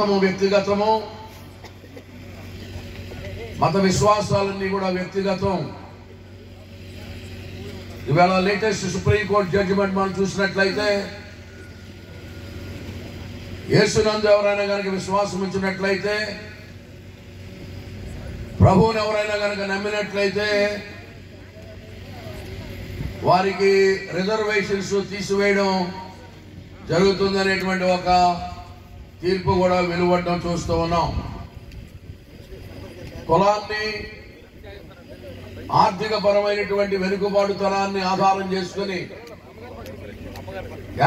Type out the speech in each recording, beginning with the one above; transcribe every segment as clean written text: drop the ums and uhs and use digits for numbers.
వ్యక్తిగతము, మత విశ్వాసాలన్నీ కూడా వ్యక్తిగతం. ఇవాళ లేటెస్ట్ సుప్రీంకోర్టు జడ్జిమెంట్ మనం చూసినట్లయితే యేసునందు ఎవరైనా కనుక విశ్వాసం ఉంచినట్లయితే, ప్రభువుని ఎవరైనా కనుక నమ్మినట్లయితే వారికి రిజర్వేషన్స్ తీసివేయడం జరుగుతుందనేటువంటి ఒక తీర్పు కూడా వెలువడడం చూస్తూ ఉన్నాం. కులాన్ని, ఆర్థిక పరమైనటువంటి వెనుకబాటుతనాన్ని ఆధారం చేసుకుని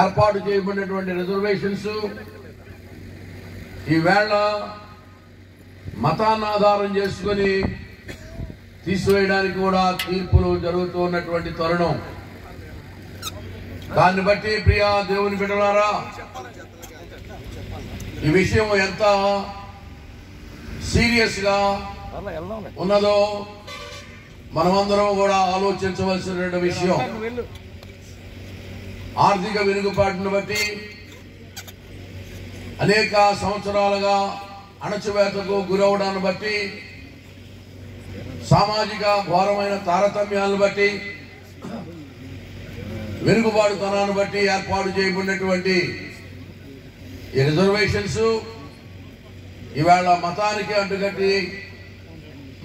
ఏర్పాటు చేయబడినటువంటి రిజర్వేషన్స్ ఈవేళ మతాన్ని ఆధారం చేసుకుని తీసివేయడానికి కూడా తీర్పులు జరుగుతూ ఉన్నటువంటి తరుణం. దాన్ని బట్టి ప్రియా దేవుని బిడ్డలారా, ఈ విషయం ఎంత సీరియస్ గా ఉన్నదో మనమందరం కూడా ఆలోచించవలసిన విషయం. ఆర్థిక వెనుకబాటును బట్టి అనేక సంవత్సరాలుగా అణచివేతకు గురవడాన్ని బట్టి, సామాజిక ఘోరమైన తారతమ్యాలను బట్టి, వెనుకబాటుతనాన్ని బట్టి ఏర్పాటు చేయబడినటువంటి ఈ రిజర్వేషన్స్ ఇవాళ మతానికి అడ్డుకట్టి,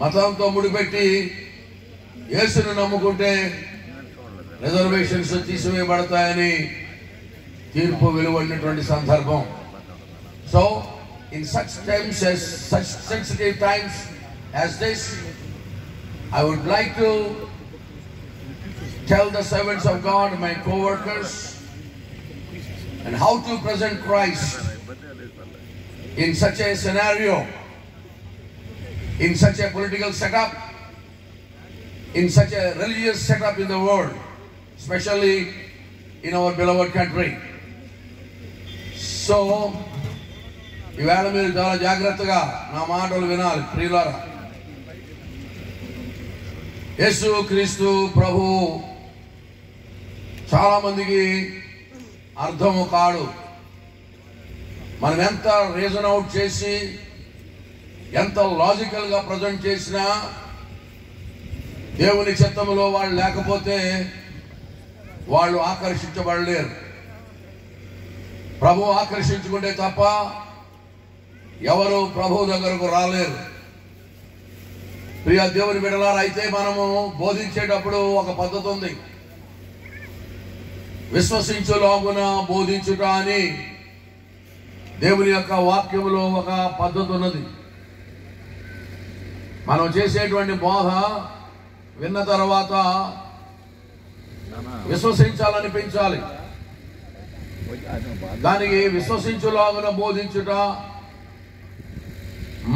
మతంతో ముడిపెట్టి యేసును నమ్ముకుంటే రిజర్వేషన్స్ తీసివేయబడతాయని తీర్పు వెలువడినటువంటి సందర్భం. So in such sensitive times as this, I would like to tell the servants of God, my co-workers, and how to present Christ in such a scenario, in such a political setup, in such a religious setup in the world, especially in our beloved country. So ఈవేళ మీరు చాలా జాగ్రత్తగా నా మాటలు వినాలి ప్రియులారా. యేసు క్రీస్తు ప్రభు చాలా మందికి అర్థము కాడు. మనం ఎంత రీజన్ అవుట్ చేసి, ఎంత లాజికల్ గా ప్రజెంట్ చేసినా దేవుని చిత్తములో వాళ్ళు లేకపోతే వాళ్ళు ఆకర్షించబడలేరు. ప్రభు ఆకర్షించుకుంటే తప్ప ఎవరు ప్రభు దగ్గరకు రాలేరు. ప్రియ దేవుని బిడ్డలారా, అయితే మనము బోధించేటప్పుడు ఒక పద్ధతి ఉంది. విశ్వసించులాగున బోధించుట అని దేవుని యొక్క వాక్యములో ఒక పద్ధతి ఉన్నది. మనం చేసేటువంటి బోధ విన్న తర్వాత విశ్వసించాలనిపించాలి. దానికి విశ్వసించులాగున బోధించుట,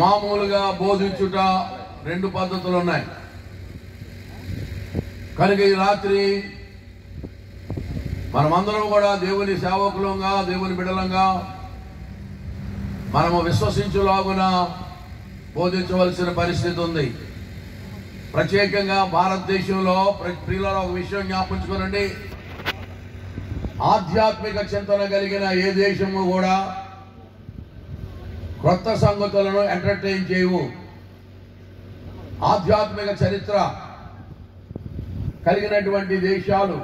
మామూలుగా బోధించుట రెండు పద్ధతులు ఉన్నాయి. కనుక ఈ రాత్రి మనమందరం కూడా దేవుని సేవకులంగా, దేవుని బిడ్డలంగా మనము విశ్వసించులాగున బోధించవలసిన పరిస్థితి ఉంది. ప్రత్యేకంగా భారతదేశంలో ప్రియులారా, ఒక విషయం జ్ఞాపించుకోనండి. ఆధ్యాత్మిక చింతన కలిగిన ఏ దేశము కూడా క్రొత్త సంగతులను ఎంటర్టైన్ చేయవు. ఆధ్యాత్మిక చరిత్ర కలిగినటువంటి దేశాలు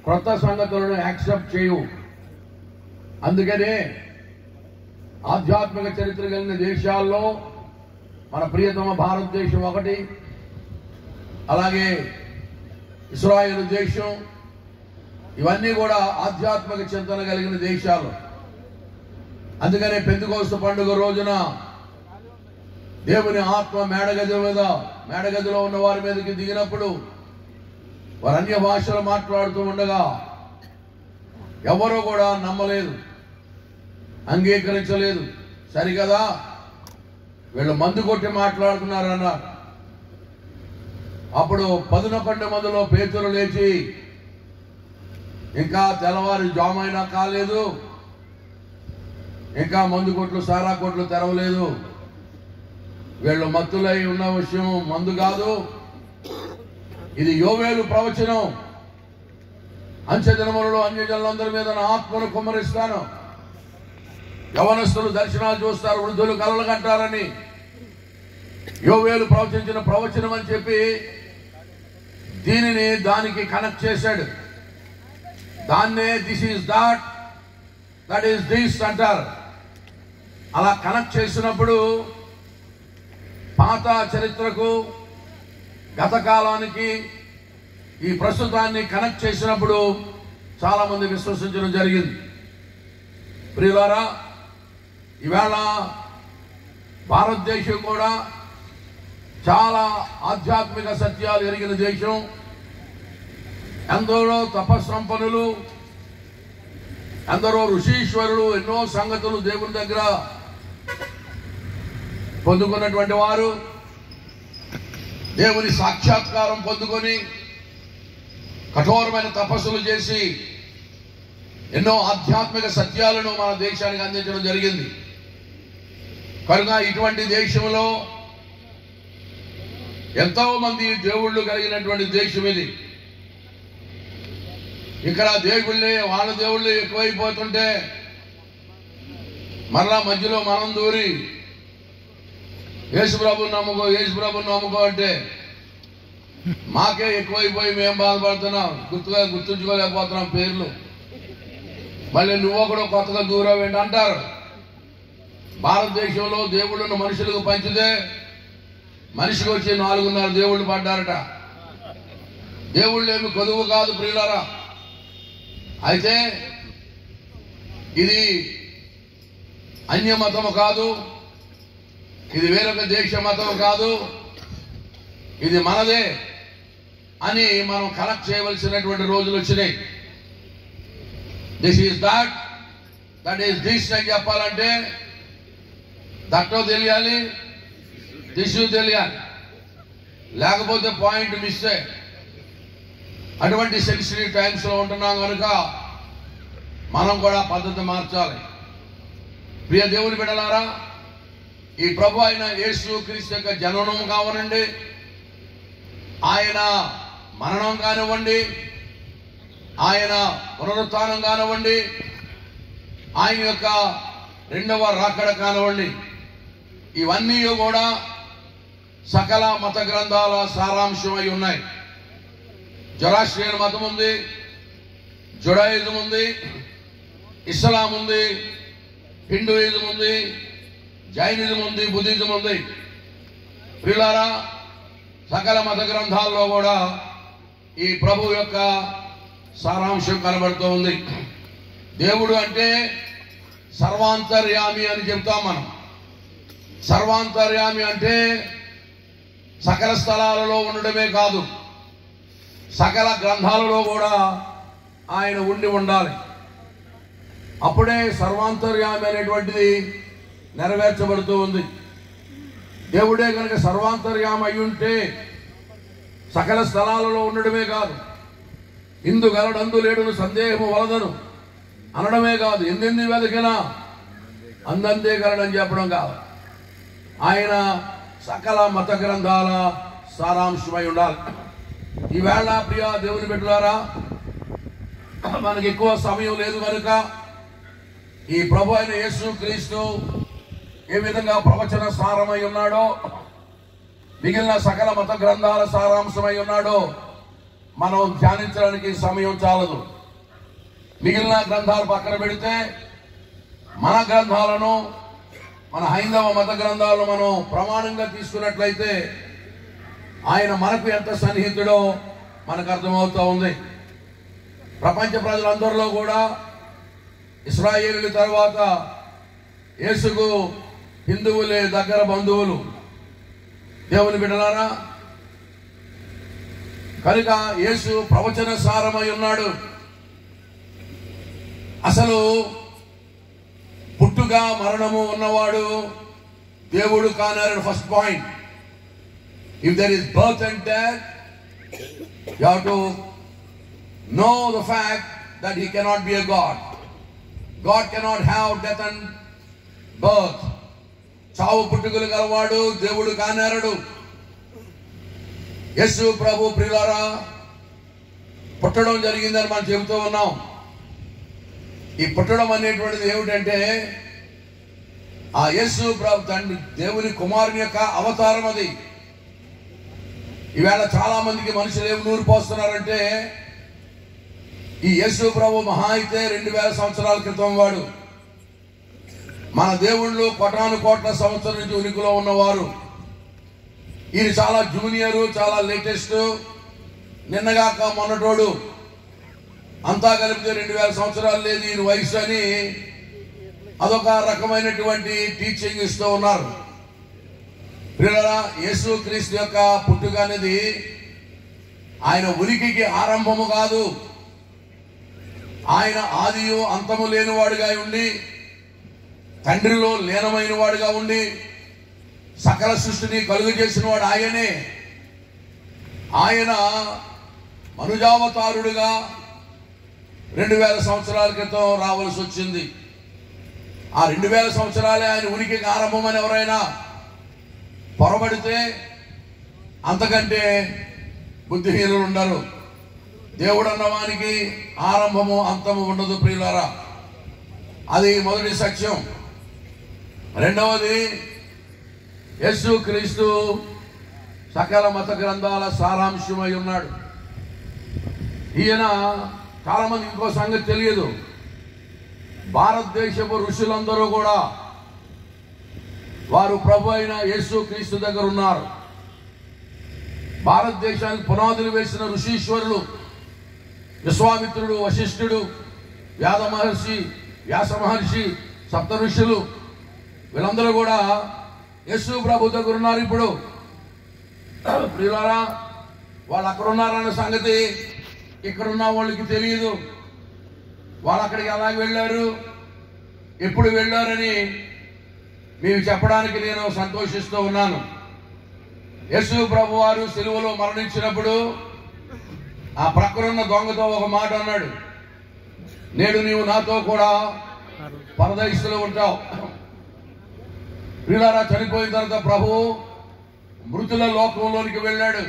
క్రొత్త సంగతులను యాక్సెప్ట్ చేయవు. అందుకనే ఆధ్యాత్మిక చరిత్ర కలిగిన దేశాల్లో మన ప్రియతమ భారతదేశం ఒకటి, అలాగే ఇశ్రాయేలు దేశం, ఇవన్నీ కూడా ఆధ్యాత్మిక చింతన కలిగిన దేశాలు. అందుకనే పెంతెకోస్తు పండుగ రోజున దేవుని ఆత్మ మేడగదిలో ఉన్న వారి మీదకి దిగినప్పుడు వారు అన్య భాషలు మాట్లాడుతూ ఉండగా ఎవరూ కూడా నమ్మలేదు, అంగీకరించలేదు. సరికదా, వీళ్ళు మందు కొట్టి మాట్లాడుతున్నారు అన్నారు. అప్పుడు 11 మందిలో పేతురు లేచి, ఇంకా తెల్లవారు జామైనా కాలేదు, ఇంకా మందు కొట్లు, సారా కొట్లు తెరవలేదు, వీళ్ళు మత్తులై ఉన్న విషయం మందు కాదు, ఇది యోవేలు ప్రవచనం. అంచె దినములలో అన్యజనులందరి మీద నా ఆత్మను కుమ్మరిస్తాను, యవనస్తులు దర్శనాలు చూస్తారు, వృద్ధులు కలలు కంటారని యోవేలు ప్రవచించిన ప్రవచనం అని చెప్పి దీనిని దానికి కనెక్ట్ చేశాడు. దాన్నే this is that, that is this అంటారు. అలా కనెక్ట్ చేసినప్పుడు పాత చరిత్రకు గత కాలానికి ఈ ప్రస్తుతాన్ని కనెక్ట్ చేసినప్పుడు చాలా మంది విశ్వసించడం జరిగింది. ప్రియులారా, ఈవేళ భారతదేశం కూడా చాలా ఆధ్యాత్మిక సత్యాలు ఎరిగిన దేశం. ఎందరో తపస్సంపన్నులు, ఎందరో ఋషీశ్వరులు ఎన్నో సంగతులు దేవుని దగ్గర పొందుకున్నటువంటి వారు, దేవుని సాక్షాత్కారం పొందుకొని కఠోరమైన తపస్సులు చేసి ఎన్నో ఆధ్యాత్మిక సత్యాలను మన దేశానికి అందించడం జరిగింది. కనుక ఇటువంటి దేశంలో ఎంతో మంది దేవుళ్ళు కలిగినటువంటి దేశం ఇది. ఇక్కడ దేవుళ్ళే వాళ్ళ దేవుళ్ళు ఎక్కువైపోతుంటే మరలా మధ్యలో మనం దూరి యేసుప్రభుని నమ్ముకో అంటే మాకే ఎక్కువైపోయి మేము బాధపడుతున్నాం, గుర్తుంచుకోలేకపోతున్నాం పేర్లు. మళ్ళీ నువ్వు ఒకడు కొత్తగా దూరం ఏంటి అంటారు. భారతదేశంలో దేవుళ్ళను మనుషులకు పంచితే మనిషికి వచ్చి 4.5 దేవుళ్ళు పడ్డారట. దేవుళ్ళు ఏమి కొదువు కాదు ప్రియులారా. అయితే ఇది అన్య మతము కాదు, ఇది వేరొక దేశ మతం కాదు, ఇది మనదే అని మనం కనెక్ట్ చేయవలసినటువంటి రోజులు వచ్చినాయి. This is that, that is this అని చెప్పాలంటే దట్టో తెలియాలి, దిస్ తెలియాలి, లేకపోతే పాయింట్ మిస్. అటువంటి సెన్సిటివ్ టైమ్స్ లో ఉంటున్నాం కనుక మనం కూడా పద్ధతి మార్చాలి. ప్రియ దేవుని బిడ్డలారా, ఈ ప్రభు అయిన యేసు క్రీస్తు యొక్క జననం కావనండి, ఆయన మరణం కానివ్వండి, ఆయన పునరుత్థానం కానివ్వండి, ఆయన యొక్క రెండవ రాకడ కానివ్వండి, ఇవన్నీ కూడా సకల మత గ్రంథాల సారాంశమై ఉన్నాయి. జొరాస్ట్రియన్ మతం ఉంది, జుడాయిజం ఉంది, ఇస్లాం ఉంది, హిందూయిజం ఉంది, జైనిజం ఉంది, బుద్ధిజం ఉంది. ప్రియులారా, సకల మత గ్రంథాల్లో కూడా ఈ ప్రభు యొక్క సారాంశం కనబడుతూ ఉంది. దేవుడు అంటే సర్వాంతర్యామి అని చెప్తాం మనం. సర్వాంతర్యామి అంటే సకల స్థలాలలో ఉండడమే కాదు, సకల గ్రంథాలలో కూడా ఆయన ఉండాలి. అప్పుడే సర్వాంతర్యామి అనేటువంటిది నెరవేర్చబడుతూ ఉంది. దేవుడే కనుక సర్వాంతర్యామి అయి ఉంటే సకల స్థలాలలో ఉండడమే కాదు, ఇందు గలడందు లేడును సందేహము వలదను అనడమే కాదు, ఎందెంది వెతికినా అందందే గలడని చెప్పడం కాదు, ఆయన సకల మత గ్రంథాల సారాంశమై ఉండాలి. ఈవేళ ప్రియ దేవుని బిడ్డలారా, మనకి ఎక్కువ సమయం లేదు కనుక ఈ ప్రభు అయిన యేసు క్రీస్తు ఏ విధంగా ప్రవచన సారమై ఉన్నాడో, మిగిలిన సకల మత గ్రంథాల సారాంశమై ఉన్నాడో మనం ధ్యానించడానికి సమయం చాలదు. మిగిలిన గ్రంథాలు పక్కన పెడితే మన గ్రంథాలను, మన హైందవ మత గ్రంథాలను మనం ప్రమాణంగా తీసుకున్నట్లయితే ఆయన మనకు ఎంత సన్నిహితుడో మనకు అర్థమవుతూ ఉంది. ప్రపంచ ప్రజలందరిలో కూడా ఇశ్రాయేలు తర్వాత యేసుకు హిందువులే దగ్గర బంధువులు. దేవుని బిడ్డలారా, కనుక యేసు ప్రవచన సారమై ఉన్నాడు. అసలు పుట్టుగా మరణము ఉన్నవాడు దేవుడు కానారు. First point, if there is birth and death, you have to know the fact that he cannot be a God. God cannot have death and birth. చావు పుట్టుకలు గలవాడు దేవుడు కానేరడు. యేసు ప్రభు ప్రియులారా పుట్టడం జరిగిందని మనం చెబుతూ ఉన్నాం. ఈ పుట్టడం అనేటువంటిది ఏమిటంటే ఆ యేసు ప్రభు తండ్రి దేవుని కుమారుని యొక్క అవతారం అది. ఈవేళ చాలా మందికి మనుషులు ఏమి నూరు పోస్తున్నారంటే, ఈ యేసు ప్రభు మహా అయితే 2000 సంవత్సరాల క్రితం వాడు. మన దేవుళ్ళు కోటాను కోట్ల సంవత్సరం నుంచి ఉనికిలో ఉన్నవారు. ఈయన చాలా జూనియరు, చాలా లేటెస్ట్, నిన్నగాక మొన్నటోడు, అంతా కలిపితే 2000 సంవత్సరాలు లేదు ఈయన వయసు అని అదొక రకమైనటువంటి టీచింగ్ ఇస్తూ ఉన్నారు. ప్రియులారా, యేసు క్రీస్తు యొక్క పుట్టుక అనేది ఆయన ఉనికికి ఆరంభము కాదు. ఆయన ఆదియు అంతము లేనివాడుగా ఉండి, తండ్రిలో లీనమైన వాడుగా ఉండి, సకల సృష్టిని కలుగు చేసిన వాడు ఆయనే. ఆయన మనుజావతారుడుగా 2000 సంవత్సరాల క్రితం రావాల్సి వచ్చింది. ఆ 2000 సంవత్సరాలే ఆయన ఉనికికి ఆరంభం అని ఎవరైనా పొరబడితే అంతకంటే బుద్ధిహీనులు ఉండరు. దేవుడు అన్నవానికి ఆరంభము అంతము ఉండదు ప్రియులారా. అది మొదటి సత్యం. రెండవది, యేసు క్రీస్తు సకల మత గ్రంథాల సారాంశమై ఉన్నాడు. ఈయన చాలా మంది ఇంకో సంగతి తెలియదు. భారతదేశపు ఋషులందరూ కూడా వారు ప్రభు అయిన యేసు క్రీస్తు దగ్గర ఉన్నారు. భారతదేశానికి పునాదులు వేసిన ఋషీశ్వరులు విశ్వామిత్రుడు, వశిష్ఠుడు, వ్యాద మహర్షి, వ్యాస మహర్షి, సప్త ఋషులు, వీళ్ళందరూ కూడా యేసు ప్రభు దగ్గర ఉన్నారు. ఇప్పుడు ప్రియులారా, వాళ్ళు అక్కడ ఉన్నారన్న సంగతి ఇక్కడున్న వాళ్ళకి తెలియదు. వాళ్ళు అక్కడికి ఎలా వెళ్ళారు, ఎప్పుడు వెళ్ళారని మీకు చెప్పడానికి నేను సంతోషిస్తూ ఉన్నాను. యేసు ప్రభు వారు సిలువలో మరణించినప్పుడు ఆ ప్రక్కనున్న దొంగతో ఒక మాట అన్నాడు, నేడు నీవు నాతో కూడా పరదైసులో ఉంటావు. ప్రియులారా, చనిపోయిన తర్వాత ప్రభు మృతుల లోకంలోనికి వెళ్ళాడు.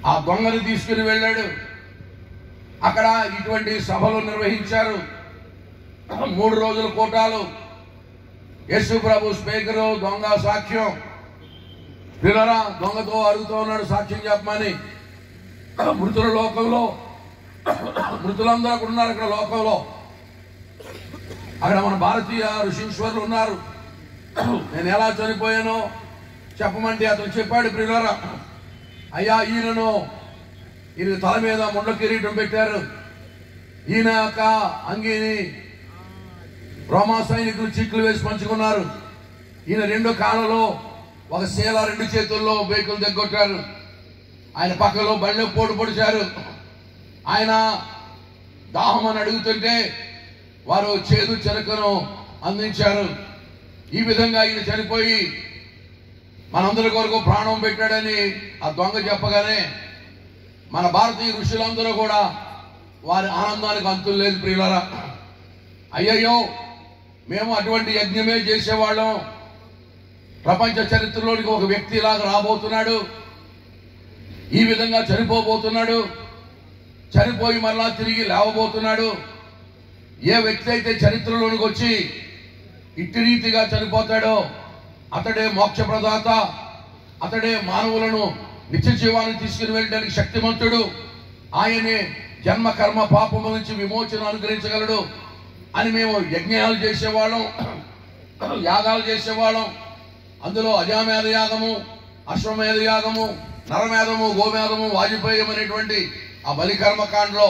ఆ దొంగని తీసుకుని వెళ్ళాడు. అక్కడ ఇటువంటి సభలు నిర్వహించారు. 3 రోజుల కూటాలు. యేసు ప్రభు స్పీకరు, దొంగ సాక్ష్యం. ప్రియులారా, దొంగతో అడుగుతూ ఉన్నాడు సాక్ష్యం చెప్పమని. మృతుల లోకంలో మృతులందరూ అక్కడ ఉన్నారు. అక్కడ లోకంలో అక్కడ మన భారతీయ ఋషీశ్వరులు ఉన్నారు. నేను ఎలా చనిపోయానో చెప్పమంటే అతను చెప్పాడు. ప్రియులారా, అయ్యా, ఈయన తల మీద ముండ్ల కిరీటం పెట్టారు. ఈయన యొక్క అంగీని రోమా సైనికులు చీట్లు వేసి పంచుకున్నారు. ఈయన 2 కాళ్ళలో ఒక శీల, 2 చేతుల్లో బేకులు దగ్గొట్టారు. ఆయన పక్కలో బళ్ళె పోటు పొడిచారు. ఆయన దాహం అని అడుగుతుంటే వారు చేదు చెరకను అందించారు. ఈ విధంగా ఈయన చనిపోయి మనందరి కొరకు ప్రాణం పెట్టాడని ఆ దొంగ చెప్పగానే మన భారతీయ ఋషులందరూ కూడా వారి ఆనందానికి అంతులు లేదు. ప్రియులారా, అయ్యయ్యో, మేము అటువంటి యజ్ఞమే చేసేవాళ్ళం. ప్రపంచ చరిత్రలోనికి ఒక వ్యక్తి ఇలాగా రాబోతున్నాడు, ఈ విధంగా చనిపోబోతున్నాడు, చనిపోయి మరలా తిరిగి లేవబోతున్నాడు. ఏ వ్యక్తి అయితే చరిత్రలోనికి వచ్చి ఇట్టి రీతిగా చనిపోతాడో అతడే మోక్ష ప్రదాత, అతడే మానవులను నిత్య జీవాన్ని తీసుకుని వెళ్ళడానికి శక్తిమంతుడు. ఆయనే జన్మ కర్మ పాపము నుంచి విమోచన అనుగ్రహించగలడు అని మేము యజ్ఞాలు చేసేవాళ్ళం, యాగాలు చేసేవాళ్ళం. అందులో అజామేధ యాగము, అశ్వమేధ యాగము, నరమేధము, గోమేధము, వాజపేయం అనేటువంటి ఆ బలికర్మకాండలో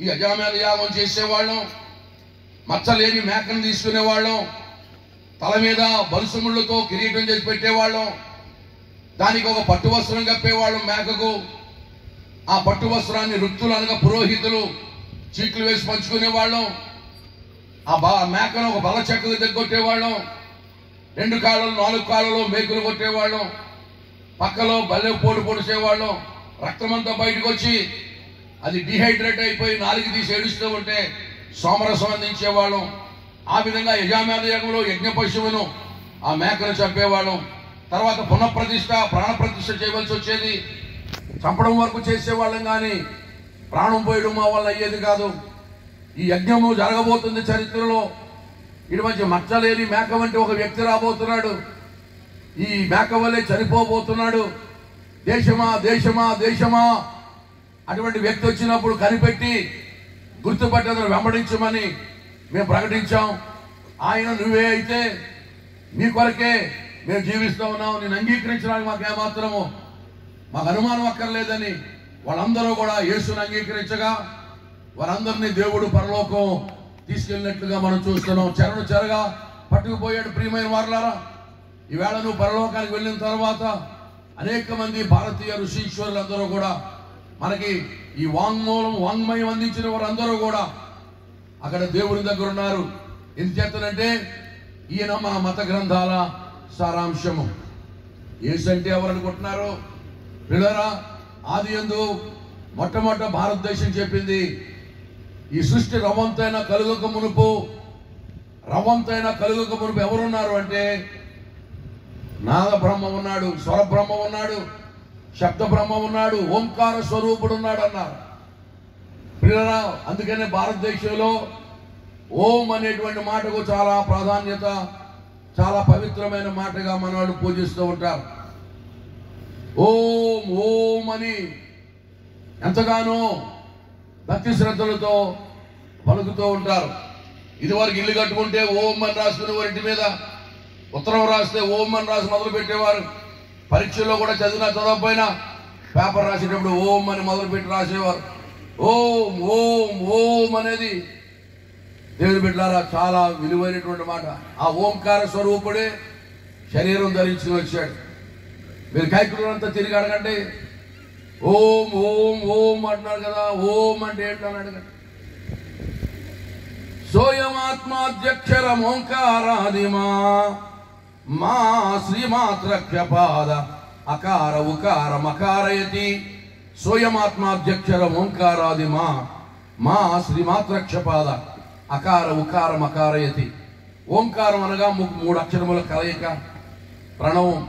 ఈ అజామేధ యాగం చేసేవాళ్ళం. మచ్చలేని మేకను తీసుకునేవాళ్ళం. తల మీద బలుసుముళ్లతో కిరీటం చేసి పెట్టేవాళ్ళం. దానికి ఒక పట్టు వస్త్రం కప్పేవాళ్ళం మేకకు. ఆ పట్టు వస్త్రాన్ని రుక్తులు అనగా పురోహితులు చీట్లు వేసి పంచుకునేవాళ్ళం. ఆ మేకను ఒక బల చెక్కకు దగ్గొట్టేవాళ్ళం. 2 కాళ్ళలో 4 కాళ్ళలో మేకులు కొట్టేవాళ్ళం. పక్కలో బల్లె పోటు పొడిచేవాళ్ళం. రక్తమంతా బయటకు వచ్చి అది డిహైడ్రేట్ అయిపోయి నాలుగు తీసి ఏడుస్తూ ఉంటే సోమరసం అందించేవాళ్ళం. ఆ విధంగా యజామేధ యాగంలో యజ్ఞ పశువును ఆ మేకను చంపేవాళ్ళం. తర్వాత పునఃప్రతిష్ఠ, ప్రాణప్రతిష్ఠ చేయవలసి వచ్చేది. చంపడం వరకు చేసేవాళ్ళం కానీ ప్రాణం పోయడం మా వల్ల అయ్యేది కాదు. ఈ యజ్ఞము జరగబోతుంది చరిత్రలో. ఇటు మధ్య మచ్చలేని మేక వంటి ఒక వ్యక్తి రాబోతున్నాడు. ఈ మేక వలె చనిపోబోతున్నాడు. దేశమా దేశమా దేశమా అటువంటి వ్యక్తి వచ్చినప్పుడు కనిపెట్టి గుర్తుపట్టేందుకు వెంబడించమని మేము ప్రకటించాం. ఆయన నువ్వే అయితే నీ కొరకే మేము జీవిస్తూ ఉన్నాం, నేను అంగీకరించడానికి మాకేమాత్రము మాకు అనుమానం అక్కర్లేదని వాళ్ళందరూ కూడా యేసుని అంగీకరించగా వారందరినీ దేవుడు పరలోకం తీసుకెళ్ళినట్లుగా మనం చూస్తున్నాం. చెరను చెరగా పట్టుకుపోయాడు. ప్రియమైన వారలారా, ఈవేళ నువ్వు పరలోకానికి వెళ్ళిన తర్వాత అనేక మంది భారతీయ ఋషీశ్వరులందరూ కూడా మనకి ఈ వాంగ్మయం అందించిన వారందరూ కూడా అక్కడ దేవుని దగ్గర ఉన్నారు. ఎందుచేతనంటే ఈయన మన మత గ్రంథాల సారాంశము. యేసు అంటే ఎవరు అనుకుంటున్నారు? పిల్లరా, ఆది యందు మొట్టమొదట భారతదేశం చెప్పింది ఈ సృష్టి రవ్వంతైనా కలుగక మునుపు ఎవరున్నారు అంటే నాద బ్రహ్మ ఉన్నాడు, స్వర బ్రహ్మ ఉన్నాడు, శబ్ద బ్రహ్మ ఉన్నాడు, ఓంకార స్వరూపుడు ఉన్నాడు అన్నారు. పిల్లరా, అందుకనే భారతదేశంలో ఓం అనేటువంటి మాటకు చాలా ప్రాధాన్యత, చాలా పవిత్రమైన మాటగా మన వాళ్ళు పూజిస్తూ ఉంటారు. ఓం ఓం అని ఎంతగానో భక్తి శ్రద్ధలతో పలుకుతూ ఉంటారు. ఇదివరకు ఇల్లు కట్టుకుంటే ఓం అని రాసుకునే వారి మీద ఉత్తరం రాస్తే ఓం అని రాసి మొదలు పెట్టేవారు. పరీక్షల్లో కూడా చదవకపోయినా పేపర్ రాసేటప్పుడు ఓం అని మొదలుపెట్టి రాసేవారు. ఓం ఓం ఓం అనేది దేవుని బిడ్డలారా చాలా విలువైనటువంటి మాట. ఆ ఓంకార స్వరూపుడే శరీరం ధరించుకుని వచ్చాడు. మీరు కైకులంతా తిరిగి అడగండి, ఓం ఓం ఓం అంటున్నారు కదా, ఓం అంటే ఏంటని అడగండి. సోయమాత్మాధ్యక్షరం ఓంకారాదిమా మా శ్రీమాత్రక్షపాద అకార ఉకార మకారయతి. సోయమాత్మాధ్యక్షరం ఓంకారాదిమా మా శ్రీమాత్రక్షపాద అకార ఉకార మకారయతి. ఓంకారం అనగా మూడు అక్షరముల కలయిక, ప్రణవం.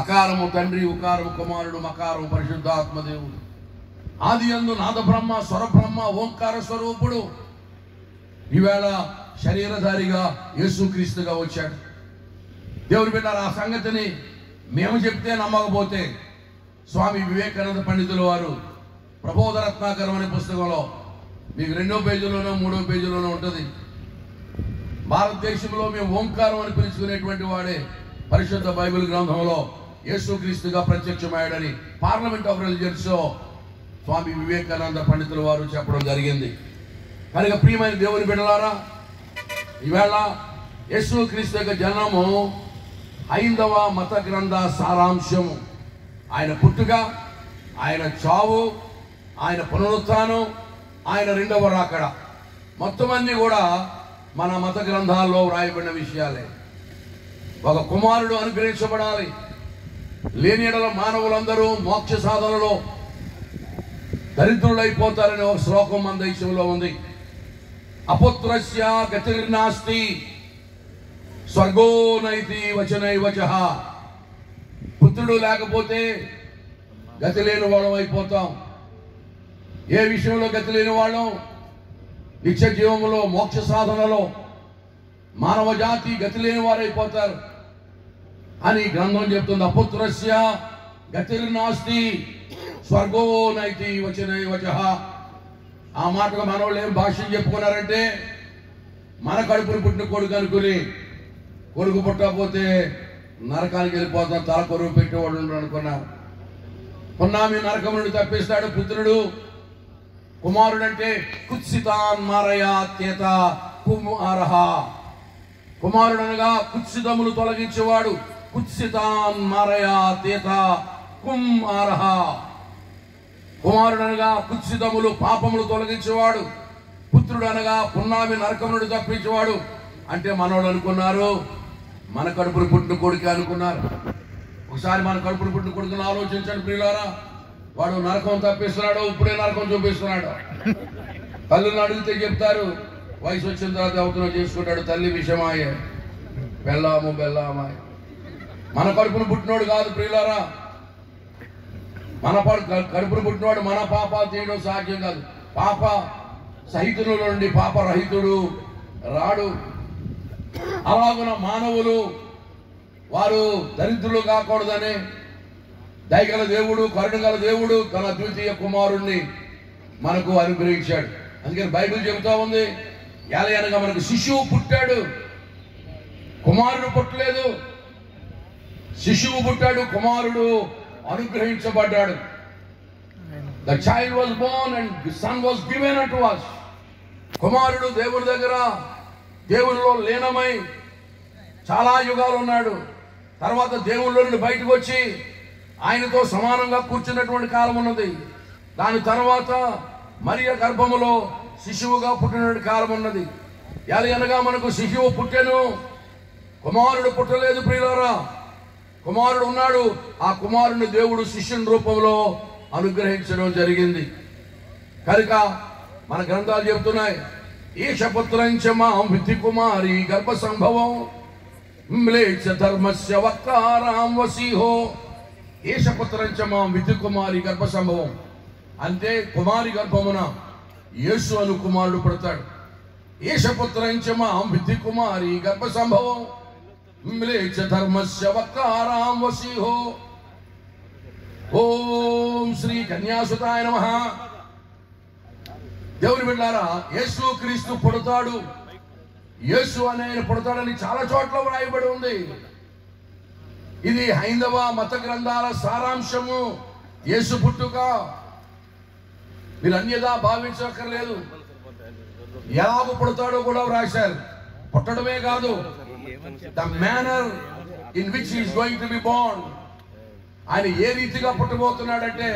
అకారము తండ్రి, ఉకారము కుమారుడు, మకారము పరిశుద్ధాత్మదేవుడు. ఆది యందు నాద బ్రహ్మ, స్వర బ్రహ్మ, ఓంకార స్వరూపుడు ఈవేళ శరీరధారిగా యేసుక్రీస్తుగా వచ్చాడు. దేవుని బిడ్డలారా, ఆ సంగతిని మేము చెప్తే నమ్మకపోతే స్వామి వివేకానంద పండితుల వారు ప్రబోధరత్నాకరం అనే పుస్తకంలో మీకు 2వ పేజీలోనో 3వ పేజీలోనో ఉంటుంది. భారతదేశంలో మేము ఓంకారం అని పిలుచుకునేటువంటి వాడే పరిశుద్ధ బైబిల్ గ్రంథంలో యేసుక్రీస్తుగా ప్రత్యక్షమయ్యాడని parliament of religions Swami Vivekananda పండితుల వారు చెప్పడం జరిగింది. కనుక ప్రియమైన దేవుని బిడ్డలారా, ఈవేళ యేసుక్రీస్తు యొక్క జన్మము హైందవ మత గ్రంథ సారాంశము. ఆయన పుట్టుక, ఆయన చావు, ఆయన పునరుత్థానం, ఆయన రెండవ రాకడ మొత్తం అన్ని కూడా మన మత గ్రంథాల్లో వ్రాయబడిన విషయాలే. ఒక కుమారుడు అనుగ్రహించబడాలి, లేని యెడల మానవులందరూ మోక్ష సాధనలో దరిద్రులైపోతారనే ఒక శ్లోకం మన దేశంలో ఉంది. అపుత్రస్య గతిర్నాస్తి స్వర్గో నైతి వచనైవచః. పుత్రుడు లేకపోతే గతి లేని వాళ్ళం అయిపోతాం. ఏ విషయంలో గతి లేని వాళ్ళం? నిత్య జీవములో, మోక్ష సాధనలో మానవ జాతి గతి లేని వారైపోతారు అని గ్రంథం చెప్తుంది. అపుత్రస్య గతిర్నాస్తి స్వర్గో నైతి వచనైవచః. ఆ మాటగా మనోళ్ళు ఏం భాష్యం చెప్పుకున్నారంటే, మన కడుపును పుట్టిన కొడుకు అనుకుని కొడుకు పుట్టకపోతే నరకానికి వెళ్ళిపోతాం, తల కొరువు పెట్టేవాడు అనుకున్నారు. పున్నామి నరకం నుండి తప్పిస్తాడు పుత్రుడు. కుమారుడంటే కుత్సితాన్ మారయాత్యేత కుమారః. కుమారుడనగా కుత్సితములు తొలగించేవాడు. కుత్సితాన్ మారయాత్యేత కుమారః. కుమారుడనగా కుత్సితములు, పాపములు తొలగించేవాడు. పుత్రుడు అనగా పున్నామి నరకం నుండి తప్పించేవాడు. అంటే మనోళ్ళు అనుకున్నారు మన కడుపును పుట్టిన కొడుకే అనుకున్నారు. ఒకసారి మన కడుపును పుట్టిన కొడుకుని ఆలోచించండి ప్రియులారా. వాడు నరకం తప్పిస్తున్నాడు, ఇప్పుడే నరకం చూపిస్తున్నాడు. తల్లిని అడిగితే చెప్తారు, వయసు వచ్చిన తర్వాత అవతరం చేసుకుంటాడు, తల్లి విషమాయే, బెల్లామాయ. మన కడుపును పుట్టినోడు కాదు ప్రియులారా. మన కడుపును పుట్టినవాడు మన పాపాలు చేయడం సాధ్యం కాదు. పాప సహితుల నుండి పాపరహితుడు రాడు. అలాగున మానవులు వారు దరిద్రులు కాకూడదని దయగల దేవుడు, కరుణగల దేవుడు తన ద్వితీయ కుమారుణ్ణి మనకు అనుగ్రహించాడు. అందుకని బైబిల్ చెబుతా ఉంది, ఎలయనగా మనకు శిశువు పుట్టాడు, కుమారుడు పుట్టలేదు. శిశువు పుట్టాడు, కుమారుడు అనుగ్రహించబడ్డాడు. The child was born and the son was given unto us. కుమారుడు దేవుడి దగ్గర దేవుడిలో లీనమై చాలా యుగాలు ఉన్నాడు. తర్వాత దేవుళ్ళ నుండి బయటకు వచ్చి ఆయనతో సమానంగా కూర్చున్నటువంటి కాలం ఉన్నది. దాని తర్వాత మరియ గర్భములో శిశువుగా పుట్టినటువంటి కాలం ఉన్నది. ఎలయనగా మనకు శిశువు పుట్టెను, కుమారుడు పుట్టలేదు. ప్రియులారా, కుమారుడు ఉన్నాడు. ఆ కుమారుని దేవుడు శిష్యుని రూపంలో అనుగ్రహించడం జరిగింది. కనుక మన గ్రంథాలు చెబుతున్నాయి, ఈశపుత్రంచ మాం విద్ధి కుమారి గర్భ సంభవం మ్లేచ్ఛ ధర్మస్య వక్తారాం వసీహో. ఈశపుత్రంచ మాం విద్ధి కుమారి గర్భ సంభవం అంటే కుమారి గర్భమున యేసు అను కుమారుడు పుడతాడు. ఈశపుత్రంచ మాం విద్ధి కుమారి గర్భ సంభవం మ్లేచ్ఛ ధర్మస్య వక్తారాం వసీహో. ఓం శ్రీ కన్యాసుతాయ నమః. దేవుని బిడ్డలారా, యేసు క్రీస్తు పుడతాడు, యేసు అనే ఆయన పుడతాడని చాలా చోట్ల వ్రాయబడి ఉంది. ఇది హైందవ మత గ్రంథాల సారాంశము. యేసు పుట్టుక మీరు అన్యదా భావించక్కర్లేదు. ఎలాగ పుడతాడో కూడా వ్రాశారు. పుట్టడమే కాదు, the manner in which he is going to be born. ఆయన ఏ రీతిగా పుట్టబోతున్నాడంటే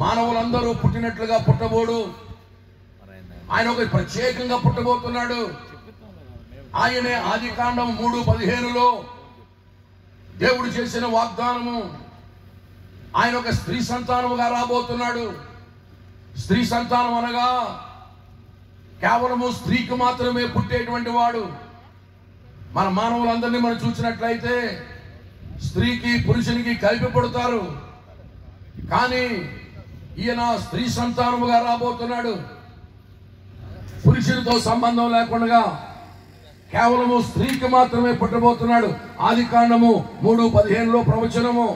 మానవులందరూ పుట్టినట్లుగా పుట్టబోడు. ఆయన ఒక ప్రత్యేకంగా పుట్టబోతున్నాడు. ఆయనే ఆదికాండం 3:15లో దేవుడు చేసిన వాగ్దానము. ఆయన ఒక స్త్రీ సంతానముగా రాబోతున్నాడు. స్త్రీ సంతానం అనగా కేవలము స్త్రీకి మాత్రమే పుట్టేటువంటి వాడు. మన మానవులందరినీ మనం చూసినట్లయితే స్త్రీకి పురుషునికి కలిపి పుడతారు. కానీ ఈయన స్త్రీ సంతానముగా రాబోతున్నాడు. పురుషునితో సంబంధం లేకుండా కేవలము స్త్రీకి మాత్రమే పుట్టబోతున్నాడు. ఆదికాండము 3:15లో ప్రవచనము.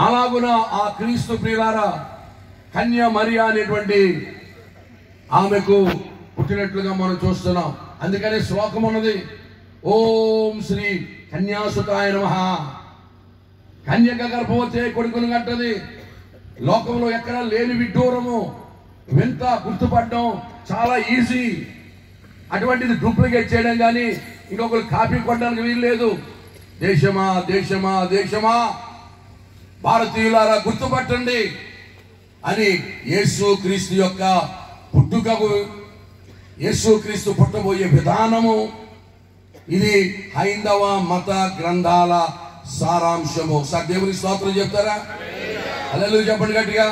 అలాగున ఆ క్రీస్తు ప్రియులారా కన్య మరియ అనేటువంటి ఆమెకు పుట్టినట్లుగా మనం చూస్తున్నాం. అందుకనే శ్లోకం ఉన్నది, ఓం శ్రీ కన్యాసుతాయ నమః. కన్యక గర్భవతి కొడుకును కట్టది. లోకంలో ఎక్కడ లేని విడ్డూరము, వింత గుర్తుపడడం చాలా ఈజీ. అటువంటిది డూప్లికేట్ చేయడం కానీ ఇంకొకరు కాపీ కొట్టడానికి వీల్లేదు. దేశమా దేశమా దేశమా, భారతీయులారా గుర్తుపట్టండి అని యేసు క్రీస్తు యొక్క పుట్టుకకు, యేసు క్రీస్తు పుట్టబోయే విధానము, ఇది హైందవ మత గ్రంథాల సారాంశము. దేవుని స్తోత్రం చెప్తారా? హల్లెలూయా చెప్పండి గట్టిగా.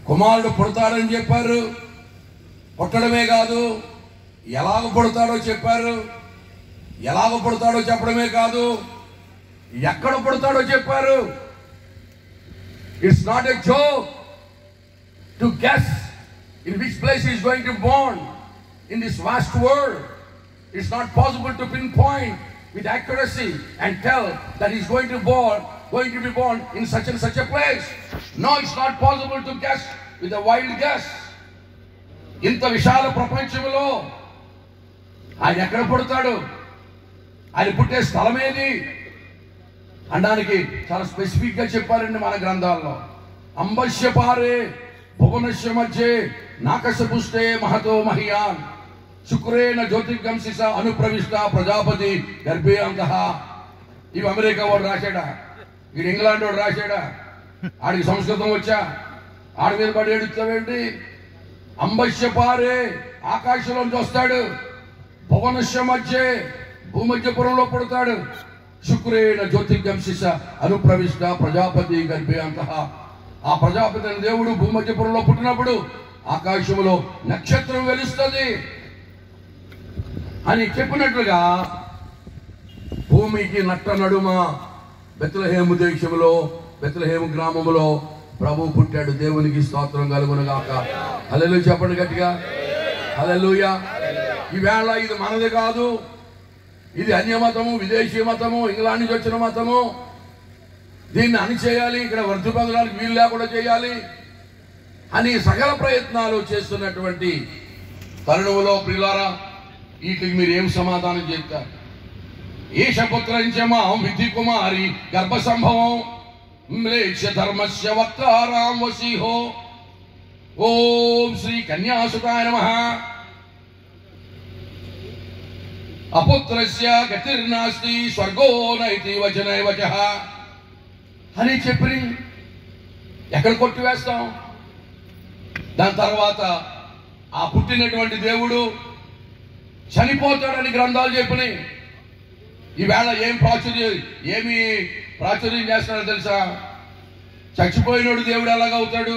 కుమారుడు పుడతాడని చెప్పారు. పుట్టడమే కాదు, ఎలాగ పుడతాడో చెప్పారు. ఎలాగ పుడతాడో చెప్పడమే కాదు, ఎక్కడ పుడతాడో చెప్పారు. It's not a joke to guess in which place he is going to born in this vast world. It's not possible to pinpoint with accuracy and tell that he is going to be born in such and such a place. No, it's not possible to guess with a wild guess. ఇంత విశాల ప్రపంచంలో ఆయన ఎక్కడ పుడతాడు, ఆయన పుట్టే స్థలం ఏది అనడానికి చాలా స్పెసిఫిక్ గా చెప్పారండి మన గ్రంథాల్లో. అంబస్య పారే భువనస్య మధ్యే నాకస పుష్టే మహతో మహియాన్ శుక్రేణ జ్యోతిర్గంసిస అనుప్రవిష్ట ప్రజాపతి గర్భే అంతః. ఇవి అమెరికా వాడు రాశాడా, వీడు ఇంగ్లాండ్ వాడు రాశాడా? ఆడికి సంస్కృతం వచ్చా? ఆడి మీద పడి ఏడుస్తావేంటి? అంబస్య పారే ఆకాశంలోంచి వస్తాడు, భువనస్య మధ్యే భూమధ్యపురంలో పుడతాడు, శుక్రేణ జ్యోతిర్గంసిస అనుప్రవిష్ట ప్రజాపతి గర్భే అంతః. ఆ ప్రజాపతి దేవుడు భూమధ్యపురంలో పుట్టినప్పుడు ఆకాశంలో నక్షత్రం వెలుస్తుంది అని చెప్పినట్లుగా భూమికి నట్ట నడుమ బెత్లెహేము దేశంలో బెత్లెహేము గ్రామములో ప్రభు పుట్టాడు. దేవునికి స్తోత్రం కలుగును గాక. హల్లెలూయా చెప్పండి గట్టిగా. హల్లెలూయా. ఈవేళ ఇది మనది కాదు, ఇది అన్యమతము, విదేశీ మతము, ఇంగ్లాండ్ నుంచి వచ్చిన మతము, దీన్ని అణిచేయాలి, ఇక్కడ వృద్ధి పొందడానికి వీలు లేకుండా చేయాలి అని సకల ప్రయత్నాలు చేస్తున్నటువంటి తరుణంలో ప్రియులారా, వీటికి మీరు ఏం సమాధానం చెప్తారు? ఈశపుత్రంచమా విధి కుమారి గర్భ సంభవం మ్లేచ్ఛ ధర్మస్య వక్తారాం వసీహో. ఓం శ్రీ కన్యాసుతాయ నమః. అపుత్రస్య గతిర్నాస్తి స్వర్గో నైతి వచనై వచః అని చెప్పి ఎక్కడ కొట్టివేస్తాం? దాని తర్వాత ఆ పుట్టినటువంటి దేవుడు చనిపోతాడని గ్రంథాలు చెప్పినాయి. ఈవేళ ఏమి ప్రాచుర్యం చేస్తున్నారో తెలుసా? చచ్చిపోయినోడు దేవుడు ఎలాగవుతాడు?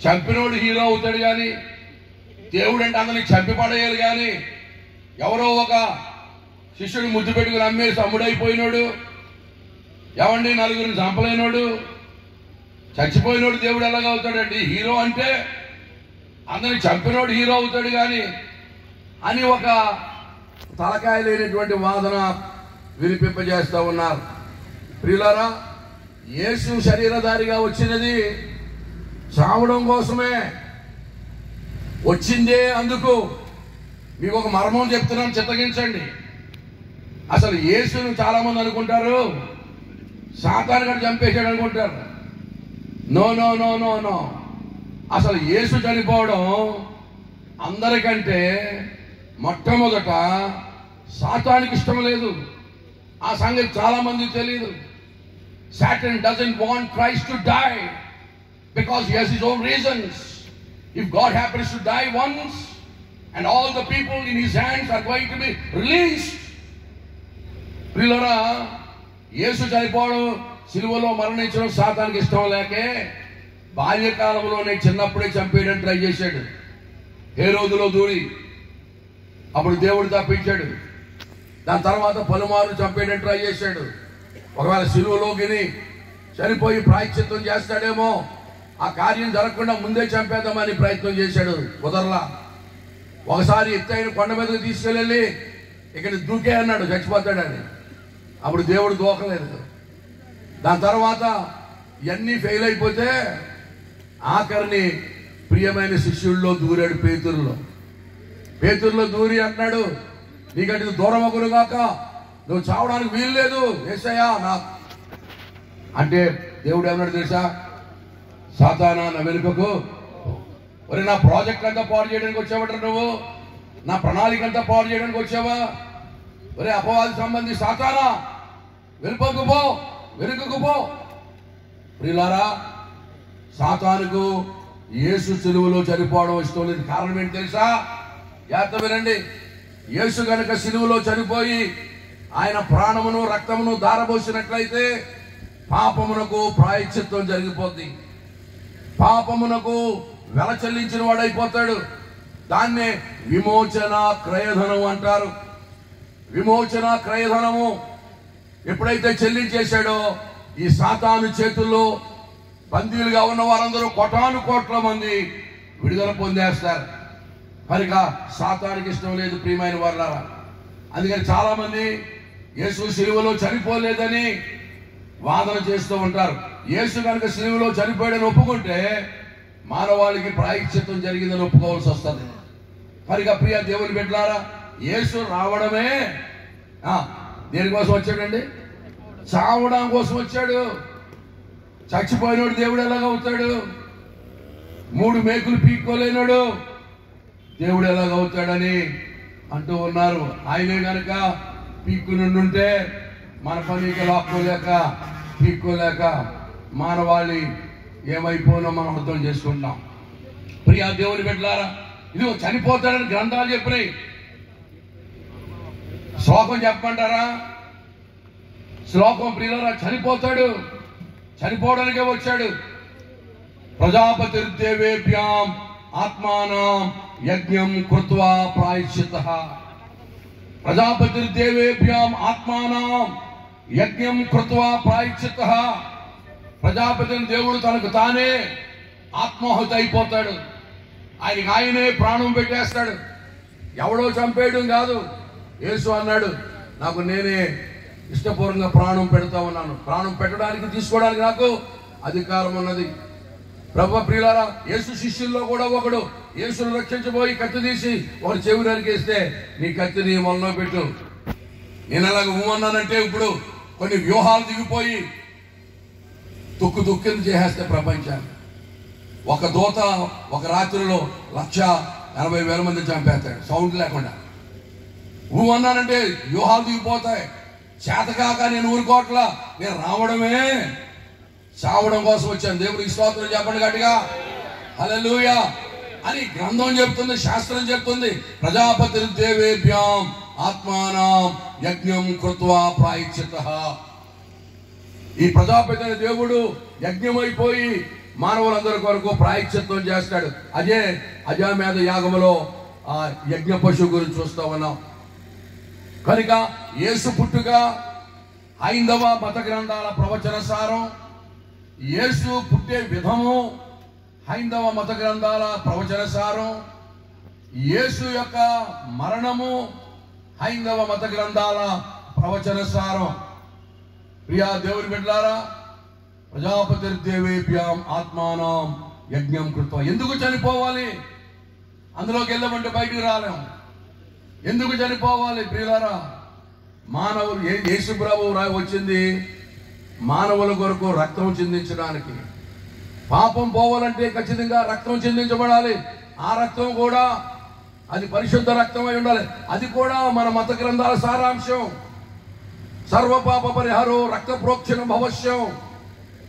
చంపినోడు హీరో అవుతాడు. కానీ దేవుడు అంటే అందరినీ చంపి పడేయాలి. కానీ ఎవరో ఒక శిష్యుడు ముద్దు పెట్టుకుని అమ్మేసి అమ్ముడైపోయినోడు, ఏమండి నలుగురిని చంపలేనోడు, చచ్చిపోయినోడు దేవుడు ఎలాగవుతాడండి? హీరో అంటే అందరిని చంపినోడు హీరో అవుతాడు కానీ అని ఒక తలకాయ లేనటువంటి వాదన వినిపింపజేస్తూ ఉన్నారు. ప్రియులారా, యేసు శరీరధారిగా వచ్చినది చావడం కోసమే వచ్చిందే. అందుకు మీకు ఒక మర్మం చెప్తున్నాను, చిత్తగించండి. అసలు యేసును చాలా మంది అనుకుంటారు సాతాను గారు చంపేశాడు అనుకుంటారు. No no no no no. అసలు యేసు చనిపోవడం అందరికంటే మొట్టమొదట సాతానికి ఇష్టం లేదు. ఆ సంగతి చాలా మందికి తెలియదు. Satan doesn't want Christ to die because he has his own reasons. If God happens to die once and all the people in his hands are going to be released. ప్రియులారా, యేసు చనిపోవడం, సిలువలో మరణించడం సాతానికి ఇష్టం లేకే బాల్యకాలంలోనే చిన్నప్పుడే చంపేయడానికి ట్రై చేశాడు. హేరోదులో దూరి అప్పుడు దేవుడు తప్పించాడు. దాని తర్వాత పలుమార్లు చంపేయడానికి ట్రై చేశాడు. ఒకవేళ సిలువలోకి చనిపోయి ప్రాయశ్చిత్తం చేస్తాడేమో, ఆ కార్యం జరగకుండా ముందే చంపేద్దామని ప్రయత్నం చేశాడు. కుదరలా. ఒకసారి ఎత్తైన కొండ మీదకి తీసుకెళ్ళి ఇక్కడ దూకే అన్నాడు, చచ్చిపోతాడని. అప్పుడు దేవుడు దూకలేదు. దాని తర్వాత ఇవన్నీ ఫెయిల్ అయిపోతే ఆఖరిని ప్రియమైన శిష్యుల్లో దూరాడు. పేతురులో దూరి అన్నాడు, నీకంటే దూరం అగును గాక, నువ్వు చావడానికి వీలు లేదు యేసయ్యా నా అంటే. దేవుడు ఏమన్నాడు తెలుసా? సాతానా నా వెనుకకు, ఒరే నా ప్రాజెక్ట్ అంతా పాడు చేయడానికి వచ్చావట నువ్వు, నా ప్రణాళిక అంతా పాడు చేయడానికి వచ్చావా? ఒరే అపవాది సంబంధి సాతానా, వెనుకకు పో. ప్రియులారా, సాతానుకు యేసు సిలువలో చనిపోవడం ఇష్టం లేదు. కారణం ఏంటి తెలుసా? జాగ్రత్త వినండి. యేసు గనుక సిలువలో చనిపోయి ఆయన ప్రాణమును రక్తమును దారబోసినట్లయితే పాపమునకు ప్రాయశ్చిత్తం జరిగిపోద్ది. పాపమునకు వెల చెల్లించిన వాడైపోతాడు. దాన్నే విమోచన క్రయధనం అంటారు. విమోచన క్రయధనము ఎప్పుడైతే చెల్లించేశాడో ఈ సాతాను చేతుల్లో బందీలుగా ఉన్న వారందరూ కోటాను కోట్ల మంది విడుదల పొందేస్తారు. కనుక సాతానికి ఇష్టం లేదు ప్రియమైన వారులారా. అందుకని చాలా మంది యేసు సిలువలో చనిపోలేదని వాదన చేస్తూ ఉంటారు. యేసు కనుక సిలువలో చనిపోయాడని ఒప్పుకుంటే మానవాళికి ప్రాయశ్చిత్తం జరిగిందని ఒప్పుకోవాల్సి వస్తుంది. కనుక ప్రియ దేవుని బిడ్డలారా, యేసు రావడమే దేనికోసం వచ్చాడండి? చావడం కోసం వచ్చాడు. చచ్చిపోయినోడు దేవుడు ఎలాగవుతాడు? 3 మేకులు పీక్కోలేనాడు దేవుడు ఎలాగవుతాడని అంటూ ఉన్నారు. ఆయనే కనుక పీక్కు నుండుంటే మన పనికి పీక్కోలేక మానవాళి ఏమైపోయినా మనం అర్థం చేసుకుంటాం. ప్రియా దేవుని బిడ్డలారా, ఇదిగో చనిపోతాడని గ్రంథాలు చెప్పినాయి. శ్లోకం చెప్పమంటారా? శ్లోకం ప్రియులారా, చనిపోతాడు, చనిపోవడానికే వచ్చాడు. ప్రజాపతిర్దేవేభ్యాం ఆత్మానం యజ్ఞం కృత్వా ప్రాయశ్చిత్తః. ప్రజాపతిర్దేవేభ్యాం ఆత్మానం యజ్ఞం కృత్వా ప్రాయశ్చిత్తః. ప్రజాపతిని దేవుడు తనకు తానే ఆత్మాహుతి అయిపోతాడు. ఆయనకు ఆయనే ప్రాణం పెట్టేస్తాడు. ఎవడో చంపేయడం కాదు. యేసు అన్నాడు, నాకు నేనే ఇష్టపూర్వకంగా ప్రాణం పెడతా ఉన్నాను. ప్రాణం పెట్టడానికి తీసుకోవడానికి నాకు అధికారం ఉన్నది. ప్రభు ప్రియులారా, యేసు శిష్యుల్లో కూడా ఒకడు యేసును రక్షించబోయి కత్తి తీసి ఒకడు చెవి నరికేస్తే, నీ కత్తిని మొలలో పెట్టు. నేను అలాగ అన్నానంటే ఇప్పుడు కొన్ని వ్యూహాలు దిగిపోయి తుక్కు చేసేస్తే ప్రపంచాన్ని. ఒక దూత ఒక రాత్రిలో 180,000 మంది చంపేస్తాడు సౌండ్ లేకుండా. అన్నానంటే వ్యూహాలు దిగిపోతాయి. చేతకాక నేను ఊరుకోట్లా, నేను రావడమే చావడం కోసం వచ్చాను. దేవుడికి స్తోత్రం చెప్పండి గట్టిగా, హల్లెలూయా అని గ్రంథం చెప్తుంది, శాస్త్రం చెప్తుంది. ప్రజాపతి దేవేభ్యాం ఆత్మానం యజ్ఞం కృత్వా ప్రాయశ్చిత్తః. ఈ ప్రజాపతి అనే దేవుడు యజ్ఞమైపోయి మానవులందరి కొరకు ప్రాయశ్చిత్తం చేస్తాడు. అదే అజామేధ యాగములో ఆ యజ్ఞ పశువు గురించి చూస్తూ ఉన్నాం. కనుక యేసు పుట్టుక హైందవ మత గ్రంథాల ప్రవచన సారం, యేసు పుట్టే విధము హైందవ మత గ్రంథాల ప్రవచన సారం, యేసు యొక్క మరణము హైందవ మత గ్రంథాల ప్రవచన సారం. ప్రియా దేవుని బిడ్డలారా, ప్రజాపతి దేవేభ్యాం ఆత్మానం యజ్ఞం కృత్వా. ఎందుకు చనిపోవాలి? అందులోకి వెళ్ళమంటే బయటికి రాలేము. ఎందుకు చనిపోవాలి ప్రియులారా? మానవులు యేసు ప్రభువు వచ్చింది మానవుల కొరకు రక్తం చిందించడానికి. పాపం పోవాలంటే ఖచ్చితంగా రక్తం చిందించబడాలి. ఆ రక్తం కూడా అది పరిశుద్ధ రక్తం అయి ఉండాలి. అది కూడా మన మత గ్రంథాల సారాంశం. సర్వపాప పరిహారో రక్త ప్రోక్షణ భవశ్యం,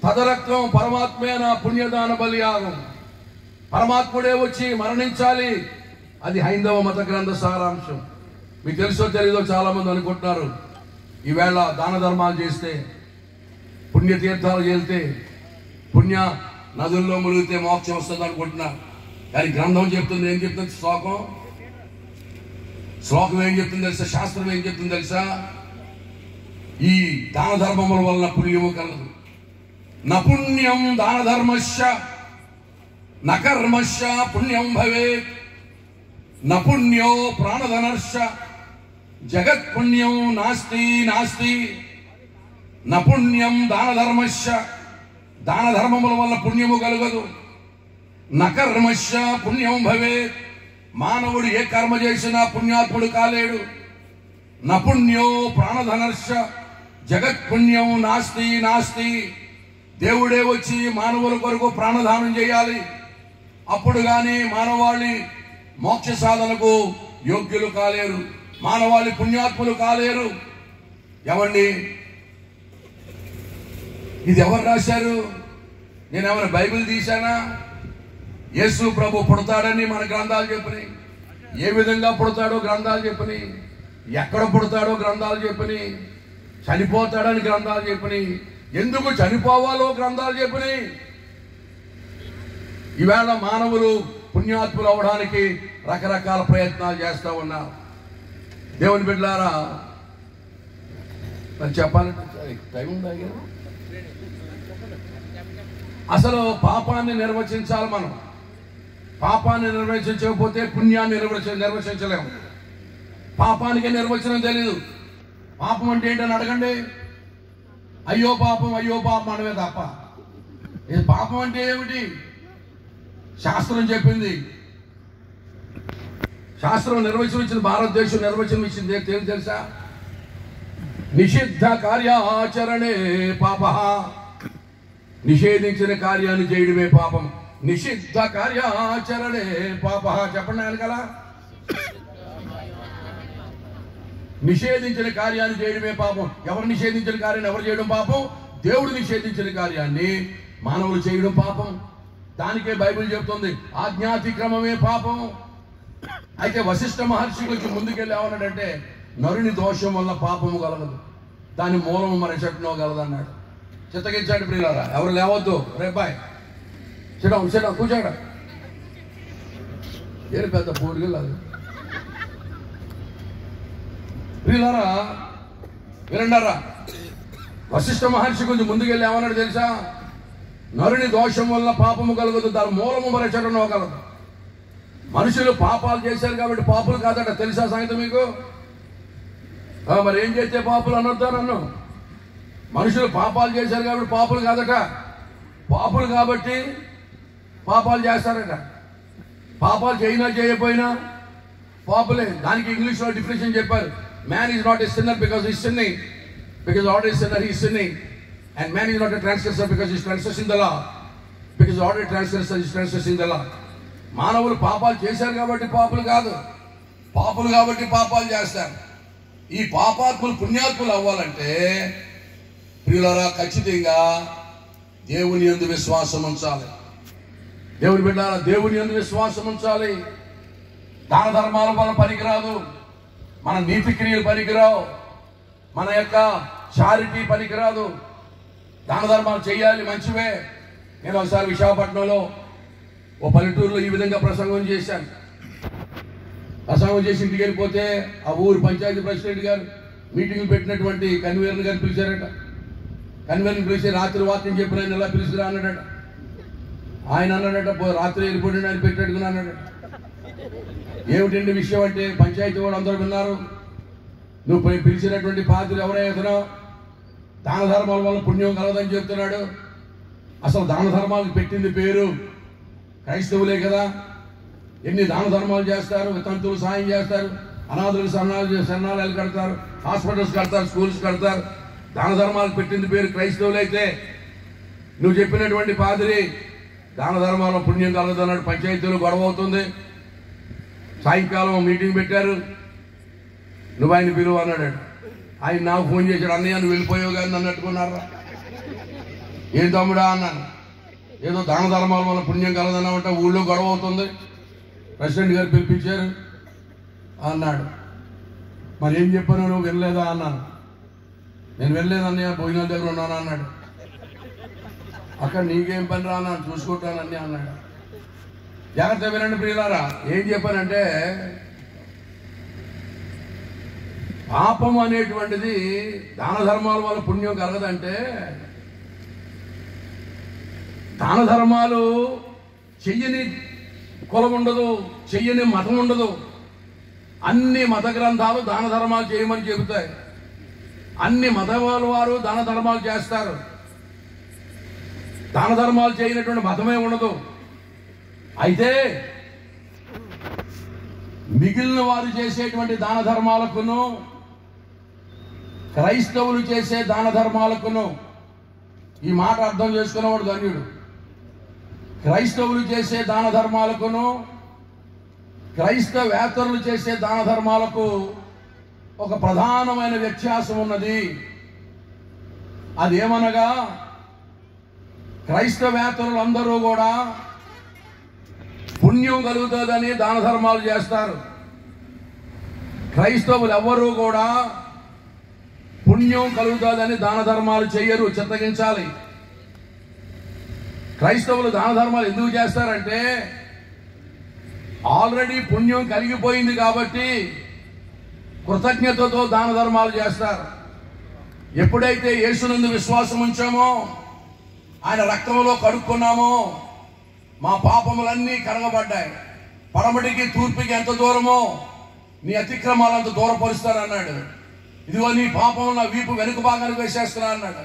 తదరక్తం పరమాత్మేన పుణ్యదాన బలియాగం. పరమాత్ముడే వచ్చి మరణించాలి. అది హైందవ మత గ్రంథ సారాంశం. మీకు తెలుసో తెలీదో చాలా మంది అనుకుంటున్నారు, ఈవేళ దాన ధర్మాలు చేస్తే, పుణ్యతీర్థాలు చేస్తే, పుణ్య నదుల్లో మునిగితే మోక్షం వస్తుంది అనుకుంటున్నారు. కానీ గ్రంథం చెప్తుంది, ఏం చెప్తుంది? శ్లోకం ఏం చెప్తుంది తెలుసా? శాస్త్రం ఏం చెప్తుంది తెలుసా? ఈ దాన ధర్మముల వలన పుణ్యము కలదు. నపుణ్యం దాన ధర్మశ్చ నకర్మశ్చ పుణ్యం భవేత్, నపుణ్యో ప్రాణధనశ్చ జగత్ పుణ్యం నాస్తి నాస్తి. నపుణ్యం దాన ధర్మశ్చ, దాన ధర్మముల వల్ల పుణ్యము కలగదు. నకర్మశ్చ పుణ్యం భవేత్, మానవుడు ఏ కర్మ చేసినా పుణ్యాత్ముడు కాలేడు. నపుణ్యో ప్రాణధనశ్చ జగత్ పుణ్యం నాస్తి నాస్తి. దేవుడే వచ్చి మానవుల కొరకు ప్రాణదానం చేయాలి. అప్పుడు గాని మానవాళి మోక్ష సాధనకు యోగ్యులు కాలేరు, మానవాళి పుణ్యాత్ములు కాలేరు. ఎవండి ఇది? ఎవరు రాశారు? నేనేమైనా బైబిల్ తీశానా? యేసు ప్రభు పుడతాడని మన గ్రంథాలు చెప్పినాయి. ఏ విధంగా పుడతాడో గ్రంథాలు చెప్పినాయి. ఎక్కడ పుడతాడో గ్రంథాలు చెప్పినాయి. చనిపోతాడని గ్రంథాలు చెప్పినాయి. ఎందుకు చనిపోవాలో గ్రంథాలు చెప్పినాయి. ఈవేళ మానవులు పుణ్యాత్ములు అవడానికి రకరకాల ప్రయత్నాలు చేస్తూ ఉన్నారు. దేవుని బిడ్డలారా, మరి చెప్పాలంటే టైం ఉందా? అసలు పాపాన్ని నిర్వచించాలి మనం. పాపాన్ని నిర్వచించకపోతే పుణ్యాన్ని నిర్వచించలేము. పాపానికి నిర్వచనం తెలీదు. పాపం అంటే ఏంటని అడగండి. అయ్యో పాపం అనవే తప్ప. పాపం అంటే ఏమిటి? శాస్త్రం చెప్పింది. శాస్త్రం నిర్వచనం ఇచ్చింది. భారతదేశం నిర్వచనం ఇచ్చింది. తెలుసా? నిషిద్ధ కార్యాచరణే పాప. నిషేధించిన కార్యాన్ని చేయడమే పాపం. నిషిద్ధ కార్యాచరణే పాప. చెప్పండి ఆయన కదా. నిషేధించిన కార్యాన్ని చేయడమే పాపం. ఎవరు నిషేధించిన కార్యాన్ని ఎవరు చేయడం పాపం? దేవుడు నిషేధించిన కార్యాన్ని మానవులు చేయడం పాపం. దానికే బైబిల్ చెప్తుంది ఆజ్ఞాతిక్రమమే పాపం. అయితే వశిష్ఠ మహర్షి గురించి ముందుకెళ్ళి ఏమన్నాడంటే, నరుని దోషం వల్ల పాపము కలగదు, దాని మూలము మరి చెట్టునో కలదన్నాడు. చిత్తగించాడు ప్రియులారా. ఎవరు లేవద్దు. రేపాయ్ చెడం కూర్చోడ. ఏది పెద్ద పూడిగలు ప్రియులారా, వినండారా. వశిష్ఠ మహర్షి గురించి ముందుకెళ్ళి ఏమన్నాడు తెలుసా? నరుని దోషం వల్ల పాపము కలగదు, దాని మూలము మరి చెట్టునో కలదు. మనుషులు పాపాలు చేశారు కాబట్టి పాపులు కాదట, తెలుసా సంగతి మీకు? మరి ఏం చేస్తే పాపులు అనొద్దా నన్ను? మనుషులు పాపాలు చేశారు కాబట్టి పాపులు కాదట, పాపులు కాబట్టి పాపాలు చేస్తారట. పాపాలు చేయకపోయినా పాపులే. దానికి ఇంగ్లీష్లో డిఫినేషన్ చెప్పారు. Man is not a sinner because is sinning, because already sinner is sinning. And man is not a transgressor because is transgressing the law, because already transgressor is transgressing the law. మానవులు పాపాలు చేశారు కాబట్టి పాపులు కాదు, పాపులు కాబట్టి పాపాలు చేస్తారు. ఈ పాపాత్ములు పుణ్యాత్ములు అవ్వాలంటే ప్రియులారా ఖచ్చితంగా దేవుని యందు విశ్వాసం ఉంచాలి. దేవుని బిడ్డలారా, దేవుని యందు విశ్వాసం ఉంచాలి. దాన ధర్మాల వల్ల పనికిరాదు, మన నీతి క్రియలు పనికిరావు, మన యొక్క చారిటీ పనికిరాదు. దాన ధర్మాలు చేయాలి, మంచివే. నేను ఒకసారి విశాఖపట్నంలో ఓ పల్లెటూరులో ఈ విధంగా ప్రసంగం చేశాను. ప్రసంగం చేసి ఇంటికి వెళ్ళిపోతే ఆ ఊరు పంచాయతీ ప్రెసిడెంట్ గారు మీటింగ్లు పెట్టినటువంటి కన్వీనర్ గారు పిలిచారట. కన్వీనర్ పిలిచి రాత్రి వాక్యం చెప్పిన ఆయన ఎలా పిలిచిరా అన్నాడట. ఆయన అన్నాడట, రాత్రి వెళ్ళిపోయి ఆయన పెట్టేట్టుకుని అన్నాడట. ఏమిటండి విషయం అంటే, పంచాయతీ వాడు అందరూ విన్నారు, నువ్వు పిలిచినటువంటి పాత్రలు ఎవరైనా దాన ధర్మాల వల్ల పుణ్యం కలదని చెప్తున్నాడు. అసలు దాన ధర్మాలకు పెట్టింది పేరు క్రైస్తవులే కదా. ఎన్ని దాన ధర్మాలు చేస్తారు, వితంతులు సాయం చేస్తారు, అనాథులకు శరణాలయాలు కడతారు, హాస్పిటల్స్ కడతారు, స్కూల్స్ కడతారు. దాన ధర్మాలకు పెట్టింది పేరు క్రైస్తవులైతే నువ్వు చెప్పినటువంటి పాదిరి దాన ధర్మాల పుణ్యం కలదన్నాడు. పంచాయతీలో గొడవ అవుతుంది. సాయంకాలం మీటింగ్ పెట్టారు. నువ్వు ఆయన పిలువ అన్నాడు. ఆయన నాకు ఫోన్ చేశాడు, అన్నయ్య నువ్వు వెళ్ళిపోయావు కానీ నన్ను అట్టుకున్నారా? ఏం తమ్ముడా అన్నాను. ఏదో దాన ధర్మాల వల్ల పుణ్యం కలదన్నామంటే ఊళ్ళో గొడవ అవుతుంది, ప్రెసిడెంట్ గారు పిలిపించారు అన్నాడు. మరి ఏం చెప్పాను, నువ్వు వెళ్ళలేదా అన్నాను. నేను వెళ్ళలేదన్నయ్య, భోజనాల దగ్గర ఉన్నాను అన్నాడు. అక్కడ నీకేం పని రా అన్నాను, చూసుకుంటానని అన్నాడు. జాగ్రత్త వినండి ప్రియులారా, ఏం చెప్పానంటే పాపం అనేటువంటిది దాన ధర్మాల వల్ల పుణ్యం కలగదంటే, దాన ధర్మాలు చెయ్యని కులం ఉండదు, చెయ్యని మతం ఉండదు. అన్ని మత గ్రంథాలు దాన ధర్మాలు చేయమని చెబుతాయి. అన్ని మతవాళ్ళ వారు దాన ధర్మాలు చేస్తారు. దాన ధర్మాలు చేయనటువంటి మతమే ఉండదు. అయితే మిగిలిన వారు చేసేటువంటి దాన ధర్మాలకును క్రైస్తవులు చేసే దాన ధర్మాలకును, ఈ మాట అర్థం చేసుకున్నవాడు ధన్యుడు. క్రైస్తవులు చేసే దాన ధర్మాలకును క్రైస్తవేతరులు చేసే దాన ధర్మాలకు ఒక ప్రధానమైన వ్యత్యాసం ఉన్నది. అదేమనగా క్రైస్తవేతరులందరూ కూడా పుణ్యం కలుగుతుందని దాన ధర్మాలు చేస్తారు. క్రైస్తవులు ఎవ్వరూ కూడా పుణ్యం కలుగుతుందని దాన ధర్మాలు చెయ్యరు, చిత్తగించాలి. క్రైస్తవులు దాన ధర్మాలు ఎందుకు చేస్తారంటే ఆల్రెడీ పుణ్యం కలిగిపోయింది కాబట్టి కృతజ్ఞతతో దాన ధర్మాలు చేస్తారు. ఎప్పుడైతే యేసునందు విశ్వాసం ఉంచామో, ఆయన రక్తంలో కడుక్కున్నామో, మా పాపములన్నీ కడగబడ్డాయి. పడమటికి తూర్పుకి ఎంత దూరమో నీ అతిక్రమాలంత దూరపరుస్తానన్నాడు. ఇదిగో నీ పాపం నా వీపు వెనుక భాగానికి వేసేస్తున్నా అన్నాడు.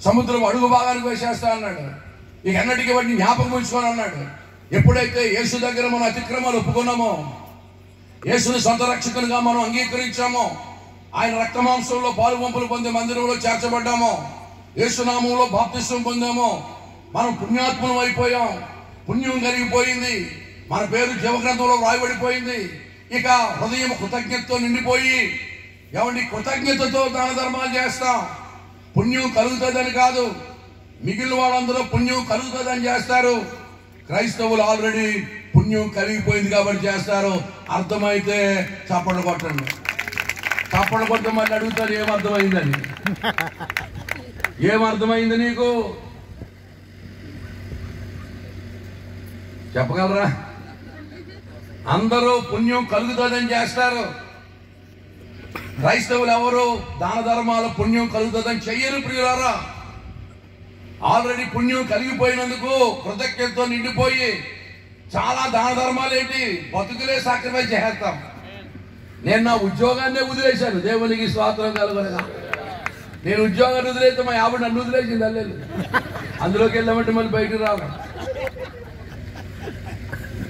సముద్రం అడుగు భాగానికి వేసేస్తా అన్నాడు. ఇక ఎన్నటికీ వాటిని జ్ఞాపకం ఉంచుకోని అన్నాడు. ఎప్పుడైతే యేసు దగ్గర మనం అతిక్రమాలు ఒప్పుకున్నామో, యేసుని సొంత రక్షకునిగా మనం అంగీకరించామో, ఆయన రక్తమాంసంలో పాలువంపులు పొంది మందిరంలో చేర్చబడ్డామో, యేసునామంలో బాప్తిస్వం పొందామో, మనం పుణ్యాత్మలం అయిపోయాం. పుణ్యం కలిగిపోయింది, మన పేరు జీవగ్రంథంలో రాయబడిపోయింది. ఇక హృదయం కృతజ్ఞతతో నిండిపోయి, ఏమండి కృతజ్ఞతతో దాన ధర్మాలు చేస్తాం. పుణ్యం కలుగుతుందని కాదు, మిగిలిన వాళ్ళందరూ పుణ్యం కలుగుతుందని చేస్తారు. క్రైస్తవులు ఆల్రెడీ పుణ్యం కలిగిపోయింది కాబట్టి చేస్తారు. అర్థమైతే చప్పట్లు కొట్టండి. చప్పట్లు కొట్టడం మళ్ళీ అడుగుతారు ఏమర్థమైందని. ఏమర్థమైంది నీకు చెప్పగలరా? అందరూ పుణ్యం కలుగుతుందని చేస్తారు. క్రైస్తవులు ఎవరు దాన ధర్మాల పుణ్యం కలుగుతుందని చెయ్యరు ప్రియులారా. ఆల్రెడీ పుణ్యం కలిగిపోయినందుకు కృతజ్ఞతతో నిండిపోయి చాలా దాన ధర్మాలు ఏంటి, బతుకులే సాక్రిఫైస్ చేస్తాం. నేను నా ఉద్యోగాన్నే వదిలేశాను, దేవునికి స్తోత్రం కలుగునుగా. నేను ఉద్యోగాన్ని వదిలేస్తే మా ఆవిడ నన్ను వదిలేసింది. అల్లెలు అందులోకి వెళ్ళమంటే మళ్ళీ బయటకు రావు.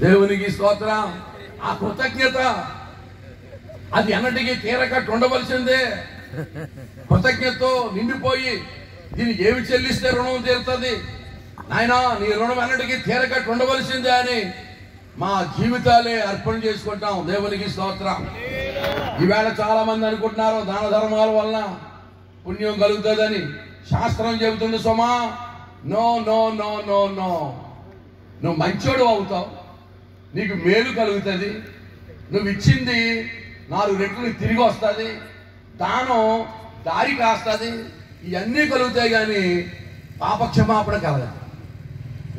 దేవునికి స్తోత్రం. ఆ కృతజ్ఞత అది ఎన్నటికీ తీరకట్టు ఉండవలసిందే. కృతజ్ఞతతో నిండిపోయి దీనికి ఏమి చెల్లిస్తే రుణం తీరుతుంది, నాయనా నీ రుణం ఎన్నటికీ తీరకట్టు ఉండవలసిందే అని మా జీవితాలే అర్పణ చేసుకుంటాం. దేవునికి స్తోత్రం. ఈవేళ చాలా మంది అనుకుంటున్నారు దాన ధర్మాల వలన పుణ్యం కలుగుతుందని. శాస్త్రం చెబుతుంది సుమా, no no no no no. నువ్వు మంచోడు అవుతావు, నీకు మేలు కలుగుతుంది, నువ్వు ఇచ్చింది 4 రెట్లు తిరిగి వస్తుంది, దానం దారి కాస్తుంది, ఇవన్నీ కలుగుతాయి. కానీ పాపక్షమాపణ కలగదు,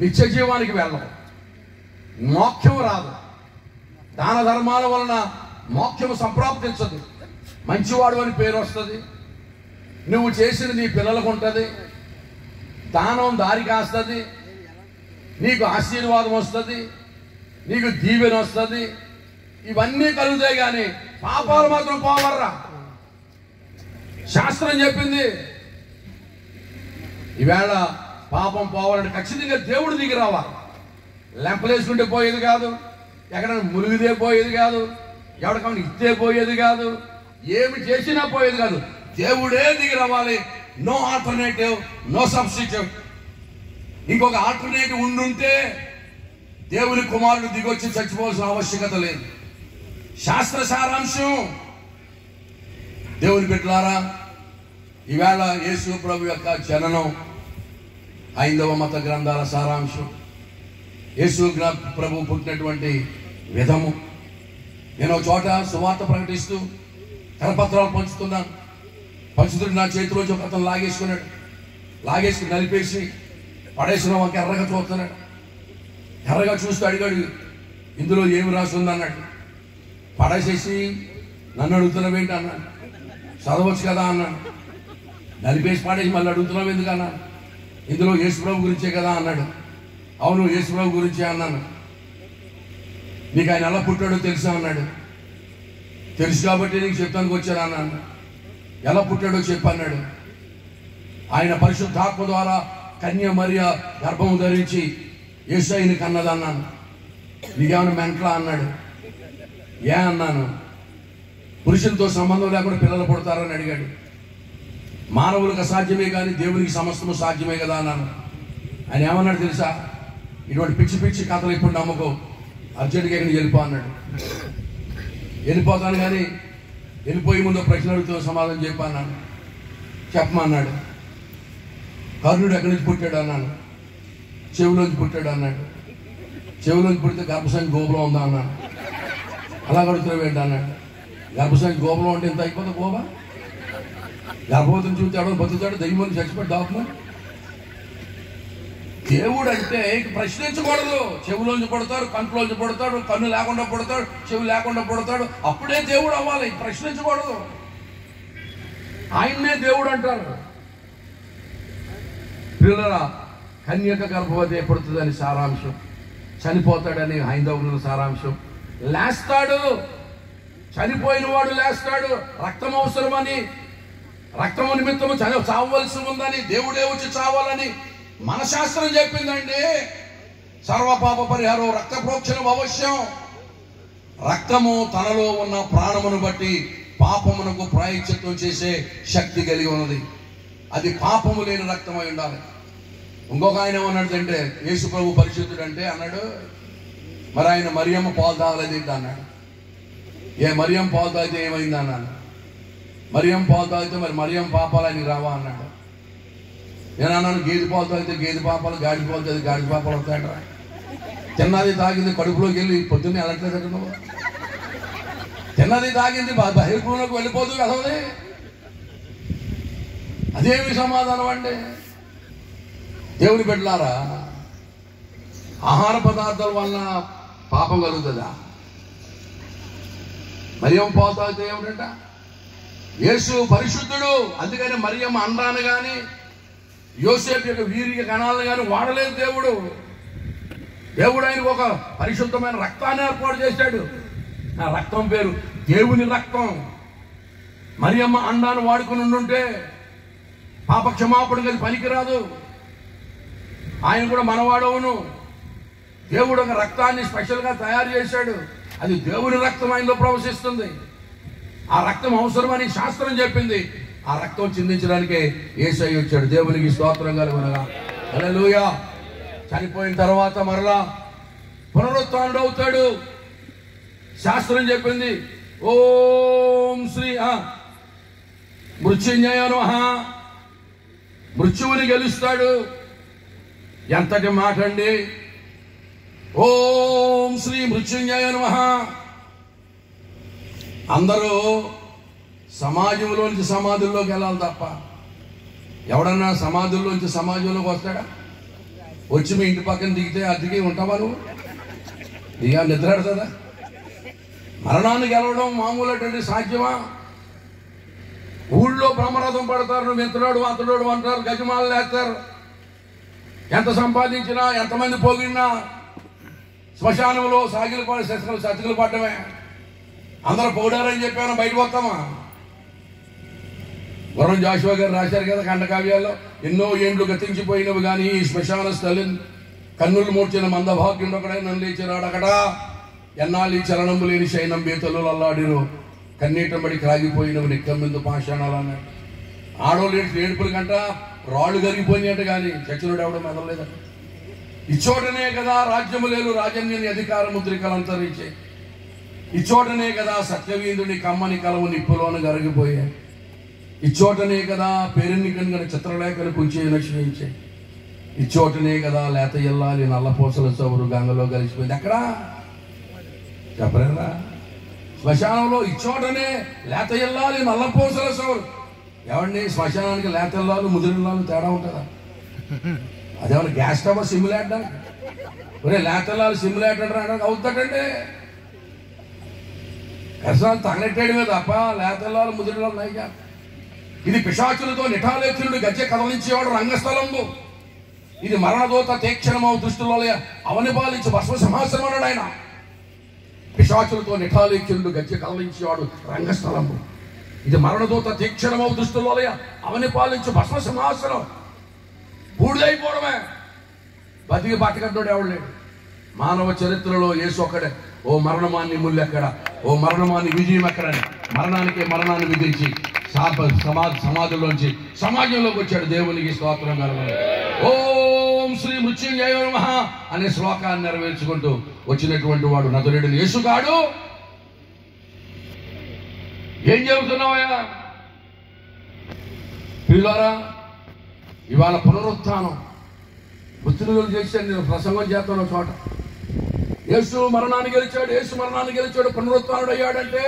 నిత్య జీవానికి వెళ్ళవు, మోక్షం రాదు. దాన ధర్మాల వలన మోక్షము సంప్రాప్తించదు. మంచివాడు అని పేరు వస్తుంది, నువ్వు చేసిన నీ పిల్లలకు ఉంటుంది, దానం దారి కాస్తుంది, నీకు ఆశీర్వాదం వస్తుంది, నీకు దీవెన వస్తుంది, ఇవన్నీ కలుగుతాయి. కానీ పాపాలు మాత్రం పోవర్రా. శాస్త్రం చెప్పింది ఈవేళ పాపం పోవాలంటే ఖచ్చితంగా దేవుడి దిగి రావాలి. లెంపలేసుకుంటే పోయేది కాదు, ఎక్కడైనా మునిగితే పోయేది కాదు, ఎవరికైనా ఇస్తే పోయేది కాదు, ఏమి చేసినా పోయేది కాదు. దేవుడే దిగి రావాలి. No alternative, no substitute. ఇంకొక ఆల్టర్నేటివ్ ఉండుంటే దేవుని కుమారుడు దిగొచ్చి చచ్చిపోవాల్సిన ఆవశ్యకత లేదు. శాస్త్ర సారాంశం. దేవుని బిడ్డలారా, ఈవేళ యేసు ప్రభు యొక్క జననం హైందవ మత గ్రంథాల సారాంశం. యేసు ప్రభు పుట్టినటువంటి విధము. నేను ఒక చోట సువార్త ప్రకటిస్తూ కరపత్రాలు పంచుతున్నాను. పంచుతుంటే నా చేతిలోంచి ఒక అతను లాగేసుకుని నలిపేసి పడేసిన ఒక ఎర్రగా చూస్తున్నాడు. ఎర్రగా చూస్తూ అడిగాడు, ఇందులో ఏమి రాసి ఉందన్నాడు. పడేసేసి నన్ను అడుగుతున్నావేంటి అన్నాడు. చదవచ్చు కదా అన్నాడు. నలిపేసి పడేసి మళ్ళీ అడుగుతున్నావు ఎందుకు అన్నాడు. ఇందులో యేసుప్రభు గురించే కదా అన్నాడు. అవును యేసుప్రభు గురించే అన్నాను. నీకు ఆయన ఎలా పుట్టాడో తెలుసా అన్నాడు. తెలుసు కాబట్టి నీకు చెప్తానికి వచ్చాను అన్నాను. ఎలా పుట్టాడో చెప్పన్నాడు. ఆయన పరిశుద్ధాత్మ ద్వారా కన్య మరియ గర్భము ధరించి యేసయ్యని కన్నదన్నాను. నీకేమైనా మెంట్లా అన్నాడు. ఏ అన్నాను. పురుషులతో సంబంధం లేకుండా పిల్లలు పుడతారని అడిగాడు. మానవులకు అసాధ్యమే కానీ దేవునికి సమస్తము సాధ్యమే కదా అన్నాను. ఆయన ఏమన్నాడు తెలుసా, ఇటువంటి పిచ్చి పిచ్చి కథలు ఇప్పుడు నమ్మకో, అర్జెంట్గా ఎక్కడికి వెళ్ళిపో అన్నాడు. వెళ్ళిపోతాను కానీ వెళ్ళిపోయే ముందు ప్రశ్న అడుగుతూ సమాధానం చెప్పన్నాను. చెప్పమన్నాడు. కర్ణుడు ఎక్కడి నుంచి పుట్టాడు అన్నాను. చెవులోంచి పుట్టాడు అన్నాడు. చెవులోంచి పుడితే గర్భసంచి గోపురం ఉందా అన్నాడు. అలా అడుగుతున్నావు ఏంటి అన్నాడు. గర్భసంచి గోపురం అంటే ఎంత అయిపోతుంది గోబా. గర్భవతిని చూస్తే ఎవడో బతుకుతాడు, దయ్యం చచ్చిపోయి దాపును. దేవుడు అంటే ప్రశ్నించకూడదు. చెవులోంచి పడతాడు, కంట్లోంచి పడతాడు, కన్ను లేకుండా పడతాడు, చెవి లేకుండా పడతాడు, అప్పుడే దేవుడు అవ్వాలి. ప్రశ్నించకూడదు. ఆయన్నే దేవుడు అంటారు. పిల్లరా, కన్యక గర్భవతి పడుతుందని సారాంశం. చనిపోతాడని హైందవుల సారాంశం. లేస్తాడు, చనిపోయిన వాడు లేస్తాడు. రక్తం అవసరమని, రక్తము నిమిత్తము చావవలసి ఉందని, దేవుడే వచ్చి చావాలని మన శాస్త్రం చెప్పిందండి. సర్వపాప పరిహారం, రక్త ప్రోక్షణం అవశ్యం. రక్తము తనలో ఉన్న ప్రాణమును బట్టి పాపమునకు ప్రాయశ్చిత్తం చేసే శక్తి కలిగి ఉన్నది. అది పాపము లేని రక్తమై ఉండాలి. ఇంకొక ఆయన ఏమన్నాడంటే, యేసు ప్రభు పరిశుద్ధుడు అంటే అన్నాడు, మరి ఆయన మరియమ్మ పాలు తాగలేదు ఏంటి అన్నాడు. ఏ మరియం పాలు తాగితే ఏమైంది అన్నాను. మరియం పాలు తాగితే మరి మరియం పాపాలు ఆయనకి రావా అన్నాడు. నేను అన్నాను, గేదె పాలు తాగితే గేదె పాపాలు, గాడి పాలు తాగితే గాడి పాపాలు వస్తాయట. తిన్నది తాగింది కడుపులోకి వెళ్ళి పొద్దున్నే వెళ్ళట్లేదు. నువ్వు తిన్నది తాగింది బహిర్భూమిలోకి వెళ్ళిపోదు కదవది. అదేమి సమాధానం అంటే, దేవుని బిడ్డలారా, ఆహార పదార్థాల వలన పాపం కలుగుతుందా? మరియం పాలు తాగితే ఏమిటంట? యేసు పరిశుద్ధుడు, అందుకని మరియమ్మ అండాన్ని కానీ యోసేపు యొక్క వీర్య కణాలను కానీ వాడలేదు దేవుడు. దేవుడు ఆయనకు ఒక పరిశుద్ధమైన రక్తాన్ని ఏర్పాటు చేశాడు. ఆ రక్తం పేరు దేవుని రక్తం. మరియమ్మ అండాన్ని వాడుకుని ఉండుంటే పాప క్షమాపణకి అది పనికిరాదు. ఆయన కూడా మనవాడవును. దేవుడు ఒక రక్తాన్ని స్పెషల్గా తయారు చేశాడు. అది దేవుని రక్తం ఆయనలో ప్రవశిస్తుంది. ఆ రక్తం అవసరమని శాస్త్రం చెప్పింది. ఆ రక్తం చిందించడానికే యేసయ్య వచ్చాడు. దేవునికి స్తోత్రం కలుగునగా. హల్లెలూయా. చనిపోయిన తర్వాత మరలా పునరుత్థానుడు అవుతాడు. శాస్త్రం చెప్పింది ఓం శ్రీ మృత్యుంజయ నమః. మృత్యువుని గెలుస్తాడు. ఎంతటి మాట అండి! ఓం శ్రీ మృత్యుంజయ నమః. అందరూ సమాజంలోంచి సమాధుల్లోకి వెళ్ళాలి తప్ప ఎవడన్నా సమాధుల్లోంచి సమాజంలోకి వస్తాడా? వచ్చి మీ ఇంటి పక్కన దిగితే అద్దెకి ఉంటావా నువ్వు? దిగా నిద్రాడుతుందా? మరణాన్ని గెలవడం మామూలటువంటి సాధ్యమా? ఊళ్ళో బ్రహ్మరథం పడతారు. నువ్వు ఎంతనాడు అంతనాడు అంటారు. గజమాలు లేస్తారు. ఎంత సంపాదించినా ఎంతమంది పోగినా శ్మశానంలో సాగిలు పడి సతికిలు పడ్డమే. అందరూ పోడారని చెప్పాను బయటకు వస్తామా? వరుణ్ జాషువా గారు రాశారు కదా ఖండకావ్యాల్లో, ఎన్నో ఏండ్లు గతించిపోయినవి కానీ ఈ శ్మశాన స్థలిన్ కన్నులు మూర్చిన మందభాగ్యుడు ఒకడే నన్ను లేచినాడు అక్కడ. ఎన్నాళ్ళు ఈ చలనంబు లేని శయనం బీతలు అల్లాడిరు కన్నీటంబడి క్రాగిపోయినవి నిక్కమ్మిందు పాషాణాలు అన్నాడు. ఆడోళ్ళు ఏడుపుల కంట రాళ్ళు కరిగిపోయినట్టు కానీ చచ్చినోడు ఎవడో మెదలేదంట. ఇచ్చోటనే కదా రాజ్యము లేదు రాజన్యుని అధికార ముద్రికలు అంతరించే. ఇచ్చోటనే కదా సత్యవీందుని కమ్మని కలవు నిప్పులోన గరిగిపోయాయి. ఇచ్చోటనే కదా పేరుని కనుక చిత్రలేఖలు కుంచే నశించే. ఇచ్చోటనే కదా లేత ఎల్లాలి నల్లపూసల చవురు గంగలో కలిసిపోయింది. ఎక్కడా చెప్పలేదా? శ్మశానంలో ఇచ్చోటనే లేత ఎల్లాలి నల్లపూసల చవురు. ఏమండి శ్మశానానికి లేత ఎల్లాలు ముదిరిల్లాలు తేడా ఉంటుందా? అదేమన్నా గ్యాస్ స్టవ్ సిమ్యులేటర్? ఒరే లేత ఎల్లాలు సిమ్యులేటర్ అనడానికి అవుతాడంటే కష్టాలు తగలెట్టేయడమే తప్ప లేత ఎల్లాలు ముదిరిల్లాలు నైగా. ఇది పిశాచులతో నిఠాలేఖనుడు గజ్జె కదలించేవాడు రంగస్థలంలో. ఇది మరణదూత తీక్షణమవు దృష్టిలో అవని పాలించి భస్మ సింహాసనం అన్నాడు ఆయన. పిశాచులతో నిఠాలేఖనుడు గజ్జె కదలించేవాడు రంగస్థలంలో. ఇది మరణదూత తీక్షణమవు దృష్టిలో అవని పాలించి భస్మ సింహాసనం. బూడిదైపోవడమే. బతికి పట్టకడ్డోడు ఎవడు లేడు మానవ చరిత్రలో. యేసు ఒక్కడే. ఓ మరణమాన్ని ముళ్ళు ఎక్కడ, ఓ మరణమాన్ని విజయం ఎక్కడని మరణానికి మరణాన్ని విధించి సమాధిలోంచి సమాజంలోకి వచ్చాడు. దేవునికి స్తోత్రం కలుగును. ఓం శ్రీ మృత్యుంజయ నమః అనే శ్లోకాన్ని నెరవేర్చుకుంటూ వచ్చినటువంటి వాడు నజరేయుడైన యేసుగాడు. ఏం చెబుతున్నావయ్యా ప్రియులారా? ఇవాళ పునరుత్థానం మృత్యులు చేశాను. నేను ప్రసంగం చేస్తాను చోట. యేసు మరణాన్ని గెలిచాడు, యేసు మరణాన్ని గెలిచాడు, పునరుత్థానుడు అయ్యాడంటే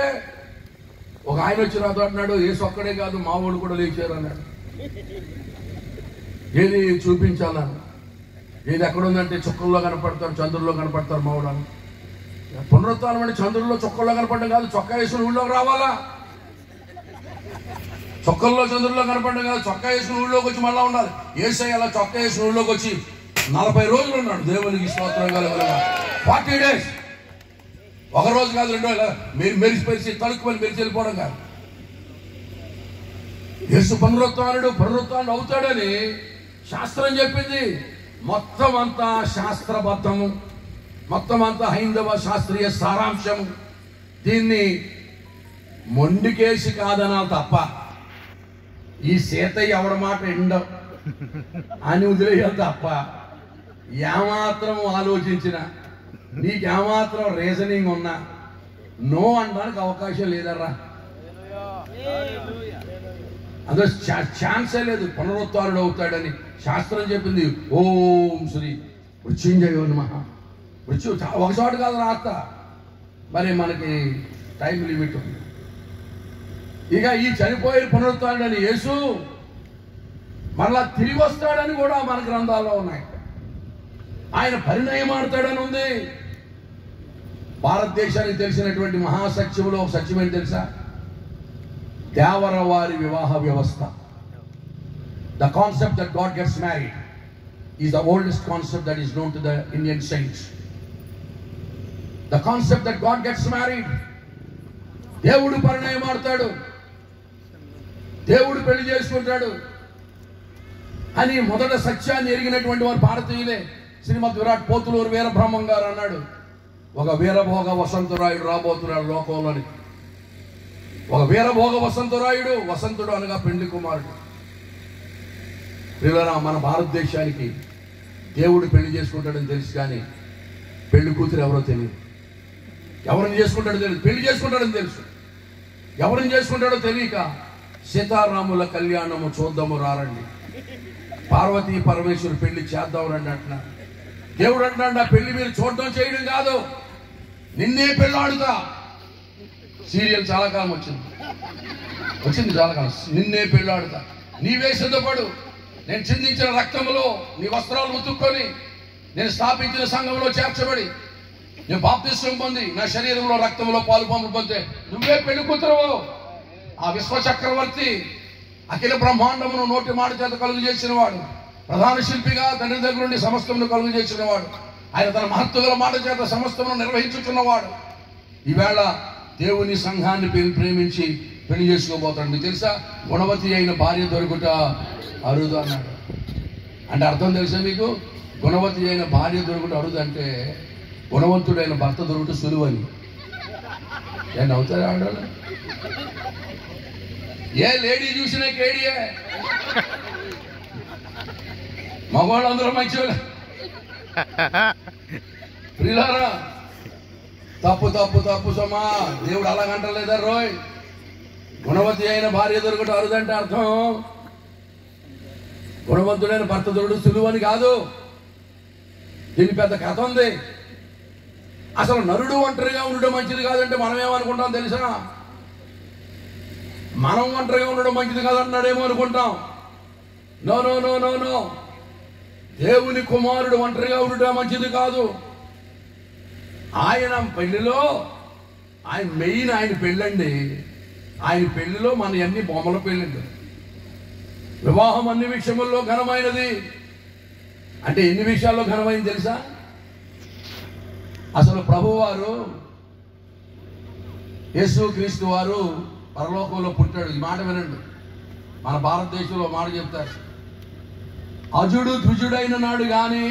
ఒక ఆయన వచ్చి నాతో అన్నాడు, యేసు ఒక్కడే కాదు మా వాళ్ళు కూడా లేచారు అన్నాడు. ఏది చూపించాలని? ఏది ఎక్కడుందంటే చుక్కల్లో కనపడతారు, చంద్రుల్లో కనపడతారు మా వాళ్ళు. పునరుత్థానం అంటే చంద్రుల్లో చుక్కల్లో కనపడడం కాదు, చొక్కా వేసుకుని ఊళ్ళోకి రావాలా? చొక్కల్లో చంద్రుల్లో కనపడడం కాదు, చొక్కా వేసుకుని ఊళ్ళోకి వచ్చి మళ్ళా ఉండాలి. యేసయ్య అలా చొక్కా వేసుకుని ఊళ్ళోకి వచ్చి 40 రోజులు ఉన్నాడు. దేవునికి స్తోత్రం కలుగునుగాక. 40 days. ఒక రోజు కాదు, 2 రోజులు. మీరు మెరిసి తడుక్కుమని మెరిసి వెళ్ళిపోవడం కాదు. యేసు పునరుత్థానుడు అవుతాడని శాస్త్రం చెప్పింది. మొత్తం అంతా శాస్త్రబద్ధము, మొత్తం అంతా హైందవ శాస్త్రీయ సారాంశము. దీన్ని మొండికేసి కాదనాలి తప్ప ఈ సీతయ్య ఎవడ మాట ఎండవు అని వదిలేయాలి తప్ప ఏమాత్రం ఆలోచించిన నీకు ఏమాత్రం రీజనింగ్ ఉన్నా నో అనడానికి అవకాశం లేదర్రా. అందులో ఛాన్సే లేదు. పునరుత్థానుడు అవుతాడని శాస్త్రం చెప్పింది. ఓం శ్రీ మృత్యుంజయ నమః. మృత్యు ఒక చోట కాదు రాస్తా. మరి మనకి టైం లిమిట్ ఉంది. ఇక ఈ చనిపోయి పునరుత్థానుడని యేసు మరలా తిరిగి వస్తాడని కూడా మన గ్రంథాల్లో ఉన్నాయి. ఆయన పరిణయం ఆడతాడని ఉంది. భారతదేశానికి తెలిసినటువంటి మహాసత్యంలో ఒక సత్యం ఏంటి తెలుసా? దేవర వారి వివాహ వ్యవస్థ. The concept that God gets married. is the oldest concept that is known to the Indian saints. The concept that God gets married. దేవుడు పరిణయం ఆడతాడు, దేవుడు పెళ్లి చేసుకుంటాడు అని మొదట సత్యాన్ని ఎరిగినటువంటి వారు భారతీయులే. శ్రీమద్ విరాట్ పోతులూరు వీరబ్రహ్మం గారు అన్నాడు, ఒక వీరభోగ వసంతరాయుడు రాబోతున్నాడు లోకంలోని. ఒక వీరభోగ వసంతరాయుడు, వసంతుడు అనగా పెళ్లి కుమారుడు. ప్రియులారా, మన భారతదేశానికి దేవుడు పెళ్లి చేసుకుంటాడని తెలుసు, కానీ పెళ్లి కూతురు ఎవరో తెలియదు. ఎవరిని చేసుకుంటాడో తెలియదు, పెళ్లి చేసుకుంటాడని తెలుసు, ఎవరిని చేసుకుంటాడో తెలియక సీతారాముల కళ్యాణము చూద్దాము రారండి, పార్వతీ పరమేశ్వరు పెళ్లి చేద్దాం రండి అంటున్నారు. దేవుడు అంటున్నాడు, ఆ పెళ్లి మీరు చూడడం చేయడం కాదు, నిన్నే పెళ్ళాడుతా. సీరియల్ చాలా కాలం వచ్చింది చాలా కాలం. నిన్నే పెళ్ళాడుతా, నీవే సిద్ధపడు, నేను చిందించిన రక్తంలో నీ వస్త్రాలు ఉతుక్కొని నేను స్థాపించిన సంఘంలో చేర్చబడి నేను బాప్తిస్వం పొంది నా శరీరంలో రక్తంలో పాలు పంపులు పొందితే నువ్వే పెళ్లి కూతురువు. ఆ విశ్వ చక్రవర్తి అఖిల బ్రహ్మాండమును నోటి మాట చేత కలుగు చేసిన వాడు, ప్రధాన శిల్పిగా తండ్రి దగ్గర నుండి సమస్తమును కలుగు చేసిన వాడు, ఆయన తన మహత్తుగల మాట చేత సమస్తమును నిర్వహించుతున్నవాడు ఈవేళ దేవుని సంఘాన్ని ప్రేమించి పెళ్లి చేసుకోబోతాడు. మీకు తెలుసా, గుణవతి అయిన భార్య దొరుకుట అరుదు అన్నాడు. అంటే అర్థం తెలుసా మీకు? గుణవతి అయిన భార్య దొరుకుట అరుదు అంటే గుణవంతుడైన భర్త దొరుకుట సులువని. నేను అవుతారా ఆడవాళ్ళు? ఏ లేడీ చూసినా కేడియే, మగవాళ్ళందరూ మంచివాళ్ళు. ప్రియులారా, తప్పు తప్పు తప్పు సమా, దేవుడు అలాగంటలేదా రోయ్? గుణవతి అయిన భార్య దొరకట అరుదంటే అర్థం గుణవంతుడైన భర్త దొరకడు సులువు అని కాదు. దీని పెద్ద కథ ఉంది. అసలు నరుడు ఒంటరిగా ఉండడం మంచిది కాదంటే మనం ఏమనుకుంటాం తెలుసా? మనం ఒంటరిగా ఉండడం మంచిది కాదన్నాడేమో అనుకుంటాం. No no no no no, దేవుని కుమారుడు ఒంటరిగా ఉండడం మంచిది కాదు. ఆయన పెళ్లిలో, ఆయన మెయిన్ ఆయన పెళ్ళండి. ఆయన పెళ్లిలో మన అన్ని బొమ్మల పెళ్ళండి. వివాహం అన్ని విషయముల్లో ఘనమైనది. అంటే ఎన్ని విషయాల్లో ఘనమైంది తెలుసా? అసలు ప్రభువారు యేసుక్రీస్తు వారు పరలోకంలో పుట్టాడు. ఈ మాట వినండి, మన భారతదేశంలో మాట చెప్తారు, అజుడు ద్విజుడైన నాడు కానీ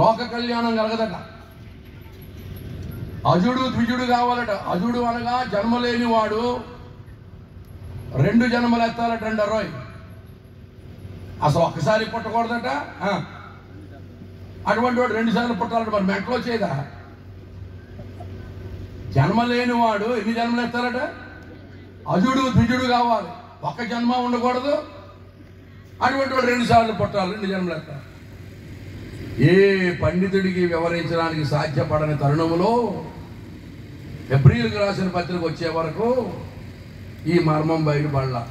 లోక కళ్యాణం కలగదట. అజుడు ద్విజుడు కావాలట. అజుడు అనగా జన్మలేని వాడు, 2 జన్మలు ఎత్తాలట అండి. రోయ్, అసలు ఒక్కసారి పుట్టకూడదట. అటువంటి వాడు 2 సార్లు పుట్టాలట. మరి మెంటలో చేయదా? జన్మలేని వాడు ఎన్ని జన్మలు ఎత్తాలట? అజుడు ద్విజుడు కావాలి, ఒక్క జన్మ ఉండకూడదు. అటువంటి వాడు 2 సార్లు పుట్టాలి, 2 జన్మలు ఎత్తాలి. ఏ పండితుడికి వివరించడానికి సాధ్యపడని తరుణములో హెబ్రీయులకు రాసిన పత్రిక వచ్చే వరకు ఈ మర్మం బయటపడలా.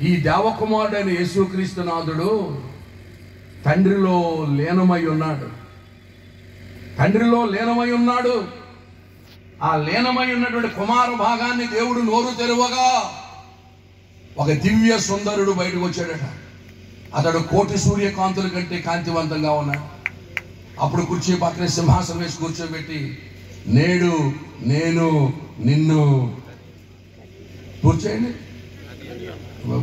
ఈ దేవకుమారుడైన యేసుక్రీస్తు నాథుడు తండ్రిలో లీనమై ఉన్నాడు. తండ్రిలో లీనమై ఉన్నాడు. ఆ లీనమై ఉన్నటువంటి కుమార భాగాన్ని దేవుడు నోరు తెరవగా ఒక దివ్య సుందరుడు బయటకు వచ్చాడట. అతడు కోటి సూర్యకాంతుల కంటే కాంతివంతంగా ఉన్నాడు. అప్పుడు కుర్చీ పక్కన సింహాసనం వేసి కూర్చోబెట్టి, నేడు నేను నిన్ను కూర్చోండి,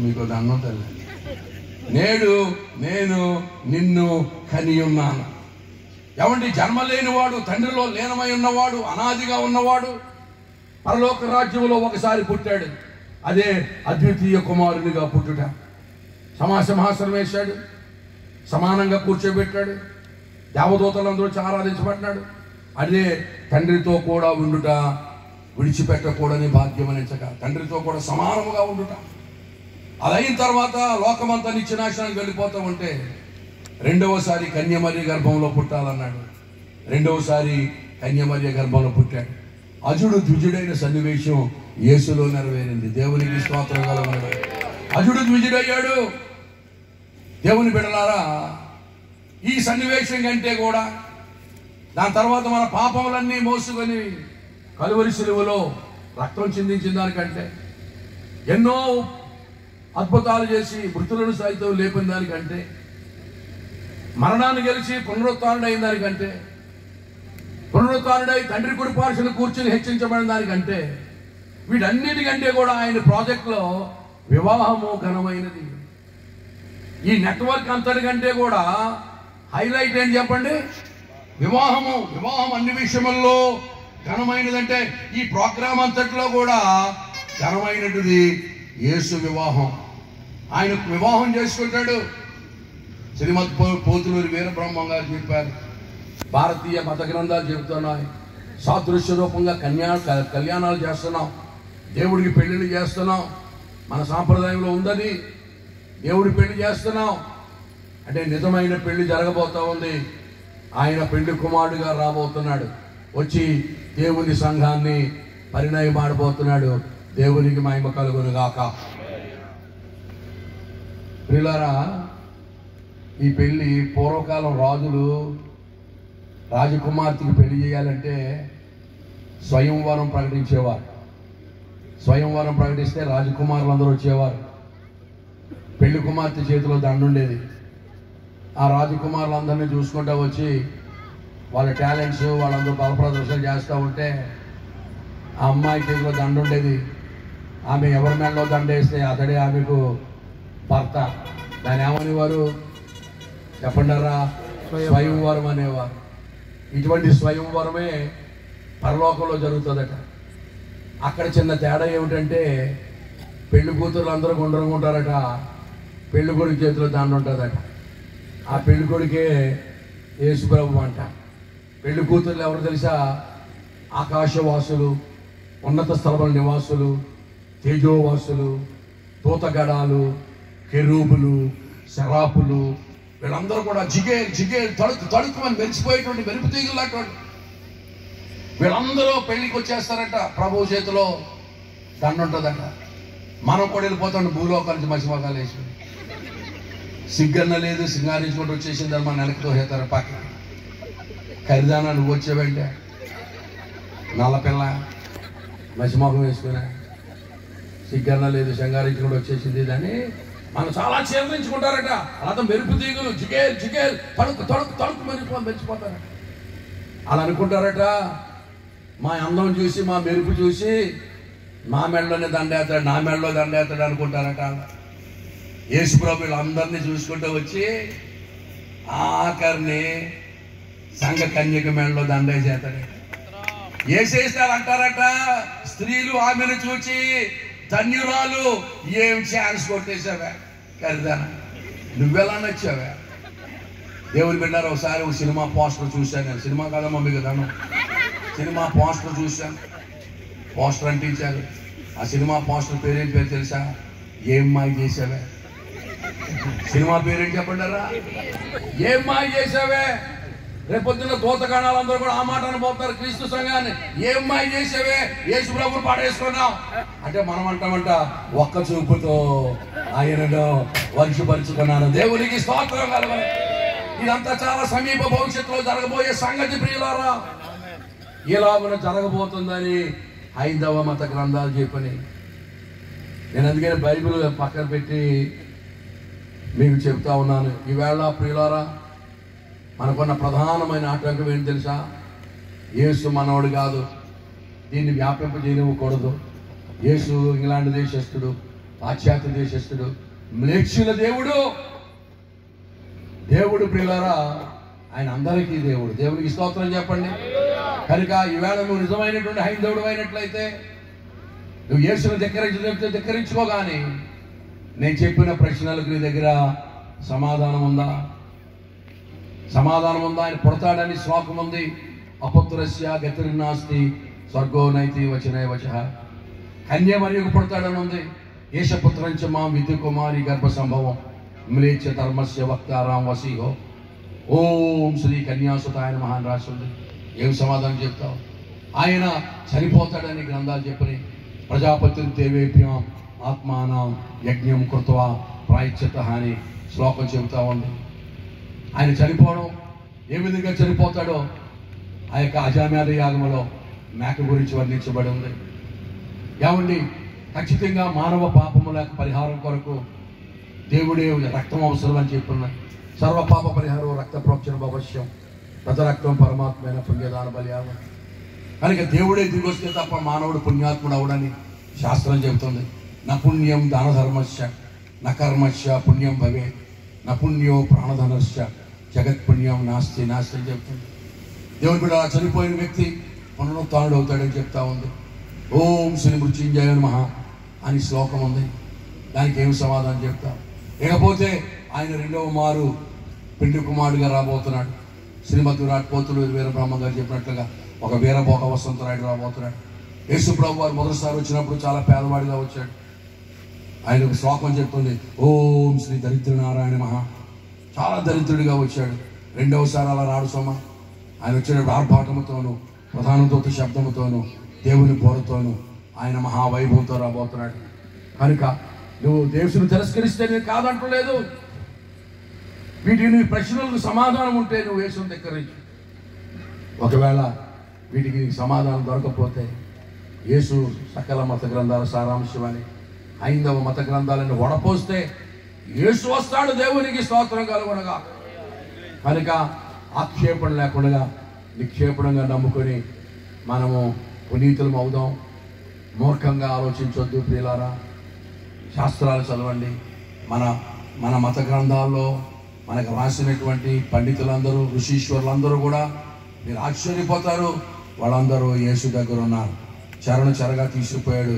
మీకు అన్నం తల్లి, నేడు నేను నిన్ను కని ఉన్నాను. ఏమండి, జన్మ లేనివాడు, తండ్రిలో లీనమై ఉన్నవాడు, అనాదిగా ఉన్నవాడు పరలోక రాజ్యంలో ఒకసారి పుట్టాడు. అదే అద్వితీయ కుమారునిగా పుట్టుట. సింహాసనం వేశాడు, సమానంగా కూర్చోబెట్టాడు, దేవదూతలందరూ ఆరాధించబడ్డాడు. అదే తండ్రితో కూడా ఉండుట, విడిచిపెట్టకూడని భాగ్యం అనేచక తండ్రితో కూడా సమానముగా ఉండుట. అదైన తర్వాత లోకమంతా నిత్యనాశనానికి వెళ్ళిపోతూ ఉంటే 2వసారి కన్యమర్య గర్భంలో పుట్టాలన్నాడు. 2వసారి కన్యమర్య గర్భంలో పుట్టాడు. అజుడు ద్విజుడైన సన్నివేశం యేసులో నెరవేరింది. దేవునికి స్తోత్రం కలుగును. అజుడు ద్విజుడయ్యాడు. దేవుని బిడ్డలారా, ఈ సన్నివేశం కంటే కూడా దాని తర్వాత మన పాపములన్నీ మోసుకొని కలువరి సిలువలో రక్తం చిందించిన దానికంటే, ఎన్నో అద్భుతాలు చేసి మృతులను సైతం లేపిన దానికంటే, మరణాన్ని గెలిచి పునరుత్థానుడైన దానికంటే, పునరుత్థానుడై తండ్రి కుడి పార్శ్వన కూర్చుని హెచ్చించబడిన దానికంటే, వీటన్నిటికంటే కూడా ఆయన ప్రాజెక్టులో వివాహము ఘనమైనది. ఈ నెట్వర్క్ అంతటికంటే కూడా హైలైట్ ఏంటి చెప్పండి? వివాహము. వివాహం అన్ని విషయముల్లో ఘనమైనదంటే ఈ ప్రోగ్రాం అంతట్లో కూడా ఘనమైనది యేసు వివాహం. ఆయన వివాహం చేసుకుంటాడు. శ్రీమద్ పోతులూరి వీరబ్రహ్మం గారు చెప్పారు, భారతీయ మత గ్రంథాలు చెబుతున్నాయి, సాదృశ్య రూపంగా కళ్యాణాలు చేస్తున్నాం, దేవుడికి పెళ్లిళ్ళు చేస్తున్నాం. మన సాంప్రదాయంలో ఉందని దేవుడి పెళ్లి చేస్తున్నాం అంటే నిజమైన పెళ్లి జరగబోతా ఉంది. ఆయన పెళ్లి కుమారుడుగా రాబోతున్నాడు, వచ్చి దేవుని సంఘాన్ని పరిణయమాడబోతున్నాడు. దేవునికి మహిమ కలుగును గాక. ప్రియులారా, ఈ పెళ్లి పూర్వకాలం రాజులు రాజకుమార్తెకి పెళ్లి చేయాలంటే స్వయంవరం ప్రకటించేవారు. స్వయంవరం ప్రకటిస్తే రాజకుమారులందరూ వచ్చేవారు. పెళ్లి కుమార్తె చేతిలో దండుండేది. ఆ రాజకుమారులందరినీ చూసుకుంటూ వచ్చి వాళ్ళ టాలెంట్స్ వాళ్ళందరూ బల ప్రదర్శన చేస్తూ ఉంటే ఆ అమ్మాయి చేతిలో దండుండేది. ఆమె ఎవరి మెడలో దండేస్తే అతడే ఆమెకు భర్త. దాన్ని ఏమనేవారు చెప్పండారా? స్వయంవరం అనేవారు. ఇటువంటి స్వయంవరమే పరలోకంలో జరుగుతుందట. అక్కడ చిన్న తేడా ఏమిటంటే పెళ్లి కూతురు అందరూ గుండ్రంగా ఉంటారట, పెళ్లి కొడుకు చేతిలో దండ ఉంటుందట. ఆ పెళ్లి కొడుకే యేసుప్రభు అంట. పెళ్లి కూతుర్లు ఎవరు తెలుసా? ఆకాశవాసులు, ఉన్నత స్థలముల నివాసులు, తేజోవాసులు, తూతగడాలు, కెరూబులు, శరాపులు, వీళ్ళందరూ కూడా జిగేలు తడుకుమని మెరిసిపోయేటువంటి మెరుపు తీగలాంటి వీళ్ళందరూ పెళ్లికి వచ్చేస్తారట. ప్రభు చేతిలో దండ ఉంటుందట. మనం కూడా వెళ్ళిపోతాడు భూలోకాల నుంచి మసిమోకాలు వేసి, సిగ్గన్న లేదు, సింగారించుకుంటూ వచ్చేసిందని మన వెనకతో హేతారు పక్క. ఖరీదానా నువ్వు వచ్చేవంటే నల్లపిల్ల మసిమోకం వేసుకున్నా, సిగ్గన్న లేదు, సింగారించుకుంటూ వచ్చేసింది అని మనం చాలా చేర్మించుకుంటారట. అలా మెరుపు తీగులు జిగేల్ తడుకు మెరిచిపోతారట. అలా అనుకుంటారట. మా అందం చూసి, మా మెరుపు చూసి మా మెడలోనే దండేస్తాడు, నా మెడలో దండేస్తాడు అనుకుంటారట. యేసుప్రభు వీళ్ళందరినీ చూసుకుంటూ వచ్చి ఆఖరిని సంఘ కన్యక మెడలో దండేసేస్తాడు. వేసేస్తారు అంటారట. స్త్రీలు ఆమెను చూచి ధన్యురాలు, ఏం ఛాన్స్ కొట్టేసావా ఖరీదానా, నువ్వెలా నచ్చావా? దేవుని బిడ్డారు, ఒకసారి ఒక సినిమా పోస్టర్ చూశాను. నేను సినిమా కదమ్మా మీకు దాను, సినిమా పోస్టర్ చూశాను. పోస్టర్ అంటించారు. ఆ సినిమా పోస్టర్ పేరేం పేరు తెలుసా? ఏం మాయ చేసావే. సినిమా పేరేంటి చెప్పండారా? ఏం మాయ చేసావే. రేపొద్దున్న దూతగాణాలందరూ కూడా ఆ మాట అనుపోతారు క్రీస్తు సంఘాన్ని. ఏం మాయ చేసావే, యేసు ప్రభువుని పాడేసుకున్నాం అంటే మనం అంటామంట, ఒక్క చూపుతో ఆయనలో వర్షపరుచుకున్నాను. దేవునికి స్తోత్రం కలగాలి. ఇదంతా చాలా సమీప భవిష్యత్తులో జరగబోయే సంగతి ప్రియులారా. ఇలాగ జరగబోతుందని హైందవ మత గ్రంథాలు చెప్పని నేను అందుకని బైబిల్ పక్కన పెట్టి మీకు చెప్తా ఉన్నాను. ఈవేళ ప్రియులారా, మనకున్న ప్రధానమైన ఆటంకం ఏంటి తెలుసా? యేసు మనవాడు కాదు, దీన్ని వ్యాపింపజేయనివ్వకూడదు. యేసు ఇంగ్లాండ్ దేశస్థుడు, పాశ్చాత్య దేశస్థుడు, మ్లేచ్చుల దేవుడు. దేవుడు ప్రియులారా, ఆయన అందరికీ దేవుడు. దేవునికి స్తోత్రం చెప్పండి. కనుక ఈవేళ నువ్వు నిజమైనటువంటి హైందవుడు అయినట్లయితే నువ్వు యేసును ధిక్కరించుకోగాని నేను చెప్పిన ప్రశ్నలకు నీ దగ్గర సమాధానం ఉందా? సమాధానం ఉందా? ఆయన పుడతాడని శ్లోకం ఉంది. అపుత్రస్య గతిర్నాస్తి స్వర్గో నైతి వచనే వచః. కన్య మరియు పుడతాడని ఉంది. ఏషపుత్రంచ మాం విద్యు కుమారి గర్భ సంభవం మ్లేచ్ఛ ధర్మస్య వక్తారాం వసీహో. ఓం శ్రీ కన్యాసుతాయ నమః అని రాసి ఉంది. ఏం సమాధానం చెప్తావు? ఆయన చనిపోతాడని గ్రంథాలు చెప్పని ప్రజాపతి దేవేభ్యాం ఆత్మానం యజ్ఞం కృత్వా ప్రాయశ్చిత్త అని శ్లోకం చెబుతా ఉంది. ఆయన చనిపోవడం ఏ విధంగా చనిపోతాడో ఆ యొక్క అజామ్యాద యాగములో మేక గురించి వర్ణించబడి ఉంది. ఏమండి, ఖచ్చితంగా మానవ పాపముల పరిహారం కొరకు దేవుడే రక్తం అవసరం అని చెప్పున్నాడు. సర్వపాప పరిహారం రక్త ప్రోక్షణ అవశ్యం, రక్తం పరమాత్మైన పుణ్యదాన బలియాగం. కనుక దేవుడే దిగొస్తే తప్ప మానవుడు పుణ్యాత్ముడు అవడని శాస్త్రం చెబుతుంది. న పుణ్యం దానధర్మస్య న కర్మస్య పుణ్యం భవే, న పుణ్యో ప్రాణధనస్య జగత్ పుణ్యం నాస్తి నాస్తి అని చెప్తుంది. దేవుని బిడ్డ చనిపోయిన వ్యక్తి పునరుత్థానుడు అవుతాడని చెప్తా ఉంది. ఓం శ్రీ మృత్యుంజయ నమః అని శ్లోకం ఉంది. దానికి ఏమి సమాధానం చెప్తా? ఇకపోతే ఆయన రెండవ మారు పెండ్లి కుమారుడిగా రాబోతున్నాడు. శ్రీమతి విరాట్ పోతులు వీరబ్రహ్మ గారు చెప్పినట్లుగా ఒక వీరభోగ వసంతరాయుడు రాబోతున్నాడు. యేసు ప్రభు వారు మొదటిసారి వచ్చినప్పుడు చాలా పేదవాడిగా వచ్చాడు. ఆయన శ్లోకం చెప్తుంది, ఓం శ్రీ దరిద్ర నారాయణ మహా. చాలా దరిద్రుడిగా వచ్చాడు. రెండవసారి అలా రాడు సోమ. ఆయన వచ్చేటప్పుడు ఆర్భాటముతోనూ ప్రధాన దూత శబ్దముతోనూ దేవుని పోరుతోనూ ఆయన మహావైభవంతో రాబోతున్నాడు. కనుక నువ్వు దేవుని తిరస్కరిస్తే నేను కాదంటలేదు. వీటికి ప్రశ్నలకు సమాధానం ఉంటే నువ్వు యేసుని దగ్గర నుంచి, ఒకవేళ వీటికి సమాధానం దొరకకపోతే యేసు సకల మత గ్రంథాల సారాంశం అని హైందవ మత గ్రంథాలను వడపోస్తే యేసు వస్తాడు. దేవునికి స్తోత్రం కలుగునగా. కనుక ఆక్షేపణ లేకుండా నిక్షేపణంగా నమ్ముకొని మనము పునీతులం అవుదాం. మూర్ఖంగా ఆలోచించొద్దు ప్రియులారా. శాస్త్రాలు చదవండి. మన మత గ్రంథాల్లో మనకు రాసినటువంటి పండితులందరూ, ఋషీశ్వరులందరూ కూడా మీరు ఆశ్చర్యపోతారు. వాళ్ళందరూ యేసు దగ్గర ఉన్నారు. చెరగా తీసుకుపోయాడు.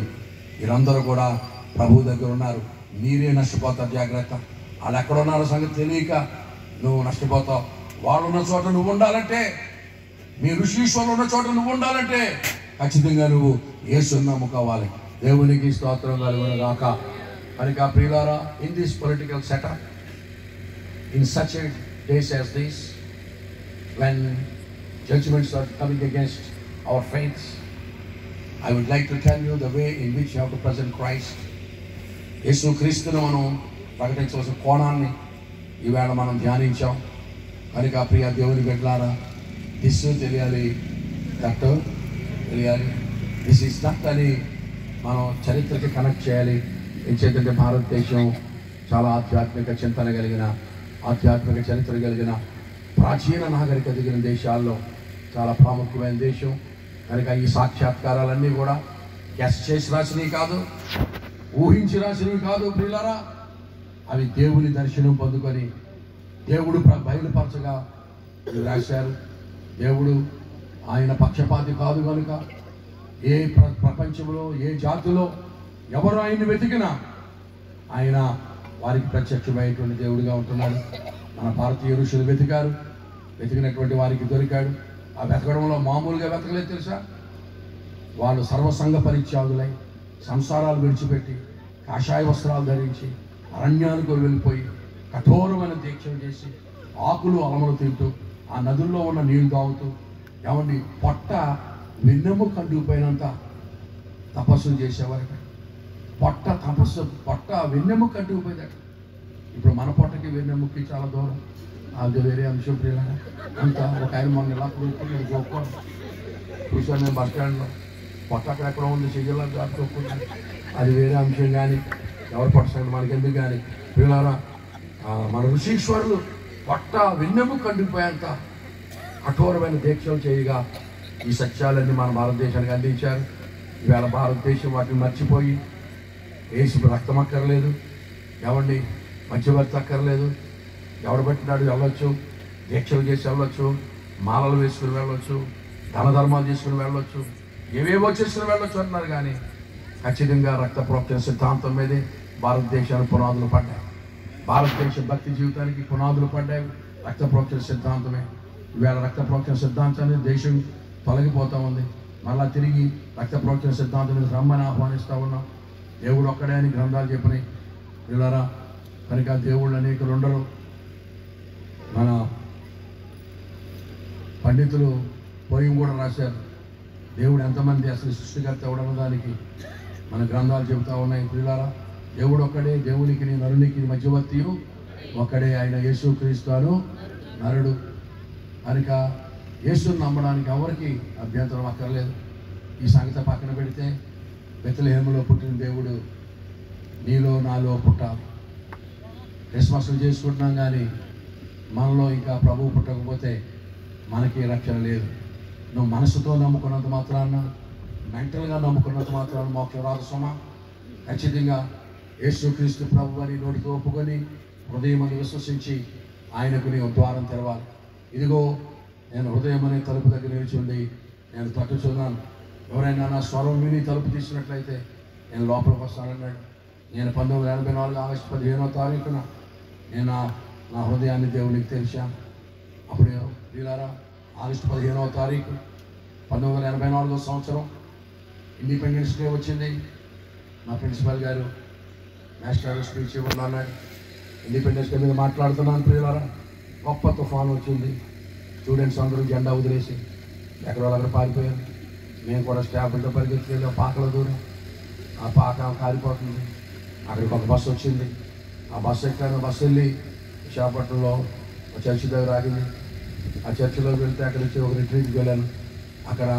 వీరందరూ కూడా ప్రభు దగ్గర ఉన్నారు. మీరే నష్టపోతారు, జాగ్రత్త. వాళ్ళు ఎక్కడున్నారో సంగతి తెలియక నువ్వు నష్టపోతావు. వాళ్ళు ఉన్న చోట నువ్వు ఉండాలంటే, మీ ఋషీశ్వరులు ఉన్న చోట నువ్వు ఉండాలంటే ఖచ్చితంగా నువ్వు యేసుని నమ్ముకోవాలి. దేవునికి స్తోత్రం కలుగును గాక. కనుక ప్రియులారా, in this political setup, in such a days as this, when judgments are coming against our faiths, I would like to tell you the way in which you have to present Christ. యేసు క్రీస్తును మనం ప్రకటించవలసిన కోణాన్ని ఈవేళ మనం ధ్యానించాం. కనుక ప్రియ దేవుని బిడ్డలారా, this తెలియాలి, that తెలియాలి, దిస్ ఈస్ దట్ అని మనం చరిత్రకి కనెక్ట్ చేయాలి. ఎంచేతంటే భారతదేశం చాలా ఆధ్యాత్మిక చింతన కలిగిన, ఆధ్యాత్మిక చరిత్ర కలిగిన, ప్రాచీన నాగరికత కలిగిన దేశాల్లో చాలా ప్రాముఖ్యమైన దేశం. కనుక ఈ సాక్షాత్కారాలన్నీ కూడా గెస్ చేసి రాసినవి కాదు, ఊహించి రాసినవి కాదు ప్రియులారా. అవి దేవుని దర్శనం పొందుకొని దేవుడు బయలుపరచగా రాశారు. దేవుడు ఆయన పక్షపాతి కాదు కనుక ఏ ప్రపంచంలో ఏ జాతిలో ఎవరు ఆయన్ని వెతికినా ఆయన వారికి ప్రత్యక్షమైనటువంటి దేవుడిగా ఉంటున్నాడు. మన భారతీయ ఋషులు వెతికారు, వెతికినటువంటి వారికి దొరికాడు. ఆ వెతకడంలో మామూలుగా వెతకలేదు తెలుసా. వాళ్ళు సర్వసంగ పరిత్యాగులై సంసారాలు విడిచిపెట్టి కాషాయ వస్త్రాలు ధరించి అరణ్యానికి వెళ్ళిపోయి కఠోరమైన దీక్షలు చేసి ఆకులు అలమలు తింటూ ఆ నదుల్లో ఉన్న నీళ్లు తాగుతూ, ఏమండి పొట్ట వెన్నెముక కంటుకుపోయినంత తపస్సులు చేసేవారట. పొట్ట వెన్నెముక కంటుకుపోయిందట. ఇప్పుడు మన పొట్టకి వెన్నెముక్కి చాలా దూరం. అది వేరే అంశం ప్రియులారా. అంత ఒక ఆయన మొన్న ఇలా కొనుక్కుని గొప్ప చూసాను నేను బస్ స్టాండ్లో. పొట్ట అక్కడెక్కడ ఉంది, సిగ్గులా దాటుకోకుండా, అది వేరే అంశం. కానీ ఎవరు పొట్ట సంగతి మనకెందుకు. కానీ ప్రియులారా, మన ఋషీశ్వరులు పొట్ట వెన్నెముక కంటుకుపోయేంత కఠోరమైన దీక్షలు చేయగా ఈ సత్యాలన్నీ మన భారతదేశానికి అందించారు. ఈవేళ భారతదేశం వాటిని మర్చిపోయి యేసు రక్తం అక్కర్లేదు, ఎవండి మధ్యవర్తి అక్కర్లేదు, ఎవడు పట్టినాడు వెళ్ళొచ్చు, దీక్షలు చేసి వెళ్ళొచ్చు, మాలలు వేసుకుని వెళ్ళొచ్చు, ధర్మాలు తీసుకుని వెళ్ళొచ్చు, ఏవేవో చేసుకుని వెళ్ళొచ్చు అంటున్నారు. కానీ ఖచ్చితంగా రక్త ప్రోక్షణ సిద్ధాంతం మీదే భారతదేశానికి పునాదులు పడ్డాయి. భారతదేశ భక్తి జీవితానికి పునాదులు పడ్డాయి రక్త ప్రోక్షణ సిద్ధాంతమే. ఈవేళ రక్త ప్రోక్షణ సిద్ధాంతాన్ని దేశం తొలగిపోతూ ఉంది. మళ్ళా తిరిగి రక్త ప్రోక్షణ సిద్ధాంతం మీద రమ్మని ఆహ్వానిస్తూ ఉన్నాం. దేవుడు ఒక్కడే అని గ్రంథాలు చెప్పినాయి పిల్లరా. కనుక దేవుళ్ళు అనేకులు ఉండరు. మన పండితులు పోయం కూడా రాశారు. దేవుడు ఎంతమంది అసలు సృష్టికర్త ఎవడన్న దానికి మన గ్రంథాలు చెబుతూ ఉన్నాయి పిల్లరా. దేవుడు ఒక్కడే, దేవునికి నరునికి మధ్యవర్తియు ఒక్కడే, ఆయన యేసుక్రీస్తు నరుడు. కనుక యేసుని నమ్మడానికి ఎవరికి అభ్యంతరం అక్కర్లేదు. ఈ సంగతి పక్కన పెడితే బెత్లెహేములో పుట్టిన దేవుడు నీలో నాలో పుట్టాలి. క్రిస్మస్లు చేసుకుంటున్నాం కానీ మనలో ఇంకా ప్రభువు పుట్టకపోతే మనకి రక్షణ లేదు. నువ్వు మనసుతో నమ్ముకున్నంత మాత్రాన, మెంటల్గా నమ్ముకున్నంత మాత్రాన మోక్షం రాదు సుమా. ఖచ్చితంగా యేసుక్రీస్తు ప్రభువు అని నోటితో ఒప్పుకొని హృదయం అని విశ్వసించి ఆయనకు నీవు ద్వారం తెరవాలి. ఇదిగో నేను హృదయం అనే తలుపు దగ్గర నిలిచింది, నేను తట్టుచున్నాను. ఎవరైనా నా స్వరం విని తలుపు తీసినట్లయితే నేను లోపలికి వస్తానన్నాడు. నేను 1984 ఆగస్టు 15వ తారీఖున నేను నా హృదయాన్ని దేవునికి తెలిసాను. అప్పుడు వీళ్ళారా, ఆగస్టు 15వ తారీఖు 1984వ సంవత్సరం ఇండిపెండెన్స్ డే వచ్చింది. మా ప్రిన్సిపల్ గారు మాస్టర్ స్పీచ్ ఇవ్వమన్నాడు. ఇండిపెండెన్స్ డే మీద మాట్లాడుతున్నాను. ప్రియులారా, గొప్ప తుఫాను వచ్చింది. స్టూడెంట్స్ అందరూ జెండా వదిలేసి ఎక్కడ వాళ్ళు అక్కడ పారిపోయారు. మేము కూడా స్టాఫ్తో పరిగెత్తి పాకల దూరం, ఆ పాక కారిపోతుంది. అక్కడికి ఒక బస్సు వచ్చింది. ఆ బస్సు ఎక్కాను. బస్సు వెళ్ళి విశాఖపట్నంలో ఒక చర్చి దగ్గర ఆగింది. ఆ చర్చిలోకి వెళ్తే అక్కడి నుంచి ఒక రిట్రీట్కి వెళ్ళాను. అక్కడ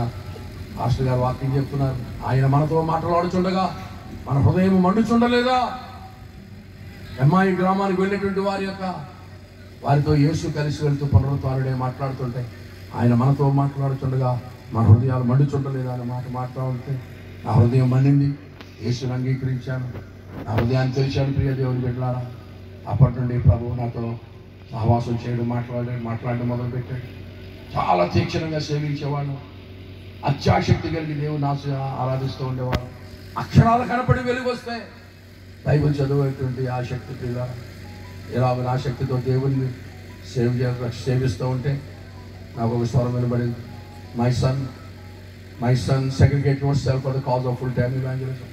మాస్టర్ గారు వాకింగ్ చెప్తున్నారు. ఆయన మనతో మాట్లాడుచుండగా మన హృదయం మండుచుండలేదా? ఎమ్మాయి గ్రామానికి వెళ్ళినటువంటి వారితో యేసు కలిసి వెళ్తూ పునరుత్థానుడే మాట్లాడుతుంటే ఆయన మనతో మాట్లాడుతుండగా మన హృదయాలు మండుచుండలేదా అనే మాట మాట్లాడుతూ ఉంటే నా హృదయం మండింది. యేసుని అంగీకరించాను, నా హృదయాన్ని తెలిసాను. ప్రియ దేవుని బిడ్డలారా, అప్పటి నుండి ప్రభువు నాతో సహవాసం చేయడం, మాట్లాడడం మొదలుపెట్టాడు. చాలా తీక్షణంగా సేవించేవాడు. అత్యాశక్తి కలిగి దేవుని ఆరాధిస్తూ ఉండేవాడు. అక్షరాలు కనపడి వెలుగు వస్తే బైబిల్ చదివేటువంటి ఆసక్తి ప్రియుల ఇలాగ ఆసక్తితో దేవుణ్ణి సేవిస్తూ ఉంటే నాకు ఒక స్వరం వినబడింది. My son segregate your self for the cause of full time evangelism.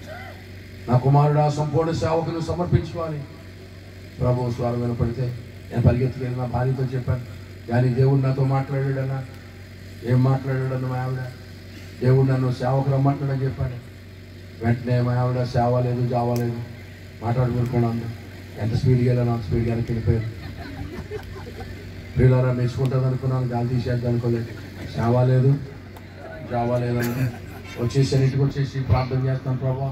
నా కుమారుడు ఆ సంపూర్ణ సేవకులు సమర్పించుకోవాలి. ప్రభు స్వరం వినపడితే నేను పరిగెత్తుకెళ్ళి నా భార్యతో చెప్పాను. కానీ దేవుడు నాతో మాట్లాడాడన్నా. ఏం మాట్లాడాడన్న మా ఆవిడ? దేవుడు నన్ను సేవకు రమ్మంటాడని చెప్పాడు. వెంటనే మా ఆవిడ సేవ లేదు, జావ లేదు మాట్లాడుకుంటున్నాను. ఎంత స్పీడ్గా వెళ్ళాను అంత స్పీడ్గా వెళ్ళిపోయాను. ప్రియులారా, మెచ్చుకుంటుంది అనుకున్నాను, గాలి తీసేద్దాం అనుకోలేదు. సేవ లేదు, జావ లేదని వచ్చేసి ఇంటికి వచ్చేసి ప్రార్థన చేస్తాను. ప్రభా,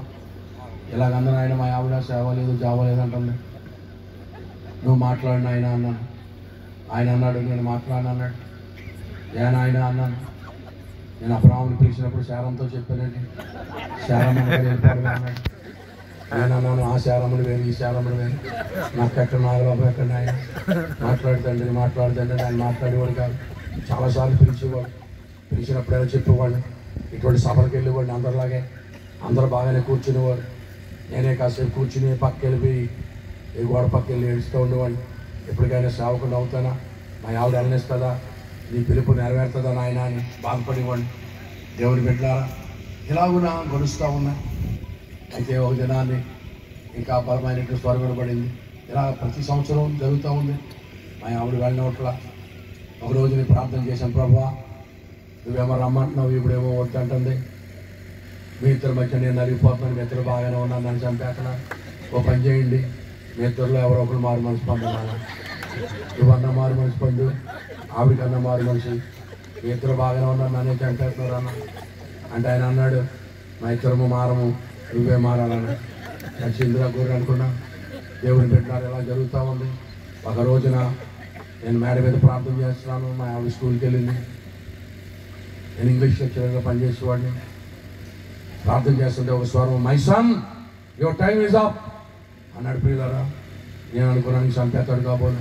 ఇలాగందరూ ఆయన మా ఆవిడ సేవ లేదు, జావ లేదంటుంది. నువ్వు మాట్లాడిన ఆయన అన్నాను. ఆయన అన్నాడు, నేను మాట్లాడిన అన్నాడు. ఆయన అన్నాను. నేను అబ్రాహాముని పిలిచినప్పుడు శారంతో చెప్పానండి. శారమ్మని వెళ్ళిపోవడం అన్నాడు. నేను అన్నాను, ఆ శారమ్మని వేరు, ఈ శారమ్మని వేరు, నాకు ఎక్కడ నాగలోపం ఎక్కడ ఆయన మాట్లాడుతండి ఆయన మాట్లాడేవాడు కాదు. చాలాసార్లు పిలిచేవాడు. పిలిచినప్పుడు ఎలా చెప్పేవాడు. ఇటువంటి సభలకు వెళ్ళేవాడిని అందరిలాగే. అందరూ బాగానే కూర్చునేవాడు. నేనే కాసేపు కూర్చుని పక్కకి వెళ్ళిపోయి ఈ గోడ పక్కకి వెళ్ళి ఏడుస్తూ ఉండేవాడిని. ఎప్పటికైనా సేవకుండా అవుతానా, మా ఆవిడ వెళ్ళనిస్తుందా, నీ పిలుపు నెరవేరుతుందా నాయన అని బాధపడేవాడిని. దేవుని బిడ్డలారా, ఇలాగున్నా గడుస్తూ ఉన్నా. అయితే ఒక దినాన్ని ఇంకా బలమైన స్వరం వినబడింది. ఇలా ప్రతి సంవత్సరం జరుగుతూ ఉంది. మా ఆవిడ వెళ్ళినట్ల ఒక రోజు నేను ప్రార్థన చేశాను. ప్రభువా, నువ్వేమో రమ్మంటున్నావు, ఇప్పుడేమో వద్దంటుంది. మీ ఇద్దరి మధ్య నేను నలిగిపోతున్నాను, మీ ఇద్దరు బాగానే ఉన్నాను, నన్ను చంపేస్తున్నా. ఓ పని చేయండి, మీ ఇద్దరులో ఎవరో ఒకరు మారు మనసు పొందన్నాను. నువ్వన్నా మారు మనసు పొందు, ఆవిడకన్నా మారు మనిషి, మీ ఇద్దరు బాగానే ఉన్నాను, నన్నే చంపేస్తున్నారు అన్న. అంటే ఆయన అన్నాడు, మా ఇద్దరము మారము, నువ్వే మారాలన్నా. వచ్చి ఇందులో గుర్రు అనుకున్నా. దేవుని పెట్టినారు. ఎలా జరుగుతూ ఉంది. ఒక రోజున నేను మేడ మీద ప్రార్థన చేస్తున్నాను. మా ఆవిడ స్కూల్కి వెళ్ళింది. నేను ఇంగ్లీష్ లెక్చరర్గా పనిచేసేవాడిని. ప్రార్థన చేస్తుంటే ఒక స్వరం, my son your time is up అన్నాడు. ప్రియులారా, నేను అనుకున్నాను చంపేస్తాడు కాబోలు.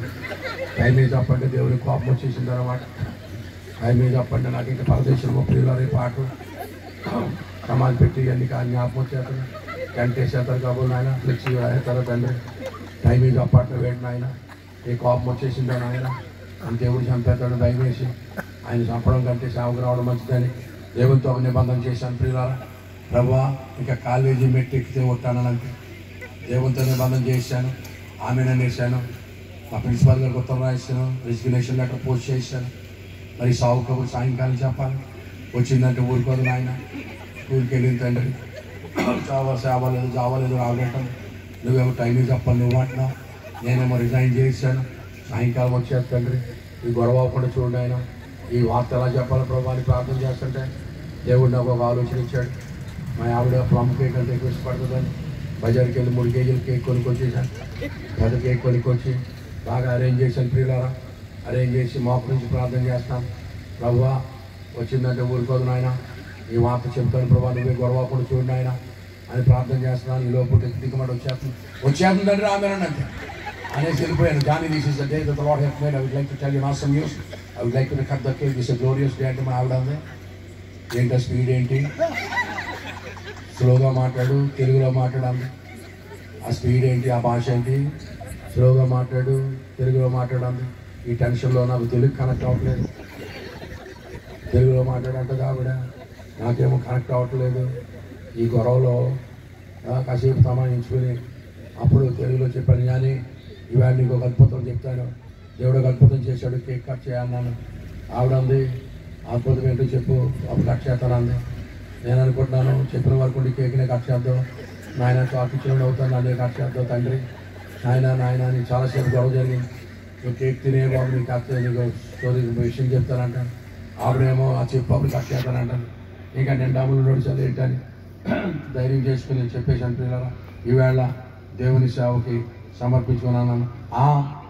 టైం ఈజ్ అప్ అంటే దేవునికి కోపం వచ్చేసింది అనమాట. టైం ఈజ్ అప్ అంటే నాకు ఇంకా పరదేశంలో ప్రియులారా ఈ పాట సమాధి పెట్టి అన్ని జ్ఞాపకం వచ్చేస్తాను. కంటేసేస్తారు కాబోలు ఆయన, ఫ్లెక్సీ వేస్తారు తండ్రి. టైం ఈజ్ అప్ అంటే వేడిన ఆయన ఈ కోపం వచ్చేసిందని ఆయన అని దేవుడు చంపేస్తాడు భయం వేసి. ఆయన చంపడం కంటే సేవకు రావడం మంచిదని దేవునితో ఒక నిబంధన చేశాను. ప్రియులారా, ప్రభువా, ఇంకా కాలేజీ మెట్టిక్కితే కొట్టానంటే దేవునితో నిబంధన చేశాను. ఆమెను వేసాను. మా ప్రిన్సిపాల్ గారికి ఉత్తరం రాయిస్తాను. రెసిగ్నేషన్ లెటర్ పోస్ట్ చేశాను. మరి సాగు కబురు సాయంకాలం చెప్పాలి. వచ్చిందంటే ఊరుకోదు ఆయన. స్కూల్కి వెళ్ళిన తండ్రి జావలేదు రావడం. నువ్వేమో టైమింగ్ చెప్పాలి, నువ్వు అంటున్నావు. నేనేమో రిజైన్ చేశాను. సాయంకాలం వచ్చేది తండ్రి. ఈ గొడవ అవ్వకుండా చూడండి ఆయన. ఈ వార్త ఎలా చెప్పాలో ప్రభు అని ప్రార్థన చేస్తుంటే దేవుడు నాకు ఒక ఆలోచన ఇచ్చాడు. మా ఆవిడ ప్లమ్ కేక్ అంటే ఎక్కువ ఇష్టపడుతుందని బజార్కి వెళ్ళి 3 కేజీలు కేక్ కొనుక్కొచ్చేసాను. పెద్ద కేక్ కొనుక్కొచ్చి బాగా అరేంజ్ చేశాను. ప్రియులారా, అరేంజ్ చేసి మోక నుంచి ప్రార్థన చేస్తాం. ప్రభువా వచ్చిందంటే ఊరుకోదు నాయన, ఈ వార్త చెప్తాను ప్రభా, నువ్వే గొడవకుండా చూడు నాయన అని ప్రార్థన చేస్తున్నాను. ఈ లోపు దిక్కుమాట వచ్చేస్తుందంటే రామేనంటే అనేసి వెళ్ళిపోయాను. కానీ this is the day that the lord has made. I would like to tell you awesome news. I would like to cut the cake. This is glorious day అంటే మా ఆవిడ అంది, ఏంటో స్పీడ్ ఏంటి, స్లోగా మాట్లాడు, తెలుగులో మాట్లాడాలి. ఆ స్పీడ్ ఏంటి, ఆ భాష ఏంటి, స్లోగా మాట్లాడు, తెలుగులో మాట్లాడాలి. ఈ టెన్షన్లో నాకు తెలుగు కనెక్ట్ అవ్వట్లేదు. తెలుగులో మాట్లాడంటది ఆవిడ, నాకేమో కనెక్ట్ అవ్వట్లేదు. ఈ గొడవలో కాసేపు తమాయించుకుని అప్పుడు తెలుగులో చెప్పాను. కానీ ఇవాళ నీకు ఒక అద్భుతం చెప్తాను, దేవుడు ఒక అద్భుతం చేశాడు, కేక్ కట్ చేయాలన్నాను. ఆవిడ అంది, అద్భుతం ఏంటో చెప్పు, అప్పుడు కట్ చేస్తానంది. నేను అనుకుంటున్నాను చెప్పిన వరకు కేక్నే కట్ చేద్దాం నాయన, చాకు ఇచ్చిన అవుతాను, అదే కట్ చేద్దాం తండ్రి. నాయన నీ చాలాసేపు గొడవ జరిగింది, నువ్వు కేక్ తినే బాబు నీకు కట్ నీకు స్టోరీ విషయం చెప్తానంటాను. ఆవిడేమో ఆ చెప్పు అప్పుడు కట్ చేస్తానంటాను. ఇంకా నేను డబ్బులు నడిచాలి ఏంటని ధైర్యం చేసుకుని చెప్పేసాను. పిల్లరా ఈవేళ దేవుని సేవకి సమర్పించుకున్నాను.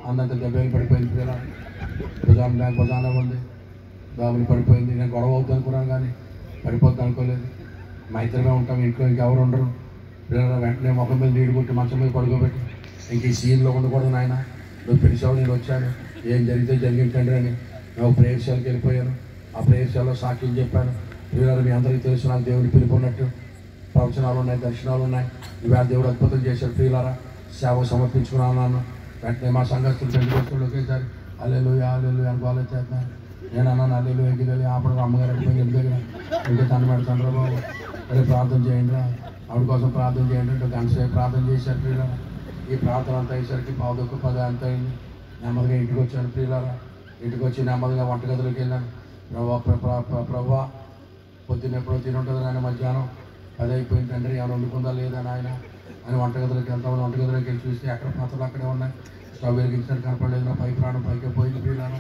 అందంత దెబ్బలు పడిపోయింది పిల్లల, భుజాన ఉంది, దాబులు పడిపోయింది. నేను గొడవ అవుద్ది అనుకున్నాను కానీ పడిపోద్ది అనుకోలేదు. మా ఇద్దరుగా ఉంటాం, ఇంట్లో ఇంకెవరు ఉండరు. పిల్లల వెంటనే ముఖం మీద నీళ్ళు కొట్టి మంచం మీద పడుకోబెట్టి, ఇంక ఈ సీన్లో ఉండకూడదు నాయన, నువ్వు పిలిచావు, నేను వచ్చాను, ఏం జరిగితే జరిగింటండి అని నేను ప్రేయర్శాలకు వెళ్ళిపోయాను. ఆ ప్రేయర్శాలలో సాక్ష్యం చెప్పాను. పిల్లలు మీ అందరికీ తెలుసు, నాకు దేవుడు పిలుపున్నట్టు ప్రవచనాలు ఉన్నాయి, దర్శనాలు ఉన్నాయి. ఇవాళ దేవుడు అద్భుతం చేశాడు. ప్రియులారా సేవ సమర్పించుకున్నాను. వెంటనే మా సంఘస్థులు పెళ్లి ఒకేసారి హల్లెలూయా హల్లెలూయా అని గోల చేస్తున్నాను. నేను అన్నాను హల్లెలూయా గిల్లెలు. అప్పుడు అమ్మగారు వెళ్ళిపోయి ఇంటి దగ్గర ఇంకా తను పెడతాను బాబు, అదే ప్రార్థన చేయండి రా, ఆవిడ కోసం ప్రార్థన చేయండి అంటే గంట సేపు ప్రార్థన చేశారు. ప్రియులారా ఈ ప్రార్థన అంతా అయ్యేసరికి 9:10 అంత అయింది. నెమ్మదిగా ఇంటికి వచ్చాను. ప్రియులారా ఇంటికి వచ్చి నెమ్మదిగా వంటగదిలోకి వెళ్ళాను. ప్రభా పొద్దున్న ఎప్పుడో తిని ఉంటుంది నాయన, మధ్యాహ్నం 10 అయిపోయింది తండ్రి, ఏమైనా వండుకుందా లేదా నాయన అని వంటగదిలోకి వెళ్తామని వంటగదిలోకి వెళ్ళి చూస్తే అక్కడ పాత్రలు అక్కడే ఉన్నాయి. స్టవ్ వెలిగించినట్టు కనపడలేదు. నా పై ప్రాణం పైకి పోయింది. ప్రియులారా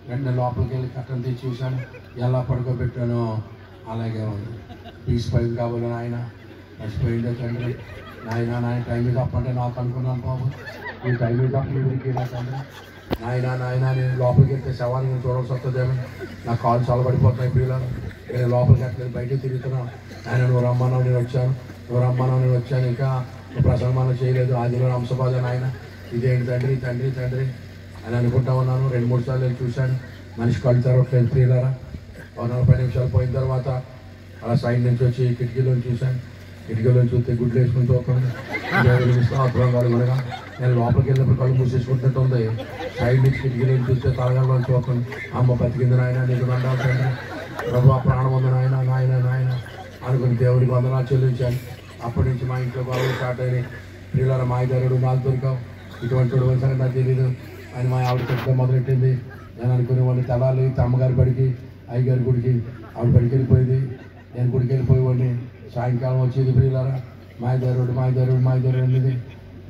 వెంటనే లోపలికి వెళ్ళి కట్టను తీసి చూశాను. ఎలా పడుకోబెట్టానో అలాగే ఉంది. పీస్ పైకి కాబోలు నాయన, మర్చిపోయిందే తండ్రి. నాయన టైం మీద అప్పంటే నాకు అనుకున్నాను బాబు, ఈ టైం మీద ఊరికి నా తండ్రి. నాయన నేను లోపలికి వెళ్తే శవాన్ని నేను చూడాల్సి వస్తుందేమో, నా కాలు చాలా పడిపోతున్నాయి. పిల్లలు నేను లోపలికి వెళ్ళలేదు, బయటకు తిరుగుతున్నాను. ఆయన నువ్వు రమ్మన్నావు నేను వచ్చాను, నువ్వు రమ్మన్నావు నేను వచ్చాను, ఇంకా నువ్వు ప్రసన్నమానం చేయలేదు, ఆదిలో అంశబాధ నాయన, ఇదేంటి తండ్రి అని అనుకుంటా ఉన్నాను. 2-3 సార్లు నేను చూశాను. మనిషి కళ్ళు తెరవట్లేదు. ప్రియులారా 40 నిమిషాలు పోయిన తర్వాత అలా సైడ్ నుంచి వచ్చి కిటికీలోని చూశాను. కిటికీలోని చూస్తే గుడ్లు వేసుకుని చూస్తుంది. అర్థం కాదు కూడా. నేను లోపలికి వెళ్ళినప్పుడు కళ్ళు మూసేసుకుంటున్నట్టు ఉంది. సైడ్ నుంచి కిటికీలోని చూస్తే తలగాల్లో చూస్తుంది. అమ్మ బతికింది నాయన, నీకు దండాలు తండ్రి, ప్రభు ప్రాణం ఉంది నాయన అనుకుని దేవుడికి వందనాలు చెల్లించాను. అప్పటి నుంచి మా ఇంట్లో బాగా స్టార్ట్ అయినాయి. పిల్లల మాయదారుడు నాకు దొరికావు, ఇటువంటి వాడు సరే నాకు తెలియదు అని మా ఆవిడ చెప్పడం మొదలెట్టింది. నేను అనుకునే వాడిని తలాలి అమ్మగారి బడికి, అయ్యగారి గుడికి, ఆవిడ బడికి వెళ్ళిపోయింది, నేను గుడికి వెళ్ళిపోయేవాడిని. సాయంకాలం వచ్చేది. ప్రియులారా మాయదారుడు అనేది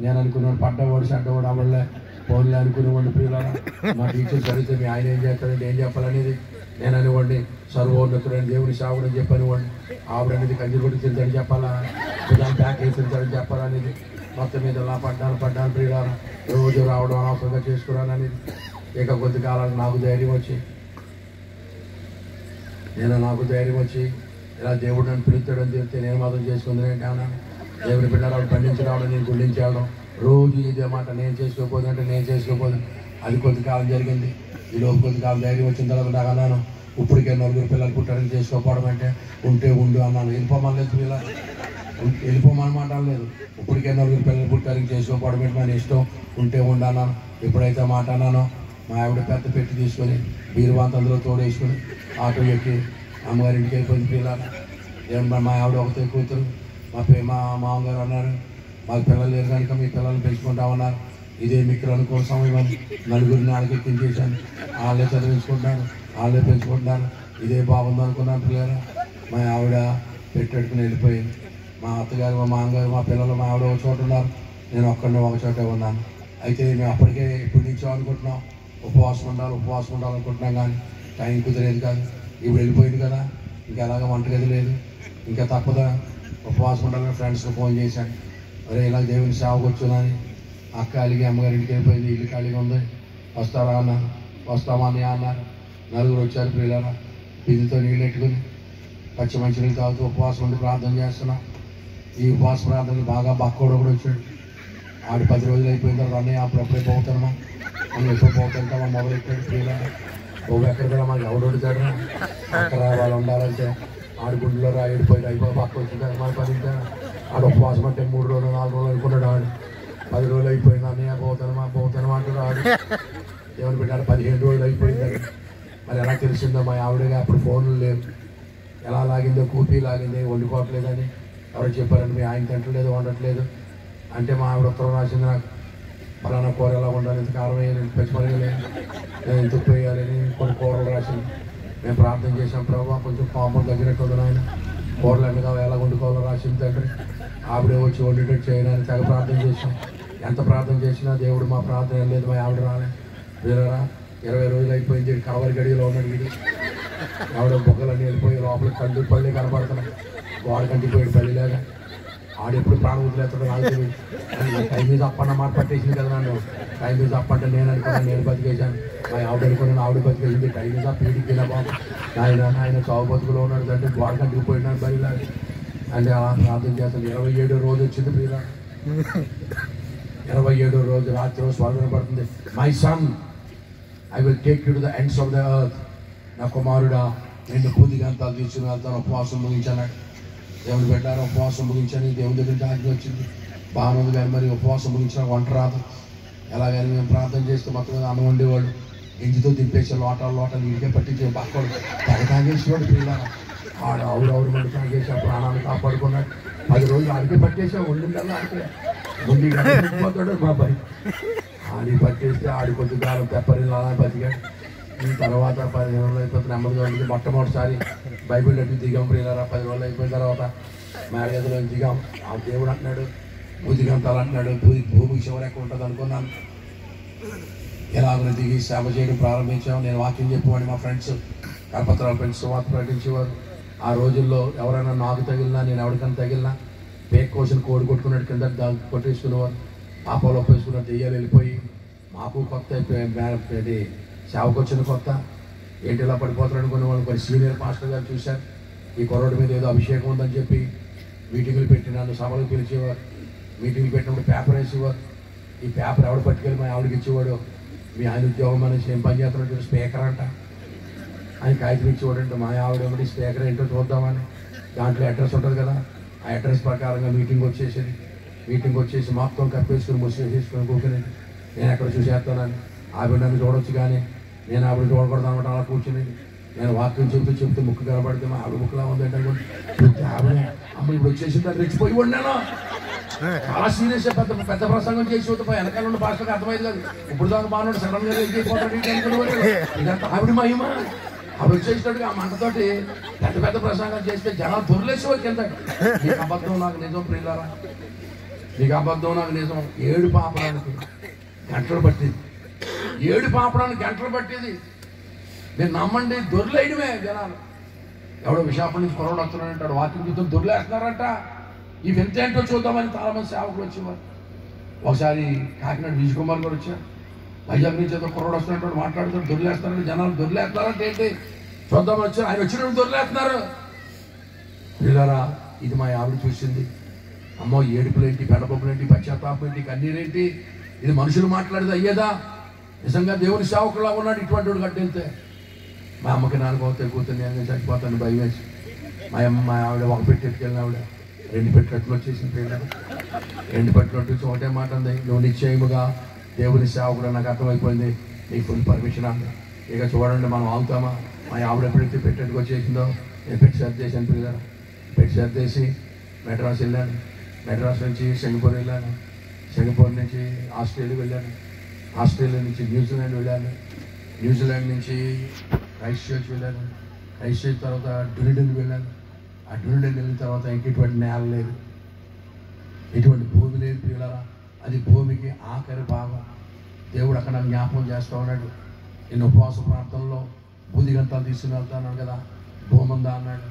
నేను అనుకునేవాడు, పడ్డవాడు చెడ్డవాడు అవళ్ళే ఫోన్లే అనుకునేవాడిని. ప్రియులారా మా టీచర్స్ అడిగితే మీ ఆయన ఏం చేస్తాడంటే ఏం చెప్పాలనేది నేను అనేవాడిని. సర్వోన్నతుడని దేవుడి సావుడు అని చెప్పనివాడిని. ఆవిడ అనేది కంచి కొట్టి తింటాడని చెప్పాలా, దాని బ్యాక్ వేసి తింటాడని చెప్పాలనేది. మొత్తం మీద అలా పడ్డాను. ప్రియులారా రోజు రావడం అనవసరంగా చేసుకున్నాను అనేది. ఇక కొద్ది కాలానికి నాకు ధైర్యం వచ్చి ఇలా దేవుడు నన్ను పిలుస్తాడని చెప్తే నేను మాత్రం చేసుకుంది ఏంటి అన్నాను. దేవుడి బిడ్డలు పండించి రావడం, నేను గుండించి వెళ్ళడం, రోజు ఇదే మాట, నేను చేసుకోకపోదు. అది కొద్ది కాలం జరిగింది. ఈ లోపు కొద్ది కాలం ధైర్యం వచ్చిన తర్వాత నాకు అన్నాను, ఇప్పటికే 4 పిల్లలు పుట్టారని చేసుకోకపోవడం అంటే ఉంటే ఉండు అన్నాను. వెళ్ళిపోమనలేదు పిల్లలు, వెళ్ళిపోమనమాట లేదు. ఇప్పటికే 4 పిల్లలు పుట్టారని చేసుకోకపోవడం ఏంటి, మన ఇష్టం, ఉంటే ఉండు అన్నాను. ఎప్పుడైతే మాట అన్నానో మా ఆవిడ పెద్ద పెట్టి తీసుకొని బీరువాంత అందులో తోడేసుకుని ఆటో ఎక్కి అమ్మగారింటికి వెళ్ళిపోయింది. పిల్లలు మా ఆవిడ ఒకతే కూతురు. మా మామగారు అన్నారు, మాకు పిల్లలు లేరు కనుక మీ పిల్లల్ని పెంచుకుంటామన్నారు. ఇదే మీకు అనుకూల సమయం అని 4 ఎక్కించేశాను. వాళ్ళే చదివించుకుంటాను, వాళ్ళే పెంచుకుంటున్నాను. ఇదే బాగుంది అనుకున్నాను. పిల్లలు మా ఆవిడ పెట్టెట్టుకుని వెళ్ళిపోయింది. మా అత్తగారు, మా మామగారు, మా పిల్లలు, మా ఆవిడ ఒక చోట ఉన్నారు, నేను ఒక్కడిని ఒక చోటే ఉన్నాను. అయితే మేము అప్పటికే ఇప్పుడు నుంచో అనుకుంటున్నాం, ఉపవాసం ఉండాలనుకుంటున్నాం, కానీ టైం కుదిరేది కాదు. ఇప్పుడు వెళ్ళిపోయింది కదా, ఇంకా ఎలాగ వంటగది లేదు, ఇంకా తప్పదా ఉపవాసం ఉండాలని ఫ్రెండ్స్కి ఫోన్ చేశాను. అరే ఇలా దేవుని సేవకు వచ్చునని. అక్క అలిగి అమ్మగారి ఇంటికి వెళ్ళిపోయింది, ఇల్లు ఖాళీగా ఉంది, వస్తారా అన్నాను. వస్తామా అని అన్నారు. నలుగురు వచ్చారు. పిల్లల బిందుతో నీళ్ళు ఎట్టుకుని పచ్చి మంచినీళ్ళు తాగుతూ ఉపవాసం ఉండి ప్రార్థన చేస్తున్నాం. ఈ ఉపవాస ప్రార్థనకి బాగా బక్కోడు కూడా వచ్చాడు. ఆడు 10 రోజులు అయిపోయిన తర్వాత అన్నయ్య అప్పుడప్పుడే పోతామా, మనం ఎప్పుడు పోతుంటామా మొదలెట్టాడు. పిల్లల ఎక్కడికైనా మనకి ఎవడు అడుగుతాడు, అక్కడ వాళ్ళు ఉండాలంటే ఆడు గుండెలో రాయిపోయి అయిపోయి పక్క వచ్చింటారు. మన పని ఆడు ఉపవాసం అంటే 3 రోజులు 4 రోజులు అనుకున్నాడు. ఆడు 10 రోజులు అయిపోయింది. అన్నయ్య పోతానమా అంటాడు. ఆడు ఏమని పెట్టాడు 15 రోజులు అయిపోయిందని. మరి ఎలా తెలిసిందో మా ఆవిడగా అప్పుడు ఫోన్లు లేవు. ఎలా లాగిందో కూపీ లాగింది, వండుకోవట్లేదని ఎవరు చెప్పారండి. మీ ఆయన తింటలేదు, వండట్లేదు అంటే మా ఆవిడ ఉత్తరం రాసింది నాకు. పలానా కూర ఎలా ఉండాలి, ఇంత కారం వేయాలి, పచ్చిమిరపకాయలు నేను ఇంత ఉప్పు వేయాలని కొన్ని కూరలు రాసింది. మేము ప్రార్థన చేసాం. ప్రభావ కొంచెం పాపం తగ్గినట్టు ఉంది ఆయన, కూరలు ఎండగా ఎలా వండుకోవాలో రాసింది తండ్రి. ఆవిడే వచ్చి వండేటట్టు చేయడానికి తెగ ప్రార్థన చేసాం. ఎంత ప్రార్థన చేసినా దేవుడు మా ప్రార్థన ఏం లేదు. మా ఆవిడ రాలే. వీరరా 20 రోజులు అయిపోయింది. కవరి గడిలో ఉన్నాడు వీడు. ఆవిడ బొగ్గలన్నీ వెళ్ళిపోయి లోపల కళ్ళు పళ్ళే కనపడుతున్నాయి. వాడు కంటిపోయాడు పల్లిలాగా. ఆడెప్పుడు ప్రాణం వదిలేస్తాడు నాకు తెలియదు. టైం మీద అప్పన్న మాట పట్టేసింది కదా నన్ను. టైం మీద అప్పంటే నేను అనుకున్నాను, నేను బతికేశాను. మా ఆవిడ అనుకున్నాను, ఆవిడ బతికేసింది. టైం మీద పీడికిన బాబు ఆయన చావు బతుకులో ఉన్నాడు అంటే వాడు కంటిపోయినాడు బలిలాగా. అంటే అలా ప్రార్థన చేస్తాను. 27వ రోజు వచ్చింది ప్రియుల. 27వ రోజు రాత్రి స్వర్గం పడుతుంది. My son, I will take you to the ends of the earth. నా కుమారుడా, నిన్ను పూదిగంతాలు తీసుకుని వెళ్తాను. ఉపవాసం ముగించాను. దేవుడు పెట్టారు. ఉపవాసం ముగించని దేవుడి దగ్గర ఆజ్ఞ వచ్చింది. బాగానే ఉంది కానీ మరి ఉపవాసం ముగించిన వంట రాదు. ఎలాగైనా మేము ప్రార్థన చేస్తే మొత్తం మీద అన్నం వండేవాళ్ళు. ఇంటితో దింపేసి లోటాలు ఇంటికే పట్టించే బాక్కడు తెగ తాగేసేవాడు. పిల్లల ఆవిడ మంది తాగేసి ఆ ప్రాణాన్ని కాపాడుకున్నాడు. 10 రోజులు ఆడికి పట్టేసా. వండిందల్లా ఆడికి వండి పోతాడు మా అబ్బాయి. ఆడి పట్టేస్తే ఆడి కొద్ది కాలం పెప్పరిల్లా బతికాడు. తర్వాత 10 రోజులు అయిపోతే నెమ్మదిగా ఉంది. మొట్టమొదటిసారి బైబిల్ అడ్డు దిగాం. ప్రియులారా 10 రోజులు అయిపోయిన తర్వాత మేడగదిలో దిగాం. ఆ దేవుడు అంటున్నాడు పూదిగంతాలు అంటున్నాడు. భూమికి చివరి ఎక్కడ ఉంటుంది అనుకున్నాను. ఎలాగో దిగి సేవ చేయడం ప్రారంభించాము. నేను వాక్యం చెప్పేవాడిని. మా ఫ్రెండ్స్ కరపత్రాల ఫ్రెండ్స్ వార్త ప్రకటించేవారు. ఆ రోజుల్లో ఎవరైనా నాకు తగిలినా, నేను ఎవరికైనా తగిలినా పేక్ కోసం కోడి కొట్టుకున్నట్టు కింద కొట్టేసుకునేవారు. పాపాలు ఒప్పేసుకున్నట్టు దెయ్యాలు వెళ్ళిపోయి మాకు కొత్త ఇది సేవకు వచ్చిన కొత్త ఏంటి ఇలా పడిపోతారు అనుకునే వాళ్ళు. మరి సీనియర్ పాస్టర్ గారు చూశారు, ఈ కుర్రోడి మీద ఏదో అభిషేకం ఉందని చెప్పి మీటింగులు పెట్టి నన్ను సభలకు పిలిచేవారు. మీటింగ్లు పెట్టినప్పుడు పేపర్ వేసేవారు. ఈ పేపర్ ఎవడు పట్టుకెళ్ళి మా ఆవిడకి ఇచ్చేవాడు. మీ ఆయన ఉద్యోగం అనేసి ఏం పని చేస్తున్నట్టు స్పీకర్ అంట. ఆయన కాగితం ఇచ్చేవాడు అంటే మా ఆవిడ ఏమిటి స్పీకర్ ఏంటో చూద్దామని. దాంట్లో అడ్రస్ ఉంటుంది కదా, ఆ అడ్రస్ ప్రకారంగా మీటింగ్ వచ్చేసేది. మీటింగ్ వచ్చేసి మొత్తం కప్పేసుకుని ముసేసుకొని కూర్చుని నేను ఎక్కడ చూసేస్తానని. ఆవిడ నన్ను చూడొచ్చు కానీ నేను ఆవిడ చూడకూడదు అనమాట. అలా కూర్చుని నేను వాక్యం చెప్తూ ముక్కు కనబడితే మా ఆవిడ ముక్కులా ఉందంటే ఆవిడ అమ్మ ఇప్పుడు వచ్చేసింది అని రెచ్చిపోయి ఉన్నాను. చాలా సీరియస్ పెద్ద ప్రసంగం చేసి వద్దు వెనకాల ఉన్న భాషలకు అర్థమైంది కాదు. ఇప్పుడు దాకా బాగున్నాడు, సడన్ గా అయిపోతాడు ఇదంతా ఆవిడ మహిమ. ఆవిడ వచ్చేసినట్టుగా ఆ మంటతోటి పెద్ద ప్రసంగాలు చేస్తే జనాలు దొరిలేసేవారు కింద. నీకు అబద్ధం నాకు నిజం ప్రియులారా, నీకు అబద్ధం నాకు నిజం. 7 పాపడానికి గంటలు పట్టింది. 7 పాపడానికి గంటలు పట్టేది. మీరు నమ్మండి, దొరిలేయడమే జనాలు. ఎవడో విశాఖ నుంచి కొరవడు వస్తున్నాడంటాడు, వాకింగ్ చూద్దాం దొరిలేస్తున్నారంట. ఇవి ఎంత ఏంటో చూద్దామని చాలా మంది సేవకులు వచ్చేవారు. ఒకసారి కాకినాడ విజయ్ కుమార్ గారు వచ్చారు. వైజాగ్ నుంచి ఏదో కుర్రోడు వస్తున్నట్టు మాట్లాడుతారు, దొరిలేస్తారంటే జనాలు దొరిలేస్తున్నారంటే ఏంటి చూద్దామని వచ్చారు. ఆయన వచ్చినప్పుడు దొరిలేస్తున్నారు. పిల్లరా ఇది మా ఆవిడ చూసింది. అమ్మో ఏడుపులేంటి, పెడపప్పులేంటి, పశ్చాత్తాపం ఏంటి, కన్నీరేంటి, ఇది మనుషులు మాట్లాడేది అయ్యేదా? నిజంగా దేవుని సేవకులా ఉన్నాడు ఇటువంటి వాడు కట్టెళ్తే. మా అమ్మకి నాలుగవుతాయి కూతురు, నేను చచ్చిపోతాను భయం వేసి. మా ఆవిడ ఒక పెట్టి ఎట్టుకెళ్ళిన ఆవిడ 2 పెట్టెట్లు వచ్చేసింది. పిల్లలు 2 పెట్టెలు వచ్చి ఒకటే మాట ఉంది, నువ్వు నిశ్చయముగా దేవుని సేవకుడు నాకు అర్థమైపోయింది, నీకు ఫుల్ పర్మిషన్ అంది. ఇక చూడండి మనం ఆగుతామా? మా ఆవిడ ఎప్పుడైతే పెట్టెట్టుకు వచ్చేసిందో నేను పెట్టి సర్ది చేశాను. పిల్లలు పెట్టి సర్దేసి మెడ్రాస్ వెళ్ళాను. మెడ్రాస్ నుంచి సింగపూర్ వెళ్ళాను. సింగపూర్ నుంచి ఆస్ట్రేలియా వెళ్ళాను. ఆస్ట్రేలియా నుంచి న్యూజిలాండ్ వెళ్ళాను. న్యూజిలాండ్ నుంచి క్రైస్ట్ చర్చ్ వెళ్ళాను. క్రైస్ట్ చర్చ్ తర్వాత డ్యూనిడన్ వెళ్ళాను. ఆ డ్యూనిడన్ వెళ్ళిన తర్వాత ఇంక ఇటువంటి నేల లేదు, ఇటువంటి భూమి లేదు పిల్లరా. అది భూమికి ఆఖరి భాగం. దేవుడు అక్కడ జ్ఞాపకం చేస్తూ ఉన్నాడు. నేను ఉపవాస ప్రాంతంలో బూదిగంతాలు తీసుకుని వెళ్తాను కదా, భూమి ఉందా అన్నాడు.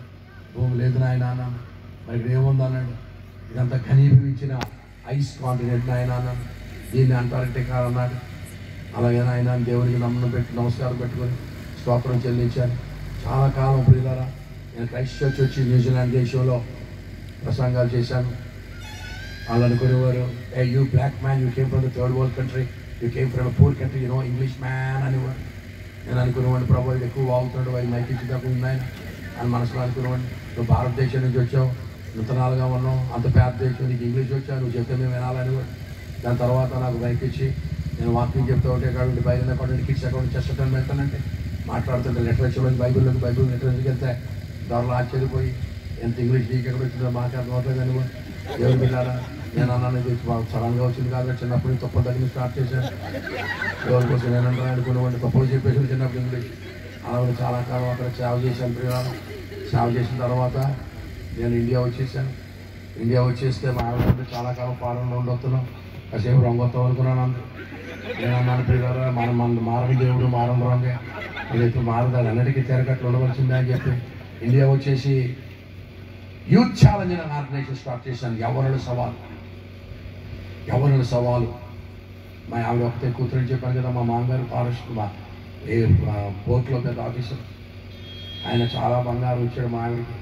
భూమి లేదు నాయన అన్నాను. మరి ఇక్కడ ఏముందా అన్నాడు. ఇదంతా ఘనీభవించిన ఐస్ కాంటినెంట్ నాయన అన్నాను. దీన్ని అంటార్కిటికా అన్నాడు. అలాగే ఆయన దేవునికి నమస్కారం పెట్టుకొని స్తోత్రం చెల్లించాను. చాలా కాలం ప్రియులారా నేను క్రైస్ట్ చర్చ్ వచ్చి న్యూజిలాండ్ దేశంలో ప్రసంగాలు చేశాను. వాళ్ళు అనుకునేవారు, hey you black man, you came from the third world country, you came from a poor country, you no English man అనేవాడు. నేను అనుకునేవాడిని, ప్రభు ఎక్కువ వాగుతున్నాడు, అవి మైకి ఇచ్చేటప్పుడు ఉన్నాయి అని మనసులో అనుకునేవాడిని. నువ్వు భారతదేశం నుంచి వచ్చావు, నూతనాలుగా ఉన్నావు, అంత పేద దేశం, నీకు ఇంగ్లీష్ వచ్చావు, నువ్వు చెప్తే మేము వినాలనేవాడు. దాని తర్వాత నాకు బైక్ ఇచ్చి నేను వాకింగ్ చెప్తూ ఉంటే కాబట్టి Bible account, kids account, chest account పెడతానంటే మాట్లాడుతుంటే లిటరేచర్లోకి బైబిల్ లిటరేచర్కి వెళ్తే దారిలో ఆశ్చర్యపోయి ఎంత ఇంగ్లీష్ నీకు ఎక్కడ వచ్చిందో మాకు అర్థమవుతుంది అని దేవుడు పిల్లారా. నేను అన్నాను, ఇది సడన్గా వచ్చింది కాదు, చిన్నప్పుడు నుంచి తప్పుల దగ్గర స్టార్ట్ చేశాను. దేవుడి కోసం నేనంటే అనుకునేవాడిని, తప్పులు చెప్పేసి చిన్నప్పుడు ఇంగ్లీష్. అలాగే చాలా కాలం అక్కడ సేవ చేశాను ప్రియులారా. సేవ చేసిన తర్వాత నేను ఇండియా వచ్చేసాను. ఇండియా వచ్చేస్తే మా ఆవిడ చాలా కాలం ఫారెన్లో ఉండొస్తున్నాం, కాసేపు రంగొత్తాం అనుకున్నాను. నేను అన్నాను, ప్రియులారా మన మారని దేవుడు మారని రంగే, ఇదైతే మారదాలు అన్నిటికీ తెరకట్లు ఉండవలసిందే అని చెప్పి ఇండియా వచ్చేసి యూత్ ఛాలెంజ్ అనే ఆర్గనైజేషన్ స్టార్ట్ చేశాను. యవ్వనుల సవాలు. మా ఆవిడ ఒకటే కూతురని చెప్పాను కదా, మా మామగారు ఫారెస్ట్ పోర్ట్లో పెద్ద ఆఫీసర్. ఆయన చాలా బంగారం ఇచ్చాడు మా ఆవిడకి.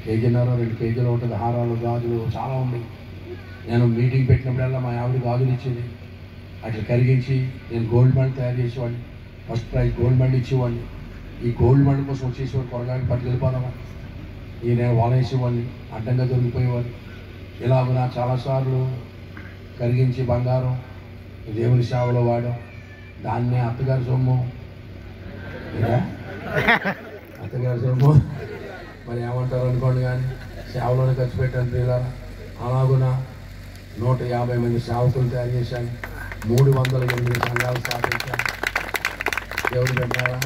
1.5 కేజీలు ఉంటుంది, హారాలు, గాజులు చాలా ఉన్నాయి. నేను మీటింగ్ పెట్టినప్పుడల్లా మా ఆవిడ గాజులు ఇచ్చేది. అట్లా కరిగించి నేను గోల్డ్ మెడల్ తయారు చేసేవాడిని. ఫస్ట్ ప్రైజ్ గోల్డ్ మెడల్ ఇచ్చేవాడిని. ఈ గోల్డ్ మెడల్ కోసం వచ్చేసేవాడు, కొరగాకి పట్టుకెళ్ళిపోదామని నేను వాలేసేవాడిని, అడ్డంగా దొరికిపోయేవాడిని. ఇలాగ నా చాలాసార్లు కరిగించి బంగారం దేవుని సేవలో వాడాం. దాన్నే అత్తగారి సొమ్ము మరి ఏమంటారు అనుకోండి, కానీ సేవలోనే ఖర్చు పెట్టాను ప్రియులారా. అలాగున 150 మంది సేవకులు తయారు చేశాను. 308 సంఘాలు స్థాపించాను. దేవుడి పెట్టారా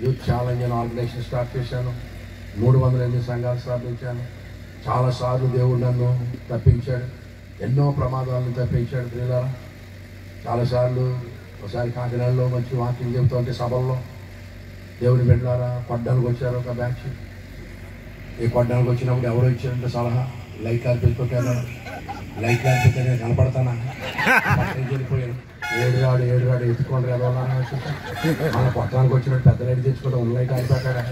యూత్ ఛాలెంజ్ అని ఆర్గనైజేషన్ స్టార్ట్ చేశాను. 308 సంఘాలు స్థాపించాను. చాలాసార్లు దేవుడు నన్ను తప్పించాడు, ఎన్నో ప్రమాదాలను తప్పించాడు ప్రియులారా. చాలాసార్లు ఒకసారి కాకినాడలో మంచి వాకింగ్ చెబుతూ ఉంటే సభల్లో దేవుడి బిడ్డలారా కొడ్డానికి వచ్చారు ఒక బ్యాచ్. ఈ కొడ్డానికి వచ్చినప్పుడు ఎవరో ఇచ్చారంటే సలహా, లైట్ ఆర్పిపోతాను, లైట్ ఆర్పితే నేను కనపడతానా, వెళ్ళిపోయాను. ఏడుగాడు ఎత్తుకోండి ఎలా మన కొట్టడానికి వచ్చినట్టు పెద్ద లైట్ తెచ్చుకుంటా ఉన్న లైట్ ఆరిపెట్టాడా,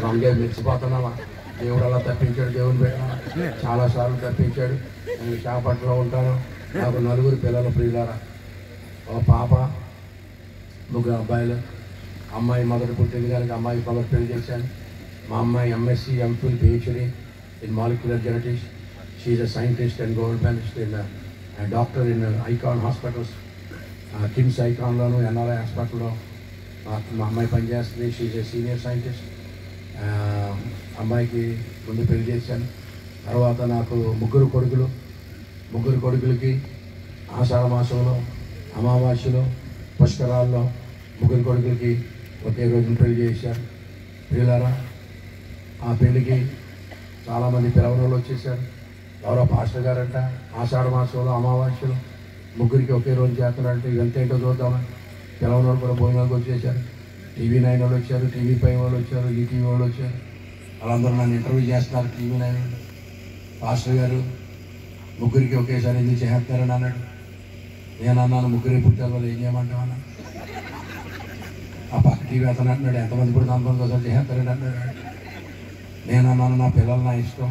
రంగే మెచ్చిపోతున్నామా. దేవుడు అలా తప్పించాడు, దేవుని పెట్టినా చాలాసార్లు తప్పించాడు. నేను విశాఖపట్నంలో ఉంటాను. నాకు 4 పిల్లలు ప్రియులారా. ఒక పాప, 3 అబ్బాయిలు. అమ్మాయి మొదటి పుట్టింది కనుక అమ్మాయి మొదటి పెళ్లి చేశాను. మా అమ్మాయి MSc, MPhil, PhD in molecular genetics. She is a scientist and gold medalist in a doctor in Icon hospitals. KIMS ఐకాన్లోను NRI హాస్పిటల్లో మా అమ్మాయి పనిచేస్తుంది. She is a senior scientist. అమ్మాయికి ముందు పెళ్లి చేశాను. తర్వాత నాకు 3 కొడుకులు. 3 కొడుకులకి ఆషాఢ మాసంలో, అమావాస్యలో, పుష్కరాల్లో 3 కొడుకులకి ఒకే రోజున పెళ్లి చేశారు ప్రియులారా. ఆ పెళ్లికి చాలామంది పిలవనోళ్ళు వచ్చేసారు. ఎవరో పాస్టర్ గారంట ఆషాఢ మాసంలో, అమావాస్యలో 3కి ఒకే రోజు చేస్తున్నారంటే ఇదంతా ఏంటో చూద్దామని పిలవనోళ్ళు కూడా భోజనాలకు వచ్చేసారు. TV9 వాళ్ళు వచ్చారు, TV5 వాళ్ళు వచ్చారు, ఈటీవీ వాళ్ళు వచ్చారు. వాళ్ళందరూ నన్ను ఇంటర్వ్యూ చేస్తున్నారు. TV9 పాస్టర్ గారు 3కి ఒకేసారి ఎందుకు చేస్తారని అన్నాడు. నేను అన్నాను, 3 పుట్టారు వాళ్ళు ఏం చేయమంటావు అన్నాను. ఆ పక్క టీవీ అతను అంటున్నాడు, ఎంతమంది పుడితే అంతమంది ఒకసారి చేస్తారని అంటున్నాడు. నేను అన్నాను, నా పిల్లలు నా ఇష్టం,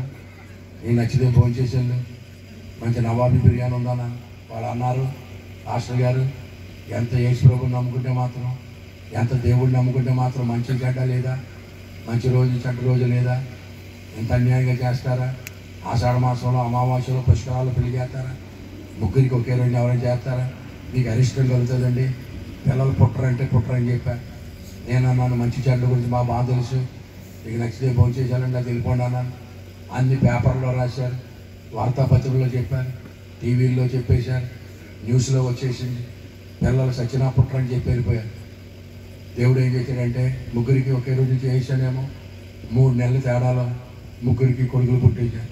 నీకు నచ్చితే భోజనం చేసేళ్ళు, మంచి నవాబీ బిర్యానీ ఉందన్నా. వాళ్ళు అన్నారు, పాస్టర్ గారు ఎంత యేసు ప్రభువుని నమ్ముకుంటే మాత్రం, ఎంత దేవుడిని నమ్ముకుంటే మాత్రం మంచి చెడ్డ లేదా, మంచి రోజు చెడ్డ రోజు లేదా, ఎంత అన్యాయంగా చేస్తారా, ఆషాఢ మాసంలో, అమావాస్యలో, పుష్కరాలు పెళ్లి చేస్తారా, 3కి ఒకే రోజు ఎవరైనా చేస్తారా, మీకు అరిష్టం కలుగుతుందండి, పిల్లలు పుట్టరని చెప్పారు. నేను అన్నాను, మంచి చెడ్డ గురించి మా బాగా తెలుసు, మీకు నచ్చితే భోజనం చేశానండి, అది వెళ్ళిపోండి అన్నాను. అన్ని పేపర్లో రాశారు, వార్తాపత్రికల్లో చెప్పారు, టీవీల్లో చెప్పేశారు, న్యూస్లో వచ్చేసింది. పిల్లలు సచ్చినా పుట్టరని చెప్పి వెళ్ళిపోయారు. దేవుడు ఏం చేశాడంటే 3కి ఒకే రోజు చేసానేమో, 3 నెలల తేడాలో 3కి కొడుకులు పుట్టేశారు.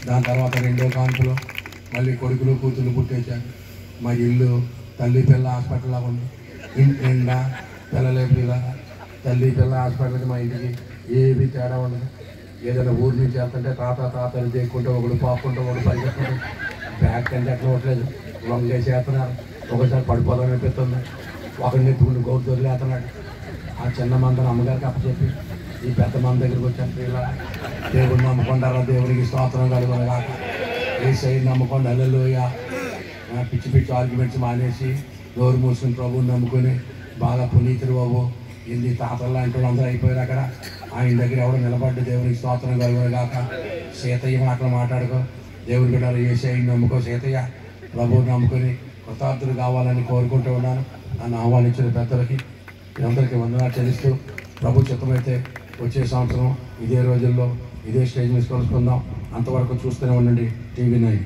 దాని తర్వాత 2వ కాన్పులో మళ్ళీ కొడుకులు కూతుళ్ళు పుట్టేశారు. మా ఇల్లు తల్లి పిల్ల హాస్పిటల్లా ఉంది. ఇంటి నిండా పిల్లలే పిల్ల, తల్లి పిల్ల హాస్పిటల్కి మా ఇంటికి ఏవి తేడా ఉండదు. ఏదైనా ఊరి నుంచి వెళ్తుంటే తాతలు చేయకుంటే ఒకడు పాకుంటే ఒకడు పరిగెత్తుంటే బ్యాగ్ కంటే ఎట్లా ఉండలేదు, లొంగేసి వేస్తున్నారు. ఒకసారి పడిపోదాం అనిపిస్తుంది. ఒకరిని ఎత్తుకుని గౌరు వదిలేస్తున్నాడు. ఆ చిన్న మందని అమ్మగారికి అప్పచెప్పి ఈ పెద్ద మంద దగ్గరికి వచ్చారు. ఇలా దేవుడిని నమ్ముకుంటారా, దేవునికి స్తోత్రం కలుగును కాక, యేసయ్యని నమ్ముకోండి, హల్లెలూయా. పిచ్చి పిచ్చి ఆర్గ్యుమెంట్స్ మానేసి నోరు మూసుకుని ప్రభువుని నమ్ముకొని బాగా పునీతులు బాబు ఇంది తాతలు లాంటి వాళ్ళు అందరూ అయిపోయారు. అక్కడ ఆయన దగ్గర ఎవడో నిలబడ్డ దేవునికి స్తోత్రం కలుగును కాక. సీతయ్య మాటలు మాట్లాడుకో, దేవుని బిడ్డలు యేసయ్యని నమ్ముకో. సీతయ్య ప్రభువుని నమ్ముకొని కృతార్థులు కావాలని కోరుకుంటూ ఉన్నాను. నన్ను ఆహ్వానించిన పెద్దలకి అందరికీ వందనాలు చెల్లిస్తూ, ప్రభు చిత్తమైతే వచ్చే సంవత్సరం ఇదే రోజుల్లో ఇదే స్టేజ్ మీద కలుసుకుందాం. అంతవరకు చూస్తూనే ఉండండి TV9.